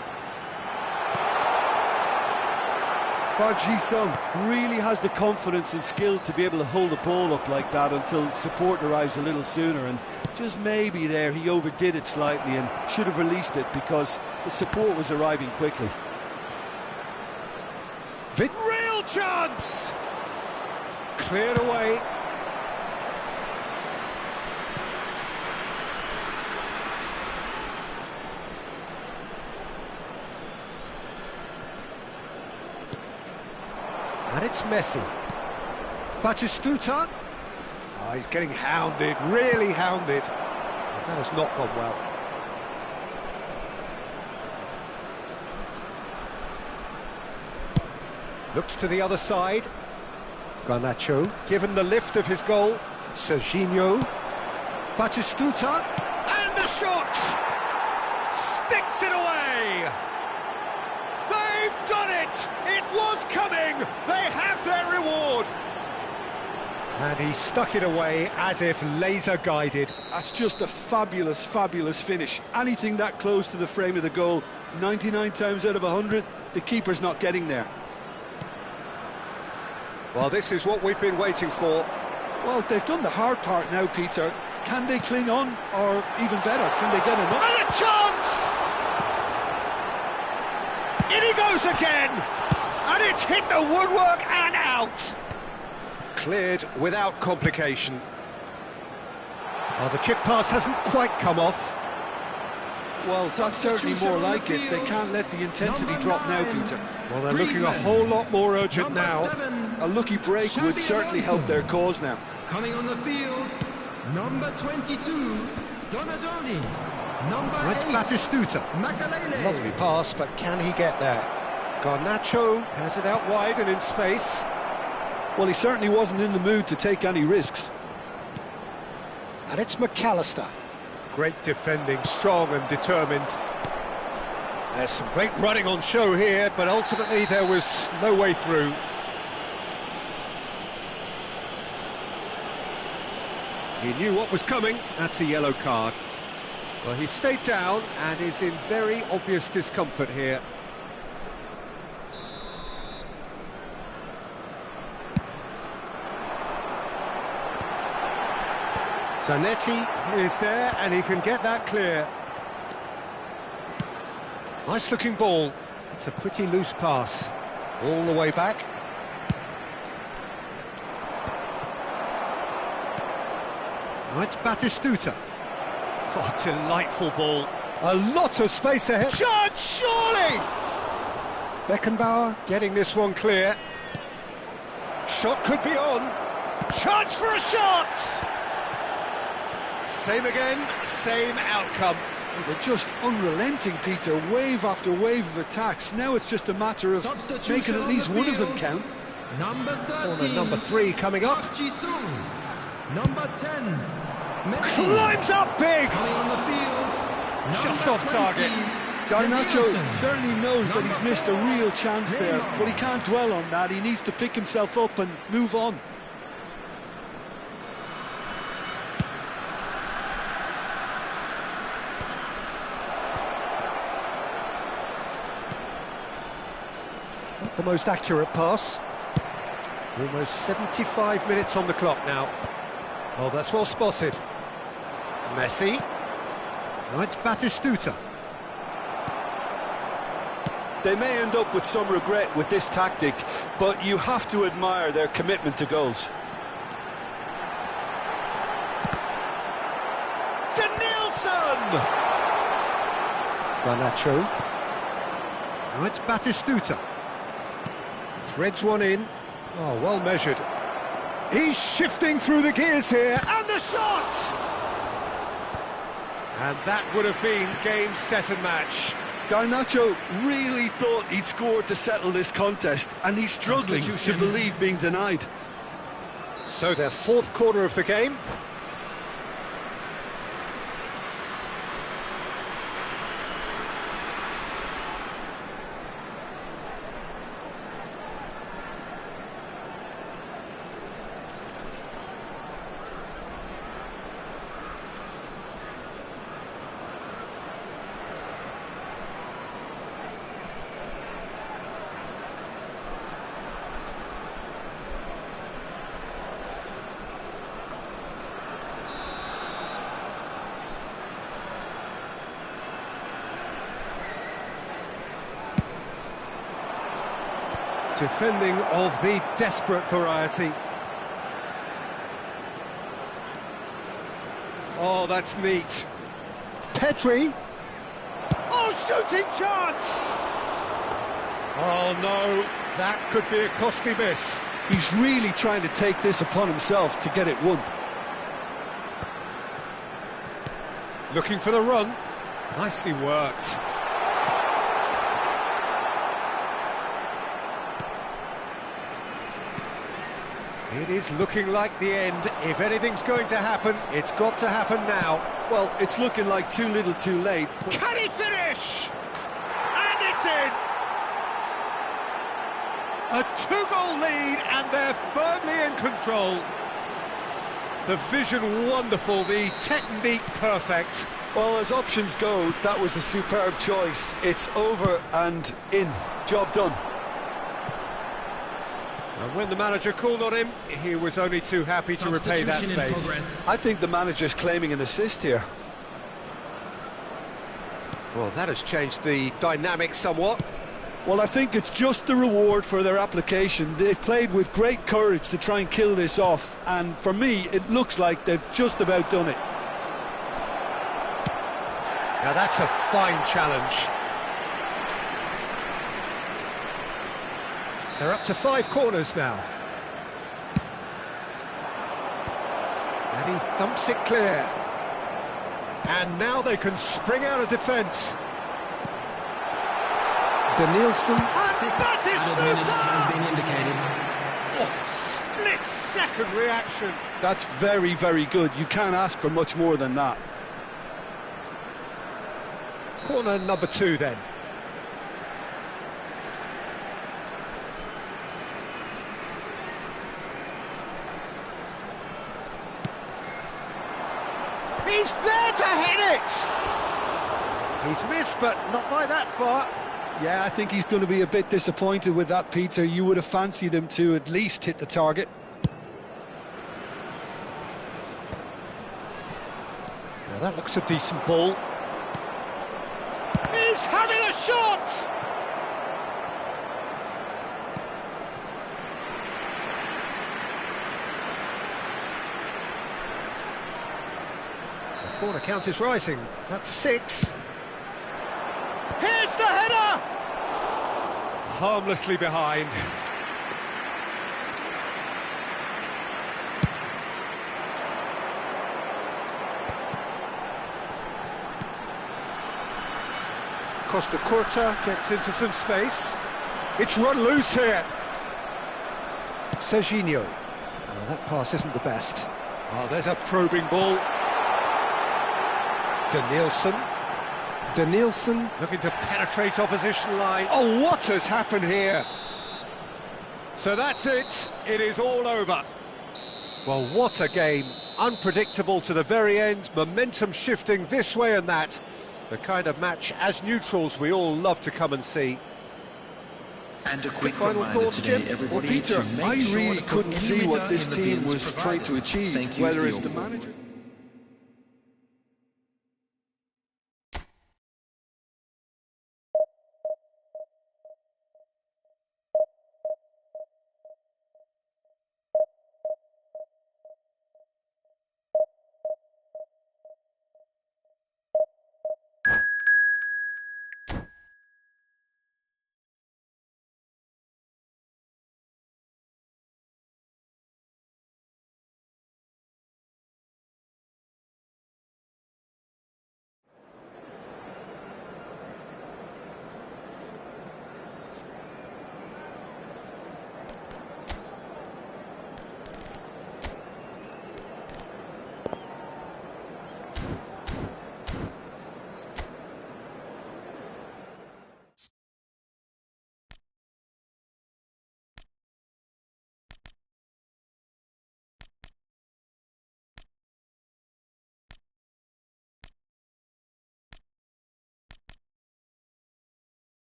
Park Ji-sung really has the confidence and skill to be able to hold the ball up like that until support arrives a little sooner, and just maybe there he overdid it slightly and should have released it because the support was arriving quickly. Real chance! Cleared away. And it's Messi. Batistuta. Oh, he's getting hounded, really hounded. That has not gone well. Looks to the other side. Garnacho, given the lift of his goal. Serginho. Batistuta. And the shot! Sticks it away! They've done it! It was coming! They have their reward! And he stuck it away as if laser-guided. That's just a fabulous, fabulous finish. Anything that close to the frame of the goal, 99 times out of 100, the keeper's not getting there. Well, this is what we've been waiting for. Well, they've done the hard part now, Peter. Can they cling on, or even better, can they get enough? And a chance! In he goes again! And it's hit the woodwork and out! Cleared without complication. Well, the chip pass hasn't quite come off. Well, that's certainly more like it. They can't let the intensity drop now, Peter. Well, they're looking a whole lot more urgent now. A lucky break would certainly help their cause now. Coming on the field, number 22, Donadoni. Number That's 8, Batistuta. Makalele. Lovely pass, but can he get there? Garnacho has it out wide and in space. Well, he certainly wasn't in the mood to take any risks. And it's McAllister. Great defending, strong and determined. There's some great running on show here, but ultimately there was no way through. He knew what was coming. That's a yellow card. Well, he stayed down and is in very obvious discomfort here. Zanetti is there and he can get that clear. Nice looking ball. It's a pretty loose pass. All the way back. Now it's Batistuta. Oh, delightful ball. A lot of space ahead. Shot, surely! Beckenbauer getting this one clear. Shot could be on. Chance for a shot! Same again, same outcome. They're just unrelenting, Peter. Wave after wave of attacks. Now it's just a matter of making at least one of them count. Number 13. Corner number 3 coming up. Jisung. Number 10. Messi. Climbs up big! Coming on the field. Just Number off 20, target. Garnacho Danielson. certainly knows that he's missed a real chance there, Neymar. but he can't dwell on that. He needs to pick himself up and move on. Not the most accurate pass. Almost 75 minutes on the clock now. Oh, that's well spotted. Messi. Now it's Batistuta. They may end up with some regret with this tactic, but you have to admire their commitment to goals. Danielson! Garnacho. Now it's Batistuta. Threads one in. Oh, well measured. He's shifting through the gears here, and the shot! And that would have been game, set and match. Garnacho really thought he'd scored to settle this contest, and he's struggling to believe being denied. So their 4th corner of the game. Defending of the desperate variety. Oh, that's neat. Petri. Oh, shooting chance! Oh, no, that could be a costly miss. He's really trying to take this upon himself to get it won. Looking for the run. Nicely worked. It is looking like the end. If anything's going to happen, it's got to happen now. Well, it's looking like too little too late. Can he finish? And it's in! A 2-goal lead, and they're firmly in control. The vision wonderful, the technique perfect. Well, as options go, that was a superb choice. It's over and in. Job done. And when the manager called on him, he was only too happy to repay that Substitution in favour. progress. I think the manager's claiming an assist here. Well, that has changed the dynamic somewhat. Well, I think it's just the reward for their application. They've played with great courage to try and kill this off, and for me, it looks like they've just about done it. Now that's a fine challenge. They're up to 5 corners now. And he thumps it clear. And now they can spring out of defence. Danielson. And Batistuta! Has been indicated. Oh, split-second reaction. That's very, very good. You can't ask for much more than that. Corner number 2 then. He's there to hit it! He's missed, but not by that far. Yeah, I think he's going to be a bit disappointed with that, Peter. You would have fancied him to at least hit the target. Now that looks a decent ball. He's having a shot! The corner count is rising. That's 6. Here's the header! Harmlessly behind. Costa Curta gets into some space. It's run loose here. Serginho. Oh, that pass isn't the best. Oh, there's a probing ball. Danielson looking to penetrate opposition line. Oh, what has happened here? So that's it. It is all over. Well, what a game. Unpredictable to the very end. Momentum shifting this way and that. The kind of match, as neutrals, we all love to come and see. And a quick final reminder thoughts, today, Jim? everybody, Well, Peter, to make I sure really to put couldn't any see what return this in the team bins was trying to provided. achieve, Thank you whether for it's your the work. manager...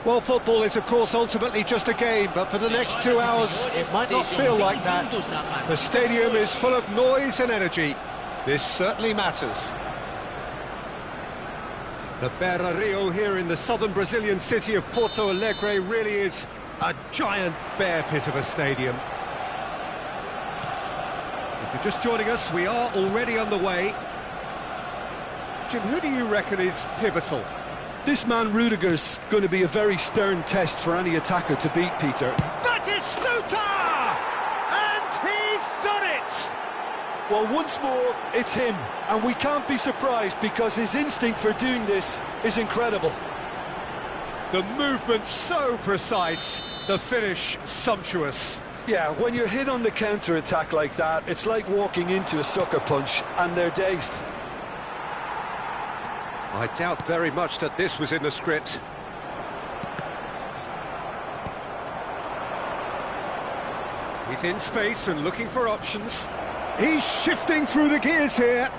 Well, football is, of course, ultimately just a game, but for the next 2 hours, it might not feel like that. The stadium is full of noise and energy. This certainly matters. The Beira Rio here in the southern Brazilian city of Porto Alegre really is a giant bear pit of a stadium. If you're just joining us, we are already underway. Jim, who do you reckon is pivotal? This man Rudiger's going to be a very stern test for any attacker to beat, Peter. That is Sluta! And he's done it! Well, once more, it's him. And we can't be surprised because his instinct for doing this is incredible. The movement so precise, the finish sumptuous. Yeah, when you're hit on the counter-attack like that, it's like walking into a sucker punch, and they're dazed. I doubt very much that this was in the script. He's in space and looking for options. He's shifting through the gears here.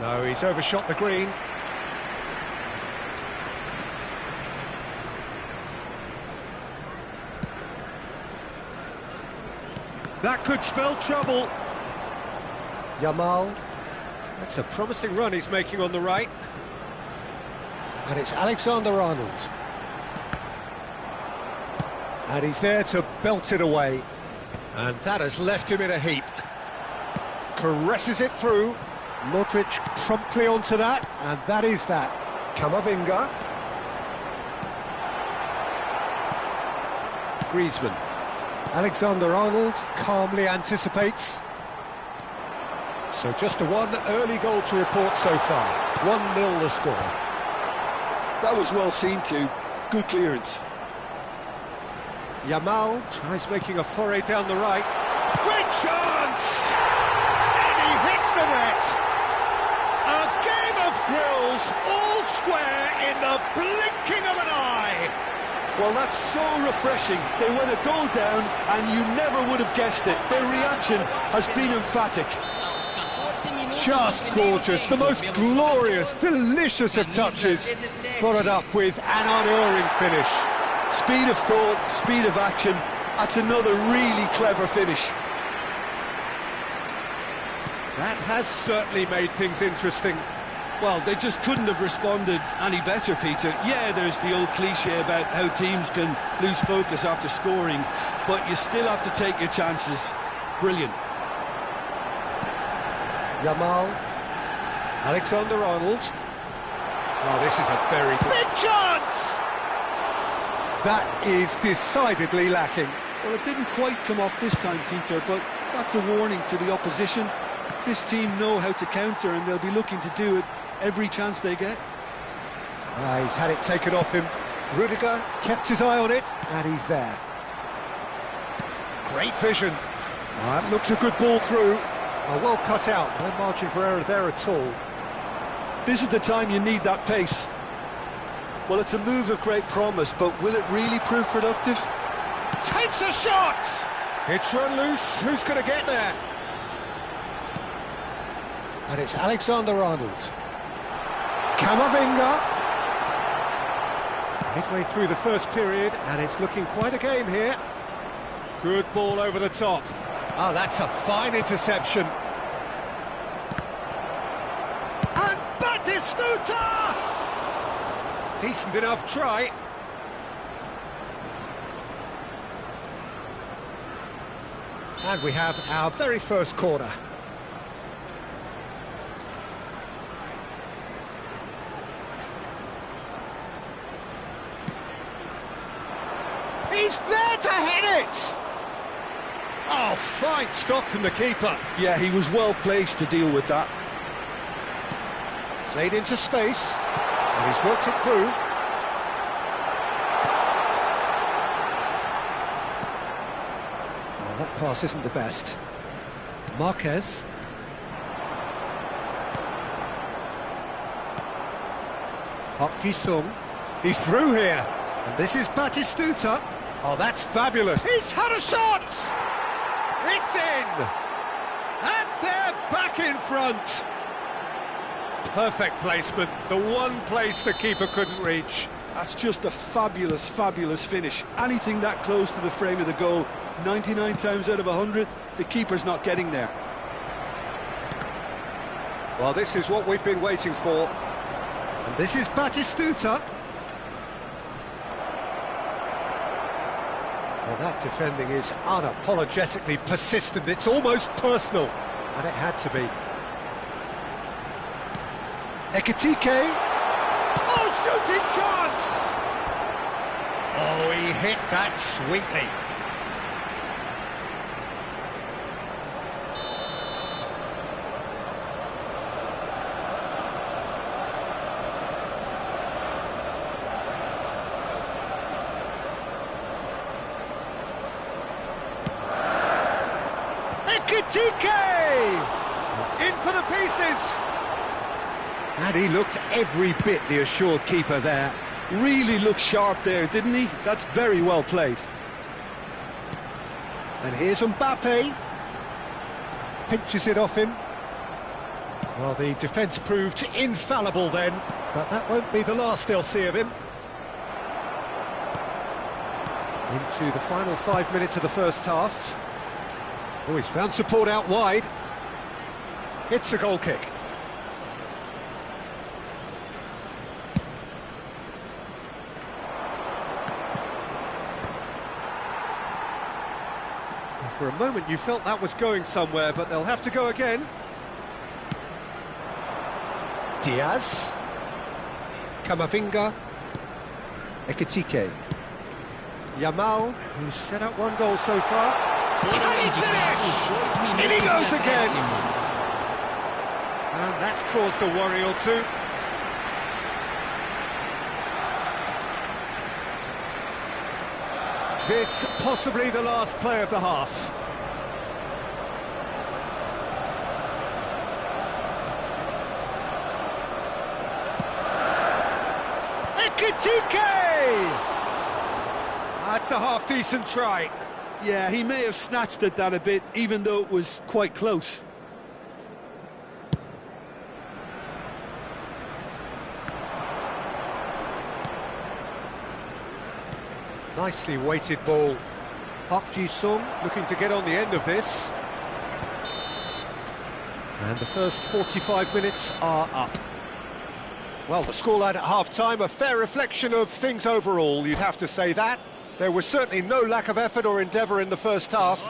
No, he's overshot the green. That could spell trouble. Yamal. That's a promising run he's making on the right. And it's Alexander-Arnold. And he's there to belt it away. And that has left him in a heap. Caresses it through. Modric promptly onto that, and that is that. Camavinga. Griezmann. Alexander-Arnold calmly anticipates. So just a one early goal to report so far. 1-0 the score. That was well seen too. Good clearance. Yamal tries making a foray down the right. Great chance! And he hits the net! A game of thrills, all square in the blinking of an eye! Well, that's so refreshing. They went a goal down and you never would have guessed it. Their reaction has been emphatic. Just gorgeous, the most glorious, delicious of touches, followed up with an unerring finish. Speed of thought, speed of action, that's another really clever finish. That has certainly made things interesting. Well, they just couldn't have responded any better, Peter. Yeah, there's the old cliche about how teams can lose focus after scoring, but you still have to take your chances. Brilliant. Yamal, Alexander-Arnold. Oh, this is a very big chance! That is decidedly lacking. Well, it didn't quite come off this time, Peter, but that's a warning to the opposition. This team know how to counter and they'll be looking to do it every chance they get. He's had it taken off him. Rudiger kept his eye on it, and he's there. Great vision. That looks a good ball through. Well cut out, no margin for error there at all. This is the time you need that pace. Well, it's a move of great promise, but will it really prove productive? Takes a shot! It's run loose, who's going to get there? And it's Alexander-Arnold. Camavinga. Midway through the first period, and it's looking quite a game here. Good ball over the top. Oh, that's a fine interception. And Batistuta! Decent enough try. And we have our very first corner. He's there to hit it! Oh, fine stop from the keeper. Yeah, he was well placed to deal with that. Played into space, and he's worked it through. Well, that pass isn't the best. Marquez. Park Ji-sung. He's through here. And this is Batistuta. Oh, that's fabulous. He's had a shot! It's in! And they're back in front! Perfect placement, the one place the keeper couldn't reach. That's just a fabulous, fabulous finish. Anything that close to the frame of the goal, 99 times out of 100, the keeper's not getting there. Well, this is what we've been waiting for. And this is Batistuta. Well, that defending is unapologetically persistent. It's almost personal, and it had to be. Ekitike. Oh, shooting chance! Oh, he hit that sweetly. Ekitike! In for the pieces! And he looked every bit the assured keeper there. Really looked sharp there, didn't he? That's very well played. And here's Mbappe. Pinches it off him. Well, the defence proved infallible then, but that won't be the last they'll see of him. Into the final 5 minutes of the first half. Oh, he's found support out wide. It's a goal kick. For a moment you felt that was going somewhere, but they'll have to go again. Diaz. Camavinga. Ekitike. Yamal, who's set up one goal so far. Can he finish? In he goes again! And that's caused a worry or two. This possibly the last play of the half. That's a half-decent try. Yeah, he may have snatched at that a bit, even though it was quite close. Nicely weighted ball. Park Ji-sung looking to get on the end of this. And the first 45 minutes are up. Well, the scoreline at half-time, a fair reflection of things overall, you'd have to say that. There was certainly no lack of effort or endeavour in the first half.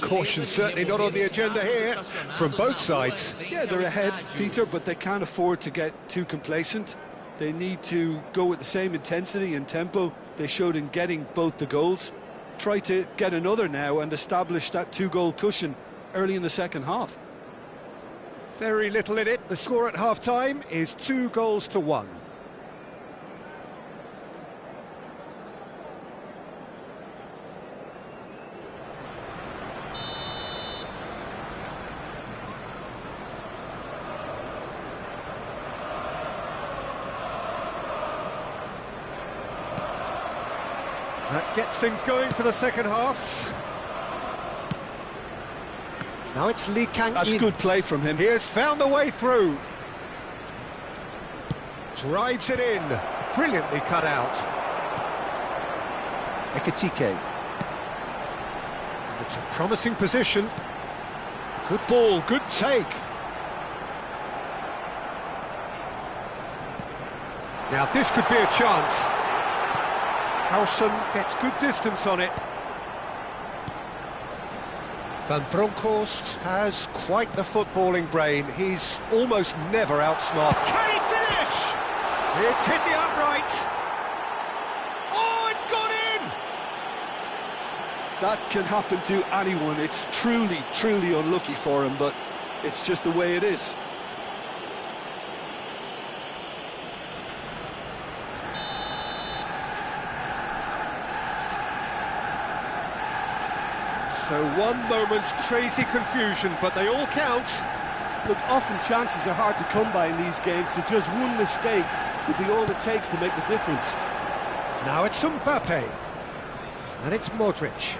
Caution certainly not on the agenda here, from both sides. Yeah, they're ahead, Peter, but they can't afford to get too complacent. They need to go with the same intensity and tempo they showed in getting both the goals. Try to get another now and establish that two-goal cushion early in the second half. Very little in it. The score at half-time is 2-1. That gets things going for the second half. Now it's Lee Kang-in. That's good play from him. He has found the way through. Drives it in. Brilliantly cut out. Ekitike. It's a promising position. Good ball, good take. Now this could be a chance. Howson gets good distance on it. Van Bronckhorst has quite the footballing brain. He's almost never outsmarted. Can he finish? It's hit the upright. Oh, it's gone in! That can happen to anyone. It's truly, truly unlucky for him, but it's just the way it is. So one moment's crazy confusion, but they all count. Look, often chances are hard to come by in these games, so just one mistake could be all it takes to make the difference. Now it's Mbappe. And it's Modric.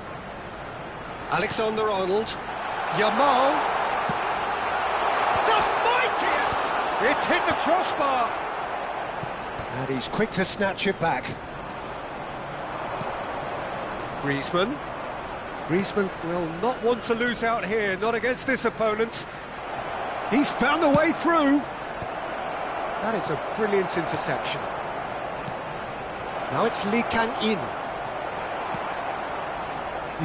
Alexander-Arnold. Yamal. It's a mighty! It's hit the crossbar. And he's quick to snatch it back. Griezmann. Griezmann will not want to lose out here, not against this opponent. He's found the way through. That is a brilliant interception. Now it's Lee Kang-in.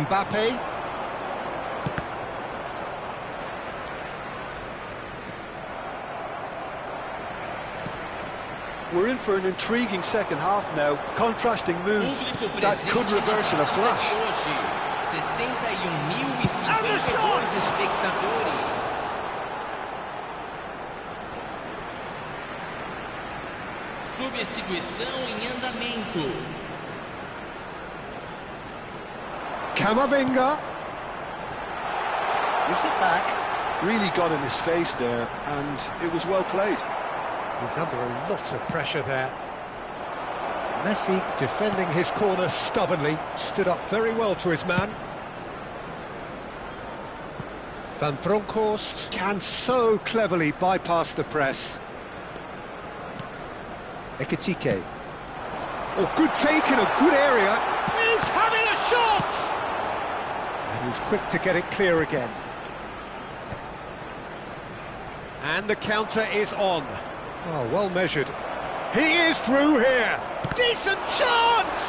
Mbappe. We're in for an intriguing second half now, contrasting moods that could reverse in a flash. And the shots! Substituição em andamento. Camavinga. Gives it back. Really got in his face there, and it was well played. He's under a lot of pressure there. Messi defending his corner stubbornly, stood up very well to his man. Van Bronckhorst can so cleverly bypass the press. Ekitike. Oh, good take in a good area. He's having a shot! And he's quick to get it clear again. And the counter is on. Oh, well measured. He is through here. Decent chance!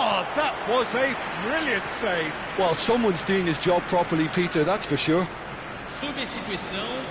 Oh, that was a brilliant save. Well, someone's doing his job properly, Peter, that's for sure. Substituição.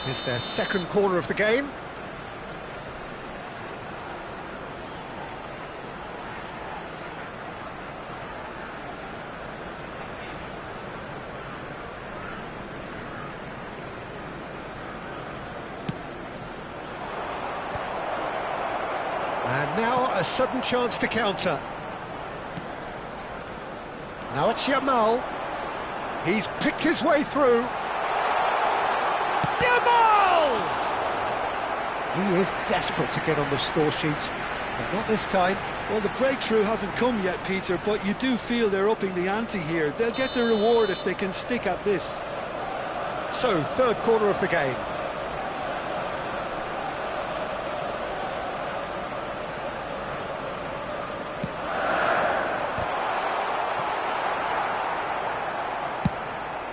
It's their second corner of the game. And now a sudden chance to counter. Now it's Yamal. He's picked his way through. Yamal! He is desperate to get on the score sheet, but not this time. Well, the breakthrough hasn't come yet, Peter, but you do feel they're upping the ante here. They'll get the reward if they can stick at this. So, third corner of the game.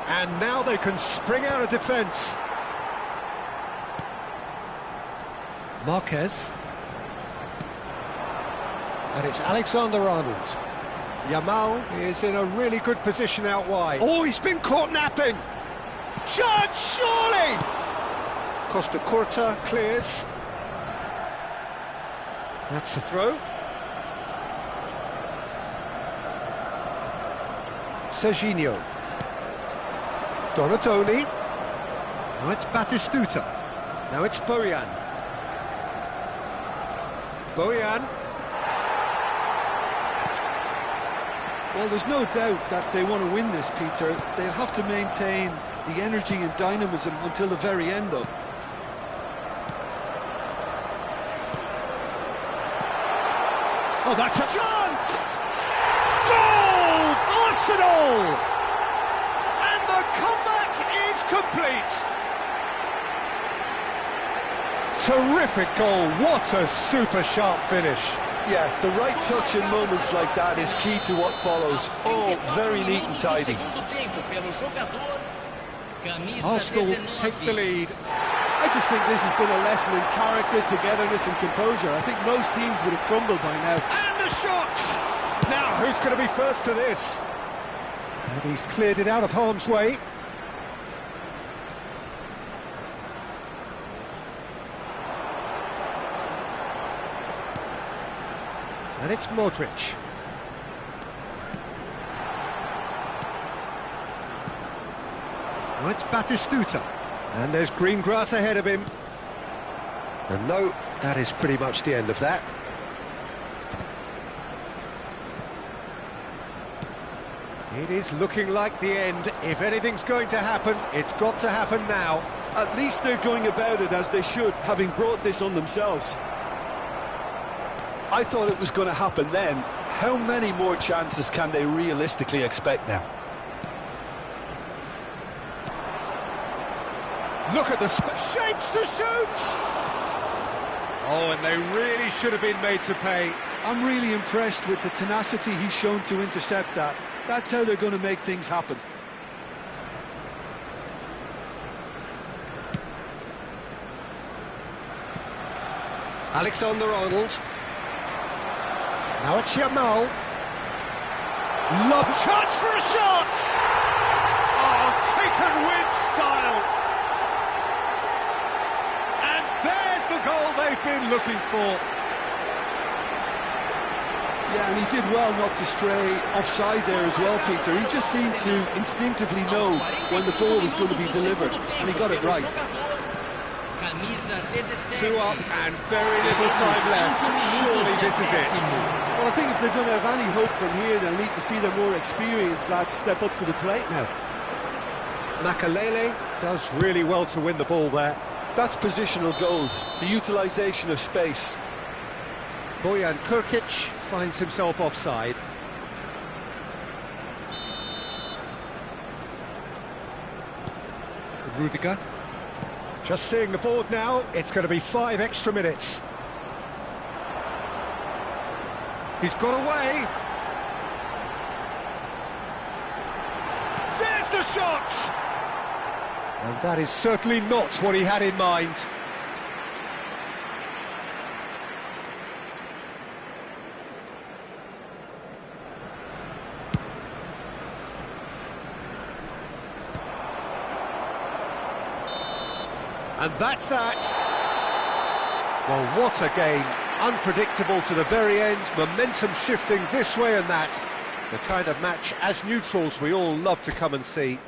And now they can spring out of defence. Marquez. And it's Alexander-Arnold. Yamal is in a really good position out wide. Oh, he's been caught napping. Chance, surely! Costa Curta clears. That's the throw. Serginho. Donatoni. Now it's Batistuta. Now it's Bojan. Bojan. Well, there's no doubt that they want to win this, Peter. They'll have to maintain the energy and dynamism until the very end, though. Oh, that's a chance! Goal! Arsenal! And the comeback is complete! Terrific goal, what a super sharp finish. Yeah, the right touch in moments like that is key to what follows. Oh, very neat and tidy. Arsenal take the lead. I just think this has been a lesson in character, togetherness and composure. I think most teams would have crumbled by now. And the shot! Now, who's going to be first to this? And he's cleared it out of harm's way. And it's Modric. Now it's Batistuta. And there's green grass ahead of him. And no, that is pretty much the end of that. It is looking like the end. If anything's going to happen, it's got to happen now. At least they're going about it as they should, having brought this on themselves. I thought it was going to happen then. How many more chances can they realistically expect now? Look at the shapes to shoot! Oh, and they really should have been made to pay. I'm really impressed with the tenacity he's shown to intercept that. That's how they're going to make things happen. Alexander-Arnold. Now it's Yamal. Love chance for a shot! Oh, taken with style! And there's the goal they've been looking for. Yeah, and he did well not to stray offside there as well, Peter. He just seemed to instinctively know when the ball was going to be delivered, and he got it right. 2 up and very little time left. Surely this is it. Well, I think if they're going to have any hope from here, they'll need to see their more experienced lads step up to the plate now. Makalele does really well to win the ball there. That's positional goal, the utilisation of space. Bojan Kurkic finds himself offside. Rudiger. Just seeing the board now, it's going to be 5 extra minutes. He's got away. There's the shot! And that is certainly not what he had in mind. And that's that. Well, what a game. Unpredictable to the very end, momentum shifting this way and that. The kind of match, as neutrals, we all love to come and see.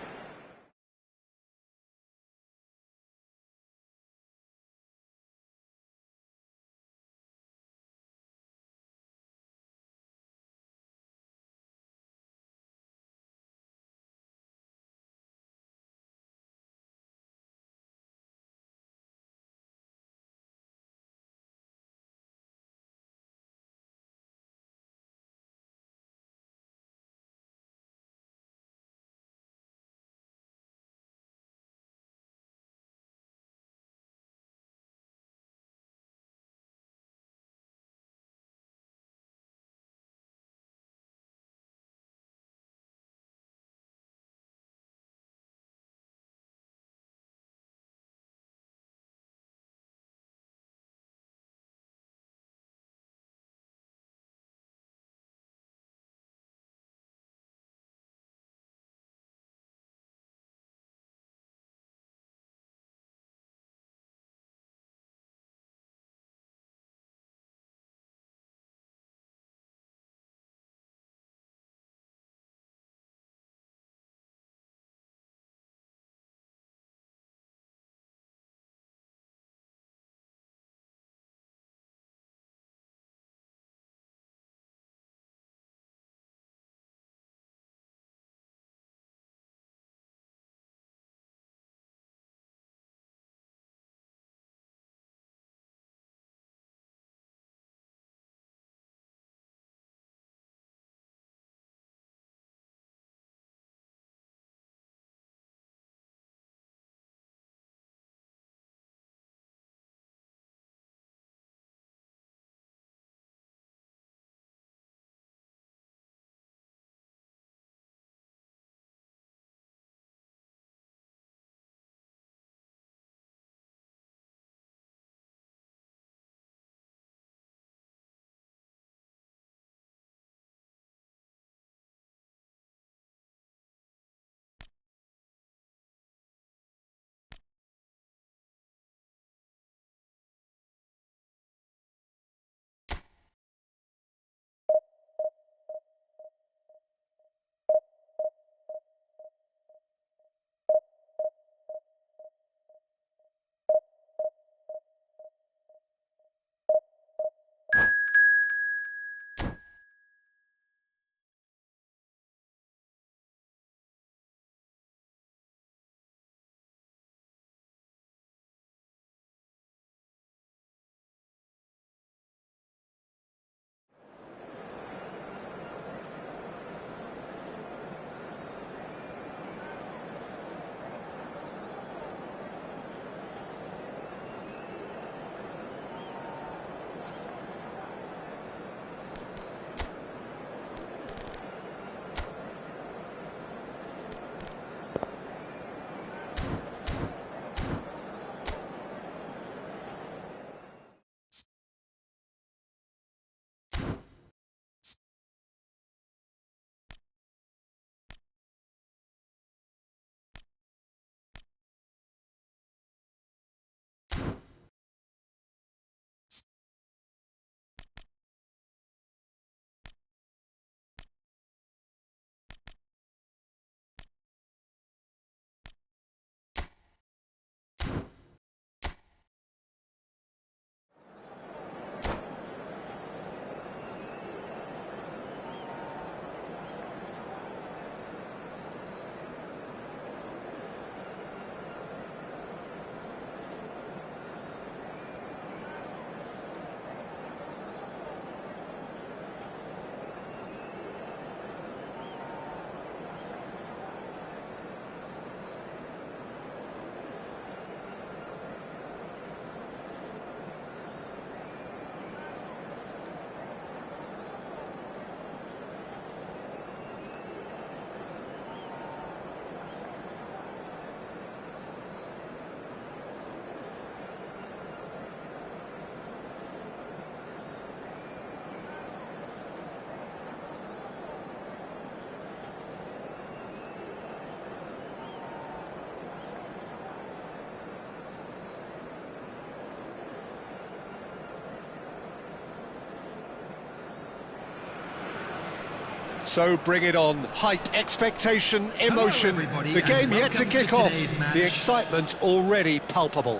So bring it on. Hype, expectation, emotion. everybody, The game and yet to welcome kick to off. today's match. The excitement already palpable.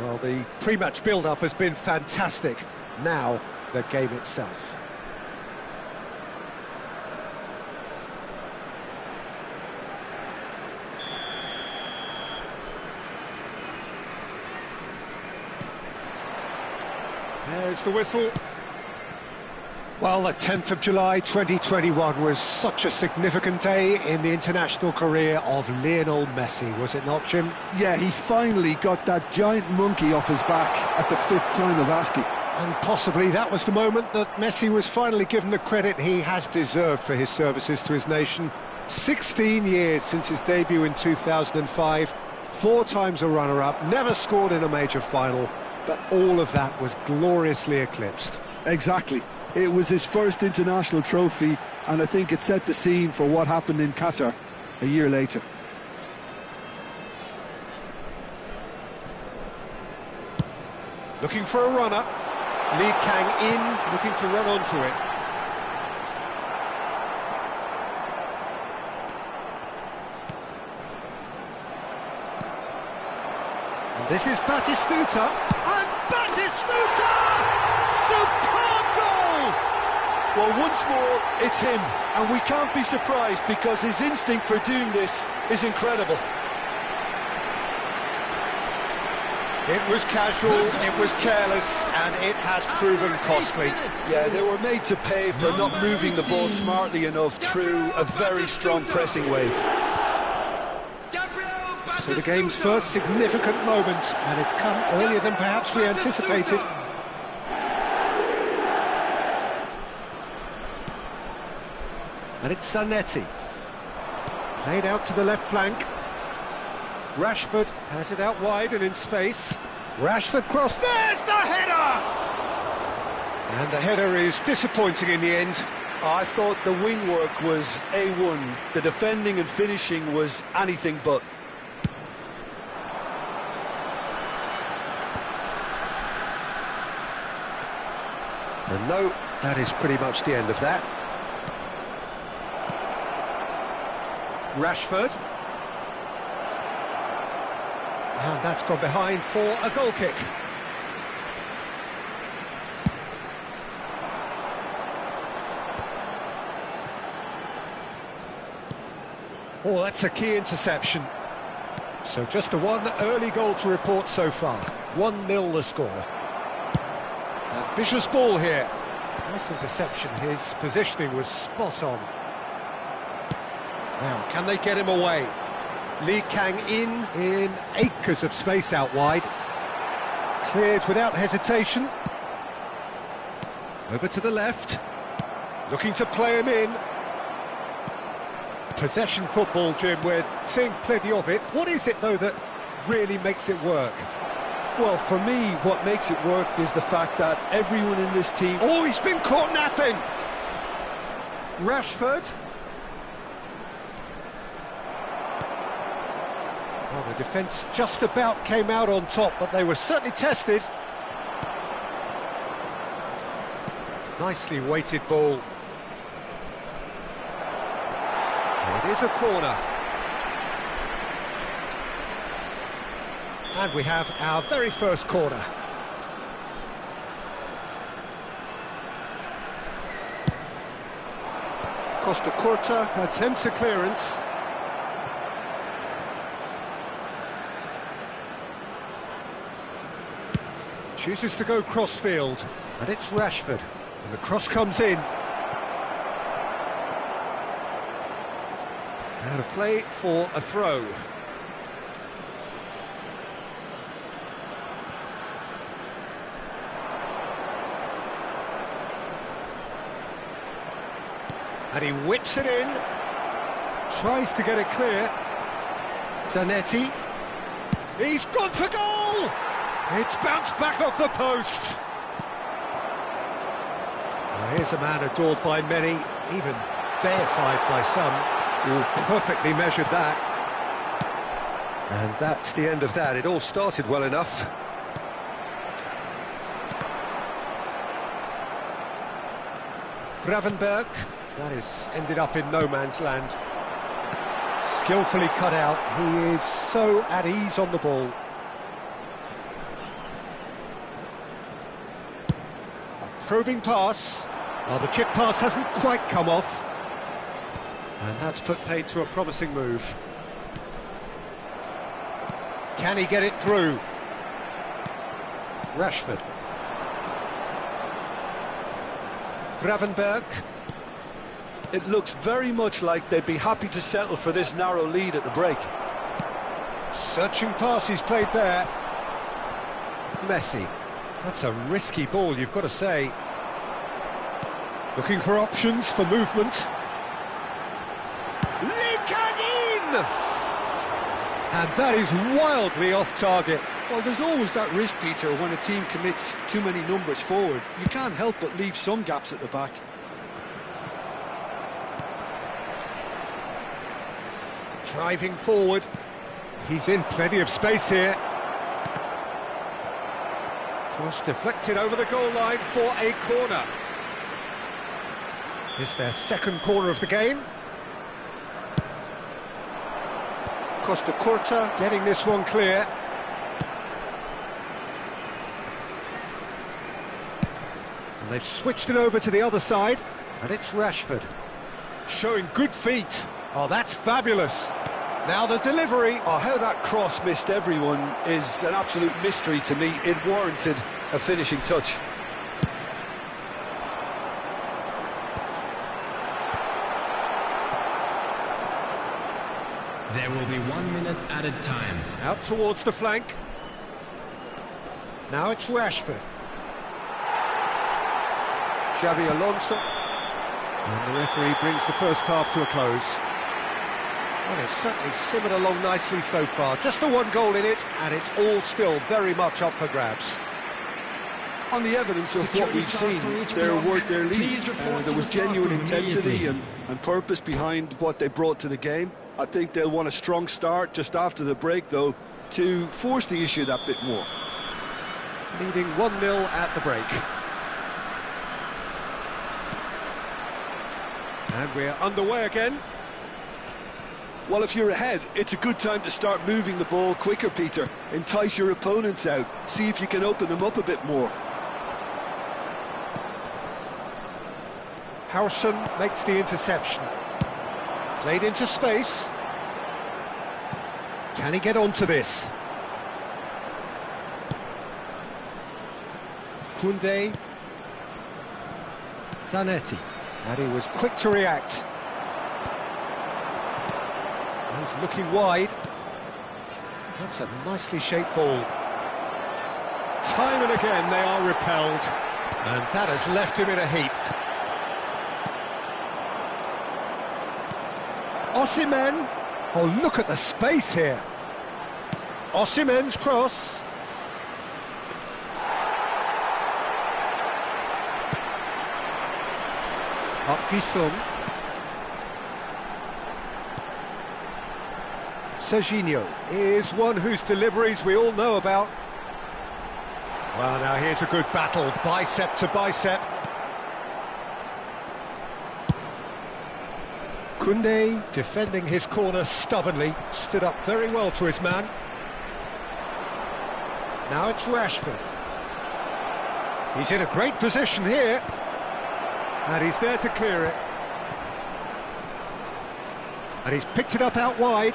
Well, the pre-match build-up has been fantastic. Now, the game itself. There's the whistle. Well, the 10th of July 2021 was such a significant day in the international career of Lionel Messi, was it not, Jim? Yeah, he finally got that giant monkey off his back at the 5th time of asking. And possibly that was the moment that Messi was finally given the credit he has deserved for his services to his nation. 16 years since his debut in 2005, 4 times a runner-up, never scored in a major final, but all of that was gloriously eclipsed. Exactly. It was his first international trophy, and I think it set the scene for what happened in Qatar a year later. Looking for a runner. Lee Kang in, looking to run onto it. And this is Batistuta, and Batistuta! Superb goal! Well, once more, it's him, and we can't be surprised because his instinct for doing this is incredible. It was casual, it was careless, and it has proven costly. Yeah, they were made to pay for not moving the ball smartly enough through a very strong pressing wave. So the game's first significant moment, and it's come earlier than perhaps we anticipated. And it's Zanetti. Played out to the left flank. Rashford has it out wide and in space. Rashford cross, there's the header! And the header is disappointing in the end. I thought the wing work was A1. The defending and finishing was anything but. And no, that is pretty much the end of that. Rashford. And that's gone behind for a goal kick. Oh, that's a key interception. So just the one early goal to report so far. 1-0 the score. Ambitious ball here. Nice interception. His positioning was spot on. Now, can they get him away? Lee Kang in acres of space out wide. Cleared without hesitation. Over to the left. Looking to play him in. Possession football, Jim, we're seeing plenty of it. What is it, though, that really makes it work? Well, for me, what makes it work is the fact that everyone in this team... Oh, he's been caught napping! Rashford. Well, the defence just about came out on top, but they were certainly tested. Nicely weighted ball. It is a corner. And we have our very first corner. Costa Curta attempts a clearance. Chooses to go cross-field, and it's Rashford. And the cross comes in. Out of play for a throw. And he whips it in. Tries to get it clear. Zanetti. He's gone for goal! It's bounced back off the post. Well, here's a man adored by many, even deified by some. Perfectly measured that. And that's the end of that. It all started well enough. Gravenberg. That is ended up in no man's land. Skillfully cut out. He is so at ease on the ball. A probing pass. Oh, the chip pass hasn't quite come off. And that's put paid to a promising move. Can he get it through? Rashford. Gravenberg. It looks very much like they'd be happy to settle for this narrow lead at the break. Searching pass he's played there. Messi. That's a risky ball, you've got to say. Looking for options for movement. Leaking in! And that is wildly off target. Well, there's always that risk, Peter, when a team commits too many numbers forward. You can't help but leave some gaps at the back. Driving forward. He's in plenty of space here. Cross deflected over the goal line for a corner. Is their second corner of the game. Costa Curta getting this one clear. And they've switched it over to the other side. And it's Rashford. Showing good feet. Oh, that's fabulous. Now the delivery. Oh, how that cross missed everyone is an absolute mystery to me. It warranted a finishing touch. There will be 1 minute added time. Out towards the flank. Now it's Rashford. Xabi Alonso. And the referee brings the first half to a close. Well, it's certainly simmered along nicely so far. Just the one goal in it, and it's all still very much up for grabs. On the evidence of what we've seen, they're worth their lead. There was genuine intensity and purpose behind what they brought to the game. I think they'll want a strong start just after the break, though, to force the issue that bit more. Leading 1-0 at the break. And we're underway again. Well, if you're ahead, it's a good time to start moving the ball quicker, Peter. Entice your opponents out. See if you can open them up a bit more. Howson makes the interception. Played into space. Can he get onto this? Koundé. Zanetti. And he was quick to react. He's looking wide. That's a nicely shaped ball. Time and again they are repelled. And that has left him in a heap. Osimhen. Oh, look at the space here. Osimhen's cross. Park Ji-sung. Serginho is one whose deliveries we all know about. Well, now here's a good battle, bicep to bicep. Koundé, defending his corner stubbornly, stood up very well to his man. Now it's Rashford. He's in a great position here. And he's there to clear it. And he's picked it up out wide.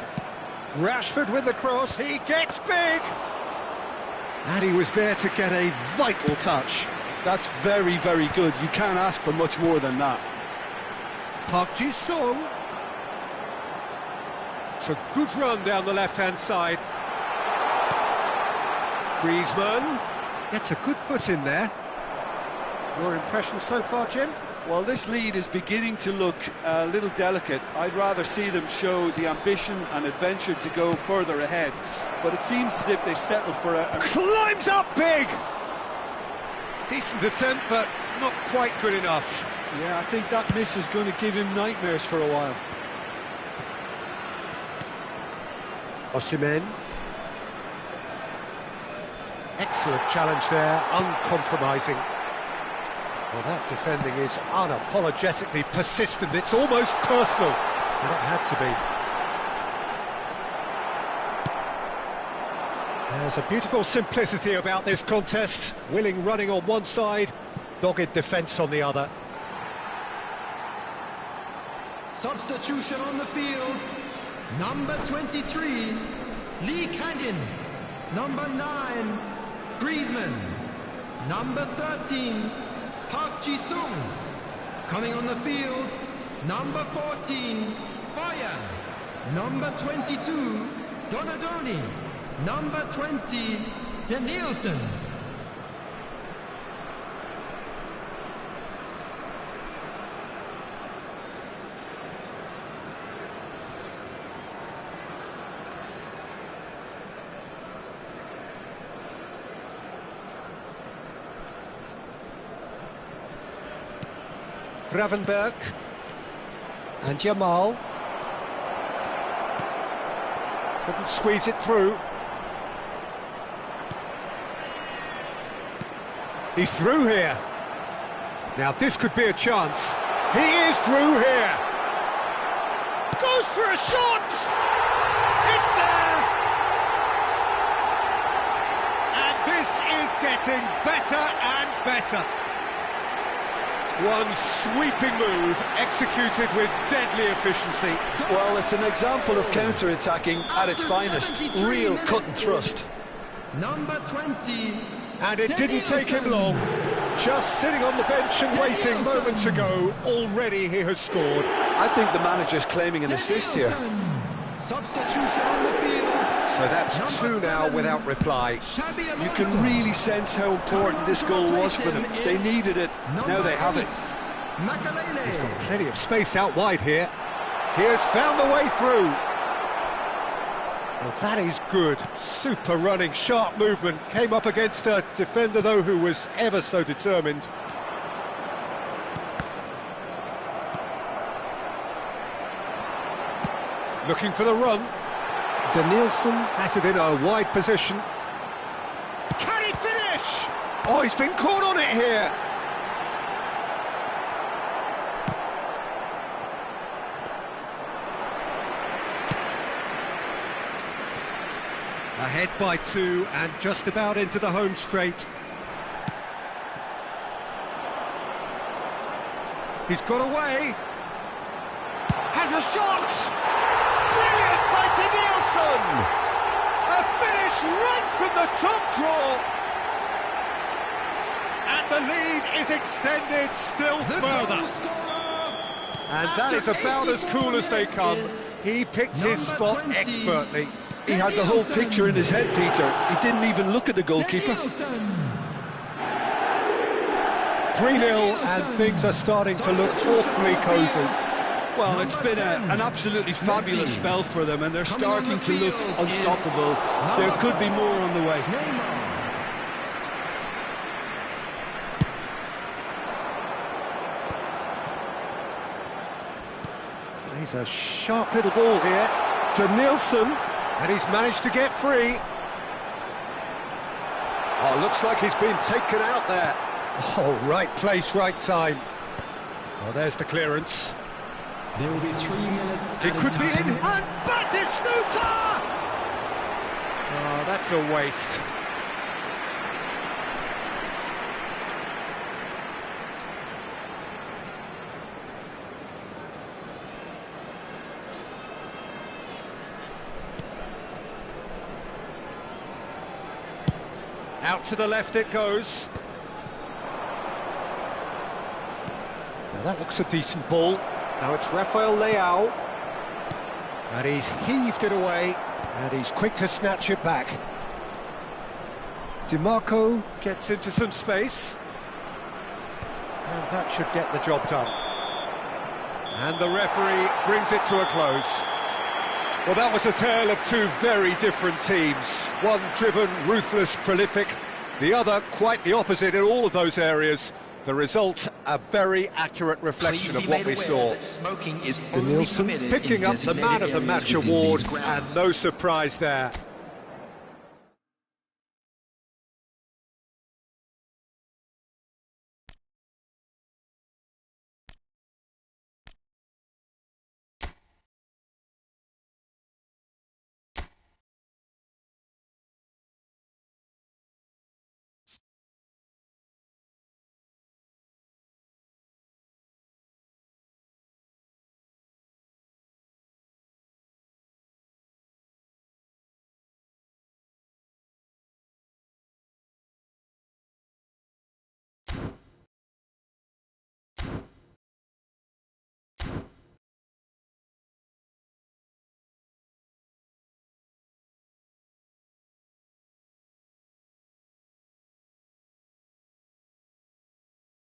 Rashford with the cross, he gets big! And he was there to get a vital touch. That's very, very good. You can't ask for much more than that. Park Ji-sung. It's a good run down the left-hand side. Griezmann gets a good foot in there. Your impression so far, Jim? Well, this lead is beginning to look a little delicate. I'd rather see them show the ambition and adventure to go further ahead. But it seems as if they've settled for a... Climbs up big! Decent attempt, but not quite good enough. Yeah, I think that miss is going to give him nightmares for a while. Osimhen. Excellent challenge there, uncompromising. Well, that defending is unapologetically persistent. It's almost personal, and it had to be. There's a beautiful simplicity about this contest. Willing running on one side, dogged defence on the other. Substitution on the field. Number 23, Lee Canyon. Number 9, Griezmann. Number 13, Park Ji-sung. Coming on the field, number 14, Bayern. Number 22, Donadoni. Number 20, Danielson. Gravenberg and Jamal couldn't squeeze it through. He's through here. Now this could be a chance. He is through here. Goes for a shot. It's there. And this is getting better and better. One sweeping move, executed with deadly efficiency. Well, it's an example of counter-attacking at its finest. Real cut and thrust. Number 20. And it didn't take him long. Just sitting on the bench and waiting moments ago, already he has scored. I think the manager's claiming an assist here. Substitution on the field. So that's two now without reply. You can really sense how important this goal was for them. They needed it, now they have it. He's got plenty of space out wide here. He has found the way through. Well, that is good. Super running, sharp movement. Came up against a defender, though, who was ever so determined. Looking for the run. Danielson has it in a wide position. Can he finish? Oh, he's been caught on it here. Ahead by 2 and just about into the home straight. He's got away. Has a shot. Brilliant by Danielson. A finish right from the top draw. And the lead is extended still further. And that is about as cool as they come. He picked his spot expertly. He had the whole picture in his head, Peter. He didn't even look at the goalkeeper. 3-0 and things are starting to look awfully cosy. Well, it's been an absolutely fabulous spell for them, and they're starting to look unstoppable. There could be more on the way. He's a sharp little ball here. Danielson. And he's managed to get free. Oh, looks like he's been taken out there. Oh, right place, right time. Well, there's the clearance. There will be 3 minutes. It could be in. And Batistuta! Oh, that's a waste. Out to the left it goes. Now that looks a decent ball. Now it's Rafael Leao. And he's heaved it away. And he's quick to snatch it back. DiMarco gets into some space. And that should get the job done. And the referee brings it to a close. Well, that was a tale of two very different teams. One driven, ruthless, prolific. The other quite the opposite in all of those areas. The result, a very accurate reflection of what we saw. Danielson picking up the Man of the Match award, and no surprise there.